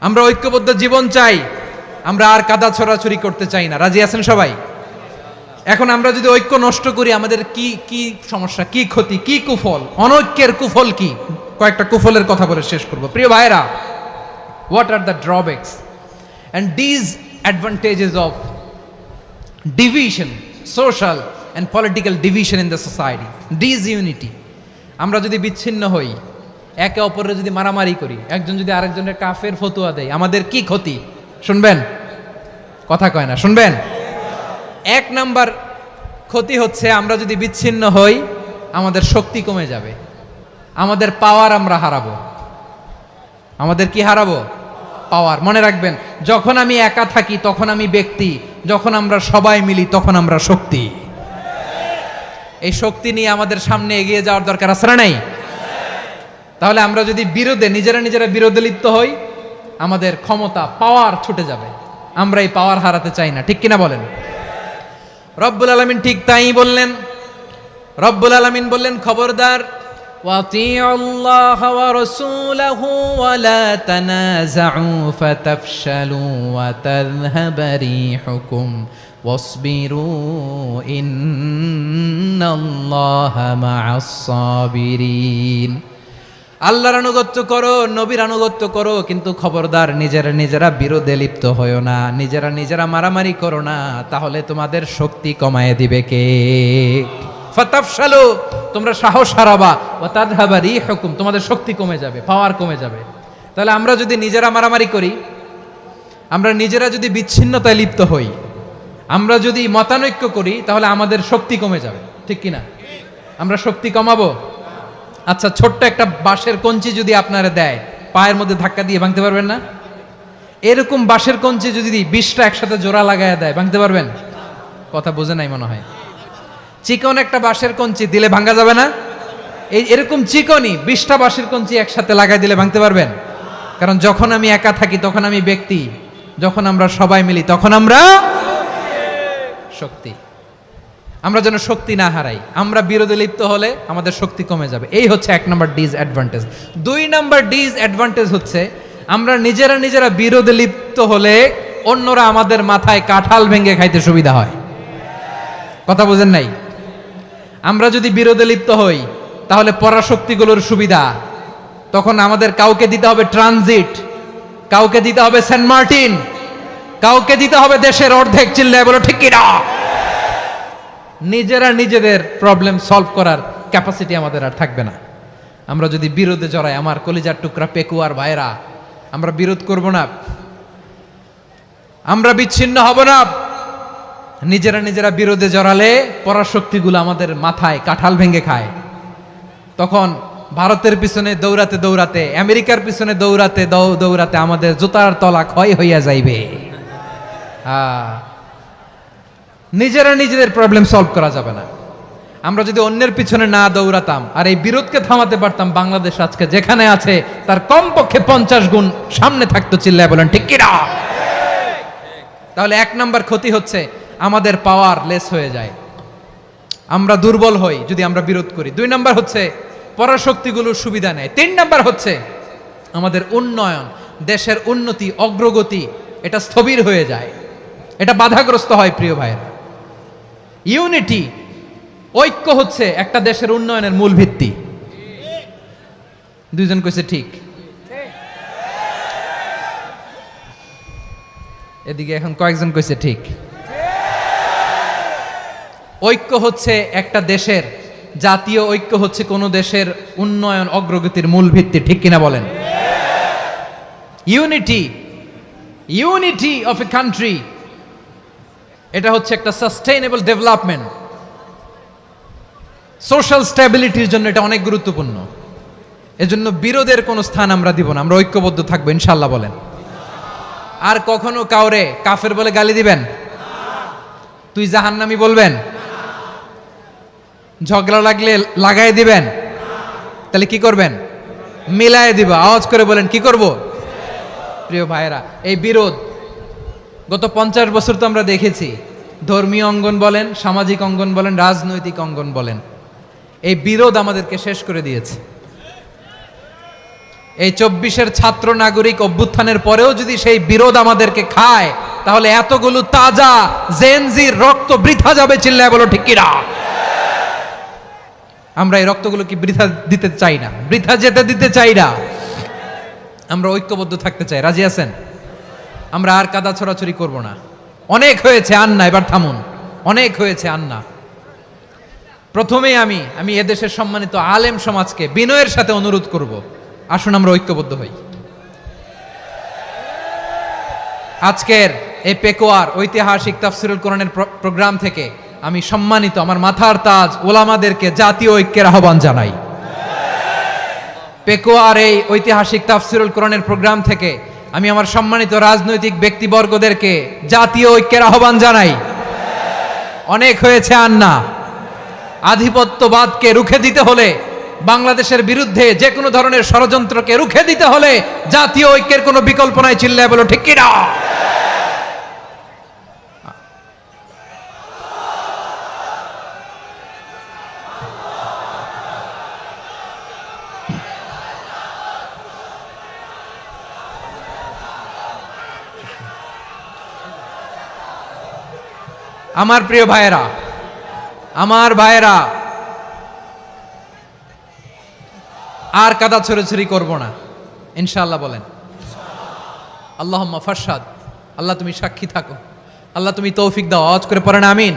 আমরা ঐক্যবদ্ধ জীবন চাই, আমরা আর কাদা ছড়াছড়ি করতে চাই না। রাজি আছেন সবাই? এখন আমরা যদি ঐক্য নষ্ট করি, আমাদের কি কি সমস্যা, কি ক্ষতি, কি কুফল? অনৈক্যের কুফল কি? কয়েকটা কুফলের কথা বলে শেষ করব। প্রিয় ভাইরা, what are the drawbacks and disadvantages of division, social and political division in the society, disunity? আমরা যদি বিচ্ছিন্ন হই, একে অপরের যদি মারামারি করি, একজন যদি আরেকজনের কাফের ফতোয়া দেয়, আমাদের কি ক্ষতি? শুনবেন? কথা কয় না, শুনবেন? এক নাম্বার ক্ষতি হচ্ছে, আমরা যদি বিচ্ছিন্ন হই, আমাদের শক্তি কমে যাবে, আমাদের পাওয়ার আমরা হারাবো। আমাদের কি হারাবো? পাওয়ার। মনে রাখবেন, যখন আমি একা থাকি তখন আমি ব্যক্তি, যখন আমরা সবাই মিলি তখন আমরা শক্তি। এই শক্তি নিয়ে আমাদের সামনে এগিয়ে যাওয়ার দরকার আছে না নাই? তাহলে আমরা যদি বিরোধে, নিজেরা বিরোধে লিপ্ত হই, আমাদের ক্ষমতা, পাওয়ার ছুটে যাবে। আমরা এই পাওয়ার হারাতে চাই না, ঠিক কিনা বলেন? রব্বুল আলামিন ঠিক তাই বললেন। রব্বুল আলামিন বললেন, খবরদার, ওয়াতিউল্লাহ ওয়া রাসূলাহু ওয়া লা তানাযাউ ফাতাফশালু ওয়া তাযহাবা রিহুকুম ওয়াসবিরু ইন্নাল্লাহা মা'আস সাবিরিন। আল্লাহর আনুগত্য করো, নবীর আনুগত্য করো, কিন্তু খবরদার নিজেরা বিরোধে লিপ্ত হয়ো না, নিজেরা মারামারি করো না, তাহলে তোমাদের শক্তি কমায় দিবে কে? ফাতাফশালু, তোমরা সাহস হারাবা, ওয়া তাযহাবা রিহুকুম, তোমাদের শক্তি কমে যাবে, পাওয়ার কমে যাবে। তাহলে আমরা যদি নিজেরা মারামারি করি, আমরা নিজেরা যদি বিচ্ছিন্নতায় লিপ্ত হই, আমরা যদি মতানৈক্য করি, তাহলে আমাদের শক্তি কমে যাবে, ঠিক কিনা? আমরা শক্তি কমাবো। আচ্ছা, ছোট্ট একটা বাঁশের কঞ্চি যদি আপনারা দেয়, পায়ের মধ্যে ধাক্কা দিয়ে ভাঙতে পারবেন না? এরকম বাঁশের কঞ্চি যদি 20টা একসাথে জোড়া লাগায় দেয়, ভাঙতে পারবেন? কথা বোঝে নাই মনে হয়। চিকন একটা বাঁশের কঞ্চি দিলে ভাঙা যাবে না? এরকম চিকনই 20টা বাঁশের কঞ্চি একসাথে লাগাই দিলে ভাঙতে পারবেন? কারণ যখন আমি একা থাকি তখন আমি ব্যক্তি, যখন আমরা সবাই মিলি তখন আমরা শক্তি। আমরা যেন শক্তি না হারাই। আমরা বিরোধে লিপ্ত হলে আমাদের শক্তি কমে যাবে। এই হচ্ছে 1 নম্বর ডিসঅ্যাডভান্টেজ। 2 নম্বর ডিসঅ্যাডভান্টেজ হচ্ছে, আমরা নিজেরা বিরোধে লিপ্ত হলে অন্যরা আমাদের মাথায় কাঁঠাল ভেঙে খাইতে সুবিধা হয়। কথা বোঝেন নাই? আমরা যদি বিরোধে লিপ্ত হই, তাহলে পরাশক্তিগুলোর সুবিধা, তখন আমাদের কাউকে দিতে হবে ট্রানজিট, কাউকে দিতে হবে সেন্ট মার্টিন, কাউকে দিতে হবে দেশের অর্ধেক। চিল্লায় বলো ঠিক কিনা? নিজেদের প্রবলেম সলভ করার ক্যাপাসিটি আমাদের আর থাকবে না। আমরা যদি বিরোধে জড়াই, আমার কলিজার টুকরা পেকুয়ার ভাইরা, আমরা বিরোধ করব না, আমরা বিচ্ছিন্ন হব না। নিজেরা বিরোধে জড়ালে পরাশক্তিগুলো আমাদের মাথায় কাঁঠাল ভেঙে খায়। তখন ভারতের পিছনে দৌড়াতে, আমেরিকার পিছনে দৌড়াতে আমাদের জুতার তলা ক্ষয় হইয়া যাইবে। নিজেদের প্রবলেম সলভ করা যাবে না। আমরা যদি অন্যের পিছনে না দৌড়াতাম আর এই বিরোধকে থামাতে পারতাম, বাংলাদেশ আজকে যেখানে আছে তার কমপক্ষে 50 গুণ সামনে থাকতো। চিল্লায় বলেন ঠিক কিনা? তাহলে 1 নাম্বার ক্ষতি হচ্ছে, আমাদের পাওয়ার লেস হয়ে যায়, আমরা দুর্বল হই যদি আমরা বিরোধ করি। 2 নাম্বার হচ্ছে, পরাশক্তিগুলোর সুবিধা নেয়। 3 নাম্বার হচ্ছে, আমাদের উন্নয়ন, দেশের উন্নতি, অগ্রগতি এটা স্থবির হয়ে যায়, এটা বাধাগ্রস্ত হয়। প্রিয় ভাইয়েরা, ইউনিটি, ঐক্য হচ্ছে একটা দেশের উন্নয়নের মূল ভিত্তি। দুইজন কইছে ঠিক, এদিকে এখন কয়েকজন কইছে ঠিক। ঐক্য হচ্ছে একটা দেশের, জাতীয় ঐক্য হচ্ছে কোন দেশের উন্নয়ন অগ্রগতির মূল ভিত্তি, ঠিক কিনা বলেন? Unity, unity of a country, এটা হচ্ছে একটা সাস্টেইনেবল ডেভেলপমেন্ট, সোশ্যাল স্ট্যাবিলিটির জন্য এটা অনেক গুরুত্বপূর্ণ। এজন্য বিরোধের কোনো স্থান আমরা দিব না, আমরা ঐক্যবদ্ধ থাকবো ইনশাআল্লাহ বলেন। আর কখনো কাউরে কাফের বলে গালি দিবেন? তুই জাহান্নামী বলবেন? ঝগড়া লাগলে লাগাই দিবেন? তাহলে কি করবেন? মিলায়ে দিব। আওয়াজ করে বলেন, কি করব? প্রিয় ভাইয়েরা, এই বিরোধ গত 50 বছর তো আমরা দেখেছি, ধর্মীয় অঙ্গন বলেন, সামাজিক অঙ্গন বলেন, রাজনৈতিক অঙ্গন বলেন, এই বিরোধ আমাদেরকে শেষ করে দিয়েছে। এই 24-এর ছাত্র নাগরিক অভ্যুত্থানের পরেও যদি সেই বিরোধ আমাদেরকে খায়, তাহলে এতগুলো তাজা জেনজির রক্ত বৃথা যাবে। চিল্লায় বলো ঠিক কিনা? আমরা এই রক্তগুলো কি বৃথা দিতে চাই না, বৃথা যেতে দিতে চাই না। আমরা ঐক্যবদ্ধ থাকতে চাই। রাজি আছেন? আমরা আর কাদা ছড়াছড়ি করব না। অনেক হয়েছে, আন্না, এবার থামুন। অনেক হয়েছে, আন্না। প্রথমেই আমি এদেশের সম্মানিত আলেম সমাজকে বিনয়ের সাথে অনুরোধ করব, আসুন আমরা ঐক্যবদ্ধ হই। আজকের এই পেকোয়ার ঐতিহাসিক তাফসিরুল কোরআনের প্রোগ্রাম থেকে আমি সম্মানিত আমার মাথার তাজ ওলামাদেরকে জাতীয় ঐক্যের আহ্বান জানাই। পেকোয়ার এই ঐতিহাসিক তাফসিরুল কোরআনের প্রোগ্রাম থেকে আমি আমার সম্মানিত রাজনৈতিক ব্যক্তিবর্গদেরকে জাতীয় ঐক্যের আহ্বান জানাই। অনেক হয়েছে, আন্না। আধিপত্যবাদকে রুখে দিতে হলে, বাংলাদেশের বিরুদ্ধে যে কোনো ধরনের ষড়যন্ত্রকে রুখে দিতে হলে জাতীয় ঐক্যের কোনো বিকল্প নাই। চিল্লায় বলো ঠিক কিনা? আমার প্রিয় ভাইয়েরা, আমার ভাইয়েরা, আর কাদা ছড়াছড়ি করব না ইনশাআল্লাহ বলেন। আল্লাহুম্মা ফারশাদ, আল্লাহ তুমি সাক্ষী থাকো, আল্লাহ তুমি তৌফিক দাও। আওয়াজ করে পড়েন আমিন।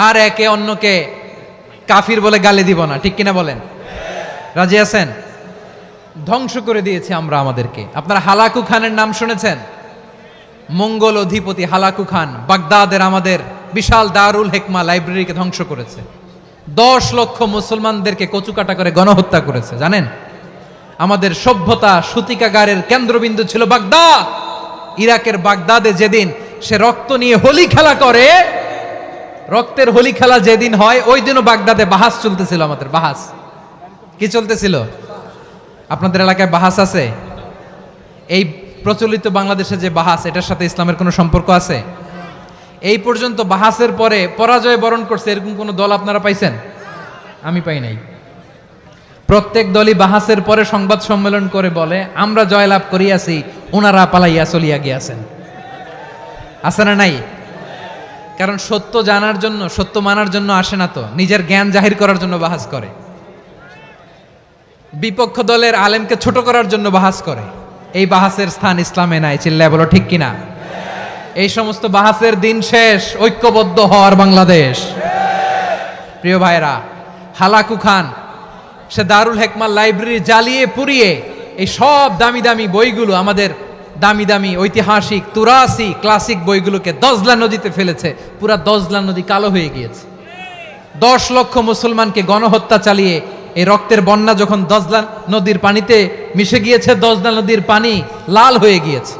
আর একে অন্যকে কাফির বলে গালি দিব না, ঠিক কিনা বলেন? রাজি আছেন? ধ্বংস করে দিয়েছি আমরা আমাদেরকে। আপনারা হালাকু খানের নাম শুনেছেন? মঙ্গল অধিপতি হালাকু খান বাগদাদের আমাদের বিশাল দারুল হিকমা লাইব্রেরিকে ধ্বংস করেছে। 10 লক্ষ মুসলমানদেরকে কচুকাটা করে গণহত্যা করেছে। জানেন, আমাদের সভ্যতা সূতিকাগারের কেন্দ্রবিন্দু ছিল বাগদাদ। ইরাকের বাগদাদে যেদিন সে রক্ত নিয়ে হোলি খেলা করে, রক্তের হোলি খেলা যেদিন হয়, ওই দিনও বাগদাদে বাহাস চলতেছিল। আমাদের বাহাস কি চলতেছিল? আপনাদের এলাকায় বাহাস আছে? এই প্রচলিত বাংলাদেশে যে বাহাস, এটার সাথে ইসলামের কোনো সম্পর্ক আছে? এই পর্যন্ত বাহাসের পরে পরাজয় বরণ করছে এরকম কোন দল আপনারা পাইছেন? আমি পাই নাই। প্রত্যেক দলই বাহাসের পরে সংবাদ সম্মেলন করে বলে, আমরা জয়লাভ করিয়াছি, ওনারা পালাইয়া চলিয়া গিয়াছেন। আছে না নাই? কারণ সত্য জানার জন্য, সত্য মানার জন্য আসে না তো, নিজের জ্ঞান জাহির করার জন্য বাহাস করে। বিপক্ষ দলের আলেমকে ছোট করার জন্য বাহাস করে। এই বাহাসের স্থান ইসলামে নাই। চিল্লায় বলো ঠিক কিনা? এই সমস্ত বাহাসের দিন শেষ। ঐক্যবদ্ধ হওয়ার বাংলাদেশ। প্রিয় ভাইরা, হালাকু খান সে দারুল হিকমা লাইব্রেরি জ্বালিয়ে পুড়িয়ে এই সব দামি দামি বইগুলো, আমাদের দামি দামি ঐতিহাসিক তুরাসি ক্লাসিক বইগুলোকে দজলা নদীতে ফেলেছে। পুরা দজলা নদী কালো হয়ে গিয়েছে। 10 লক্ষ মুসলমানকে গণহত্যা চালিয়ে এই রক্তের বন্যা যখন দজলা নদীর পানিতে মিশে গিয়েছে, দজলা নদীর পানি লাল হয়ে গিয়েছে।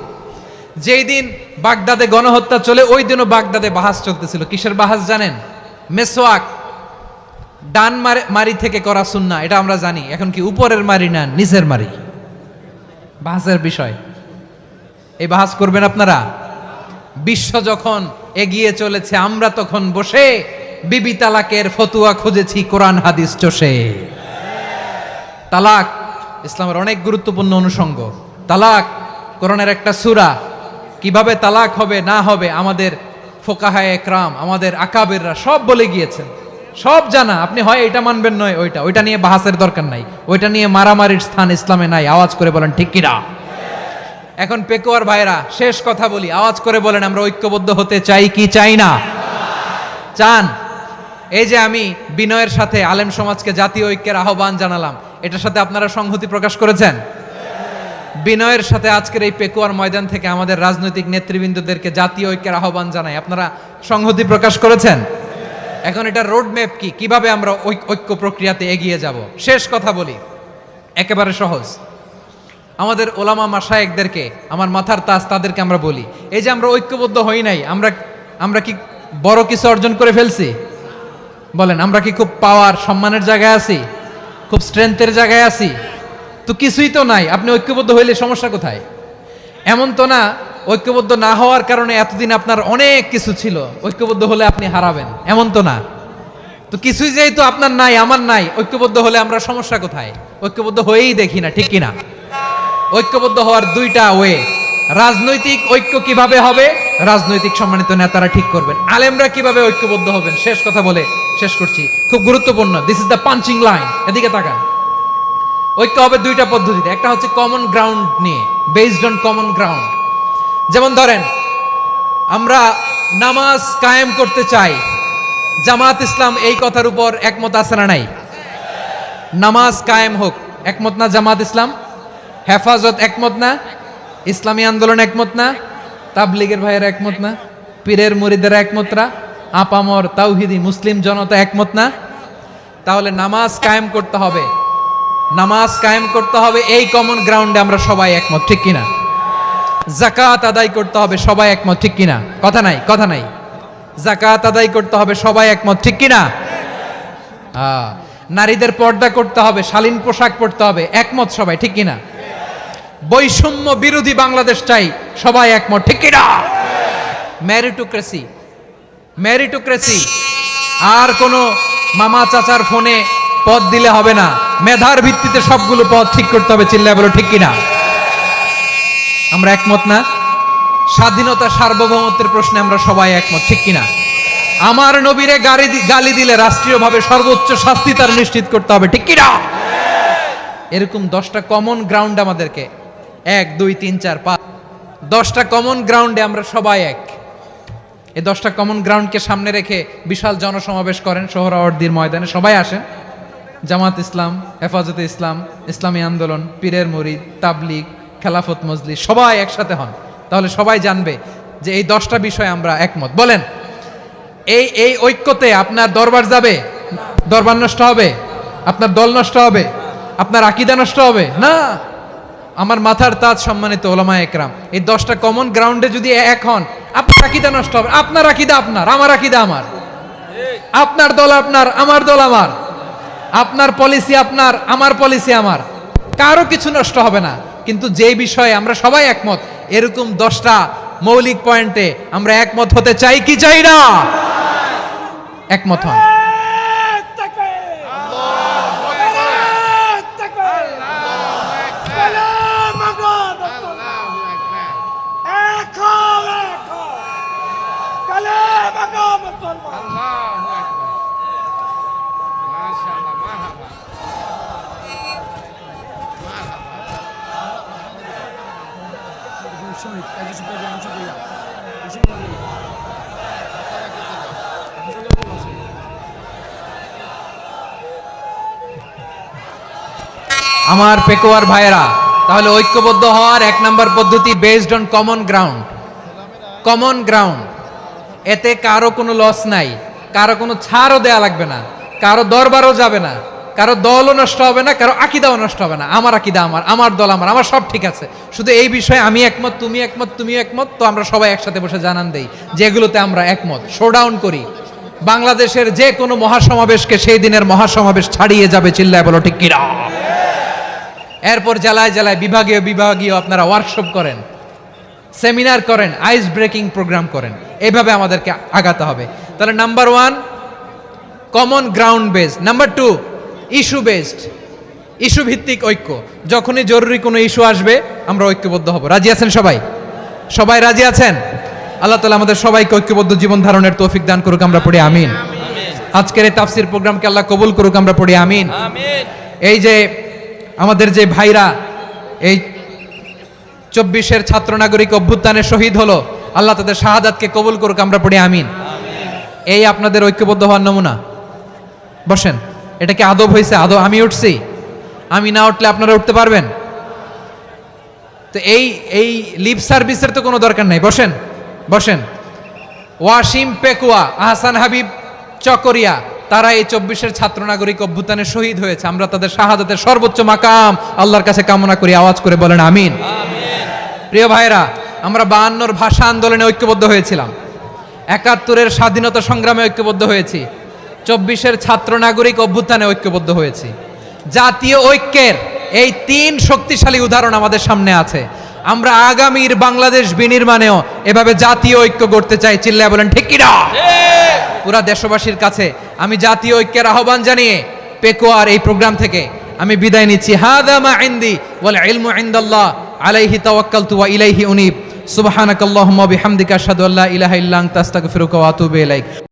যেই দিন বাগদাদে গণহত্যা চলে, ওই দিনও বাগদাদে বাহাস চলতেছিল। কিসের বাহাস জানেন? মেসওয়াক, ডান মারি থেকে করা সুন্নাহ, এটা আমরা জানি। এখন কি উপরের মারি না নিচের মারি? বাহাসের বিষয়। এই বাহাস করবেন আপনারা? বিশ্ব যখন এগিয়ে চলেছে, আমরা তখন বসে বিবি তালাকের ফতুয়া খুঁজেছি কোরআন হাদিস চষে। তালাক ইসলামের অনেক গুরুত্বপূর্ণ অনুষঙ্গ। তালাক কোরআনের একটা সূরা। কিভাবে তালাক হবে না হবে আমাদের ফোকাহায়ে একরাম, আমাদের আকাবেররা সব বলে গিয়েছেন, সব জানা। আপনি হয় এটা মানবেন নয় ওইটা নিয়ে বাহাসের দরকার নাই, ওইটা নিয়ে মারামারির স্থান ইসলামে নাই। আওয়াজ করে বলেন ঠিক কিনা? এখন পেকুয়ার ভাইরা শেষ কথা বলি, আওয়াজ করে বলেন আমরা ঐক্যবদ্ধ হতে চাই কি চাই না? চান? এই যে আমি বিনয়ের সাথে আলেম সমাজকে জাতীয় ঐক্যের আহ্বান জানালাম, এটার সাথে আপনারা সংহতি প্রকাশ করেছেন? বিনয়ের সাথে আজকের এই পেকুয়ার ময়দান থেকে আমাদের রাজনৈতিক নেতৃবৃন্দদেরকে জাতীয় ঐক্যের আহ্বান জানাই, আপনারা সংহতি প্রকাশ করেছেন? এখন এটা রোড ম্যাপ কি, কিভাবে আমরা ঐক্য প্রক্রিয়াতে এগিয়ে যাব? শেষ কথা বলি, একেবারে সহজ। আমাদের ওলামা মাশায়েখদেরকে, আমার মাথার তাজ, তাদেরকে আমরা বলি, এই যে আমরা ঐক্যবদ্ধ হই নাই, আমরা কি বড় কিছু অর্জন করে ফেলছি? বলেন, আমরা কি খুব পাওয়ার সম্মানের জায়গায় আছি? খুব স্ট্রেংথের জায়গায় আছি? তো কিছুই তো নাই। আপনি ঐক্যবদ্ধ হইলে সমস্যা কোথায়? এমন তো না ঐক্যবদ্ধ না হওয়ার কারণে এতদিন আপনার অনেক কিছু ছিল, ঐক্যবদ্ধ হলে আপনি হারাবেন, এমন তো না। তো কিছুই যেহেতু আপনার নাই, আমার নাই, ঐক্যবদ্ধ হলে আমরা সমস্যা কোথায়? ঐক্যবদ্ধ হয়েই দেখি না, ঠিক কিনা? ঐক্যবদ্ধ হওয়ার দুইটা ওয়ে। রাজনৈতিক ঐক্য কিভাবে হবে? রাজনৈতিক সম্মানিত নেতারা ঠিক করবেন। আলেমরা কিভাবে ঐক্যবদ্ধ হবেন? শেষ কথা বলে শেষ করছি, খুব গুরুত্বপূর্ণ। This is the punching line, এদিকে তাকান। ঐক্য হবে দুইটা পদ্ধতিতে, একটা হচ্ছে কমন গ্রাউন্ড নিয়ে, বেসড অন কমন গ্রাউন্ড। যেমন ধরেন, আমরা নামাজ কায়েম করতে চাই, জামাত ইসলাম এই কথার উপর একমত আছে না নাই? নামাজ কায়েম হোক, একমত না জামাত ইসলাম? হেফাজত একমত না? ইসলামী আন্দোলন একমত না? তাবলীগের ভাইয়েরা একমত না? পীরের মুরিদেরা একমত না? আপামর তাওহিদি মুসলিম জনতা একমত না? তাহলে নামাজ কায়েম করতে হবে, নামাজ কায়েম করতে হবে এই কমন গ্রাউন্ডে আমরা সবাই একমত, ঠিক কিনা? যাকাত আদায় করতে হবে, সবাই একমত, ঠিক কিনা? কথা নাই, কথা নাই। যাকাত আদায় করতে হবে, সবাই একমত, ঠিক কিনা? নারীদের পর্দা করতে হবে, শালীন পোশাক পরতে হবে, একমত সবাই, ঠিক কিনা? বৈষম্য বিরোধী বাংলাদেশ চাই, সবাই একমত, ঠিক কিনা? মেরিটোক্রেসি, মেরিটোক্রেসি, আর কোনো মামা চাচার ফোনে পদ দিলে হবে না, মেধার ভিত্তিতে সবগুলো পদ ঠিক করতে হবে, চিল্লায় বলো ঠিক কিনা? আমরা একমত না? স্বাধীনতা সার্বভৌমত্বের প্রশ্নে আমরা সবাই একমত, ঠিক কিনা? আমার নবীরে গালি দিলে রাষ্ট্রীয়ভাবে সর্বোচ্চ শাস্তি তার নিশ্চিত করতে হবে, ঠিক কিনা? এরকম 10টা কমন গ্রাউন্ড আমাদেরকে, 1 2 3 4 5, 10টা কমন গ্রাউন্ডে আমরা সবাই এক। এই 10টা কমন গ্রাউন্ডকে সামনে রেখে বিশাল জনসমাবেশ করেন সোহরাওয়ার্দীর ময়দানে, সবাই আসেন। জামাত ইসলাম, হেফাজতে ইসলাম, ইসলামী আন্দোলন, পীরের মুরিদ, তাবলীগ, খেলাফত মজলিস, সবাই একসাথে হন, তাহলে সবাই জানবে যে এই 10টা বিষয়ে আমরা একমত। বলেন, এই ঐক্যতে আপনার দরবার যাবে? দরবার নষ্ট হবে? আপনার দল নষ্ট হবে? আপনার আকীদা নষ্ট হবে না? আমার মাথার তাজ সম্মানিত ওলামায়ে একরাম, এই 10টা কমন গ্রাউন্ডে যদি এক হন, আপনার আকীদা নষ্ট হবে? আপনার আকীদা আপনার, আমার আকীদা আমার, আপনার দল আপনার, আমার দল আমার, আপনার পলিসি আপনার, আমার পলিসি আমার, কারো কিছু নষ্ট হবে না। কিন্তু যে বিষয়ে আমরা সবাই একমত, এরকম 10টা মৌলিক পয়েন্টে আমরা একমত হতে চাই কি চাই না? একমত হন। আমার পেকুয়ার ভাইয়েরা, তাহলে ঐক্যবদ্ধ হওয়ার 1 নম্বর পদ্ধতি based on common ground. Common ground, এতে কারো কোনো লস নাই, কারো কোনো ছাড়ও দেয়া লাগবে না, কারো দরবারও যাবে না, কারো দলও নষ্ট হবে না, কারো আকীদাও নষ্ট হবে না। আমার আকীদা আমার, আমার দল আমার, আমার সব ঠিক আছে, শুধু এই বিষয়ে আমি একমত, তুমি একমত, তুমিও একমত, তো আমরা সবাই একসাথে বসে জানান দেই যেগুলোতে আমরা একমত, শোডাউন করি। বাংলাদেশের যে কোনো মহাসমাবেশকে সেই দিনের মহাসমাবেশ ছাড়িয়ে যাবে, চিল্লায় বলো ঠিক কিনা? এরপর জেলায় জেলায় বিভাগীয় বিভাগীয় আপনারা ওয়ার্কশপ করেন, সেমিনার করেন, আইস ব্রেকিং প্রোগ্রাম করেন, এইভাবে আমাদেরকে আগাতে হবে। তাহলে number 1 common ground based, number 2 issue based, issue ভিত্তিক ঐক্য। যখনই জরুরি কোনো ইস্যু আসবে আমরা ঐক্যবদ্ধ হব। রাজি আছেন সবাই? সবাই রাজি আছেন? আল্লাহ তাআলা আমাদের সবাইকে ঐক্যবদ্ধ জীবন ধারণের তৌফিক দান করুক, আমরা পড়ি আমিন। আজকের এই তাফসীর প্রোগ্রামকে আল্লাহ কবুল করুক, আমরা পড়ি আমিন। এই যে আমাদের যে ভাইরা এই 24-এর ছাত্র নাগরিক অভ্যুত্থানে শহীদ হলো, আল্লাহ তাদের শাহাদাতকে কবুল করুক, আমরা পড়ি আমিন। এই আপনাদের ঐক্যবদ্ধ হওয়ার নমুনা। বসেন, এটা কি আদব হয়েছে? আদব আমি উঠছি, আমি না উঠলে আপনারা উঠতে পারবেন? তো এই লিপ সার্ভিসের তো কোনো দরকার নাই। বসেন বসেন। ওয়াসিম পেকুয়া, আহসান হাবিব চকরিয়া, তারা এই 24-এর ছাত্র নাগরিক অভ্যুত্থানে শহীদ হয়েছে। আমরা তাদের শাহাদাতের সর্বোচ্চ মাকাম আল্লাহর কাছে কামনা করি। আওয়াজ করে বলেন আমিন। প্রিয় ভাইরা, আমরা 52-র ভাষা আন্দোলনে ঐক্যবদ্ধ হয়েছিলাম, 71-এর স্বাধীনতা সংগ্রামে ঐক্যবদ্ধ হয়েছি, 24-এর ছাত্র নাগরিক অভ্যুত্থানে ঐক্যবদ্ধ হয়েছি। জাতীয় ঐক্যের এই 3 শক্তিশালী উদাহরণ আমাদের সামনে আছে। আমরা আগামীর বাংলাদেশ বিনির্মাণেও এভাবে জাতীয় ঐক্য গড়তে চাই। চিল্লায় বলেন ঠিক কি না? পুরা দেশবাসীর কাছে আমি জাতীয় ঐক্যের আহ্বান জানিয়ে পেকুয়ার এই প্রোগ্রাম থেকে আমি বিদায় নিচ্ছি। হাদা মা ইনদি ওয়াল ইলমু ইনদাল্লাহ আলাইহি তাওয়াক্কালতু ওয়া ইলাইহি উনীব। সুবহানাকাল্লাহুম্মা বিহামদিকা আশহাদু আল্লা ইলাহা ইল্লা আনতা আস্তাগফিরুকা ওয়া আতুবু ইলাইক।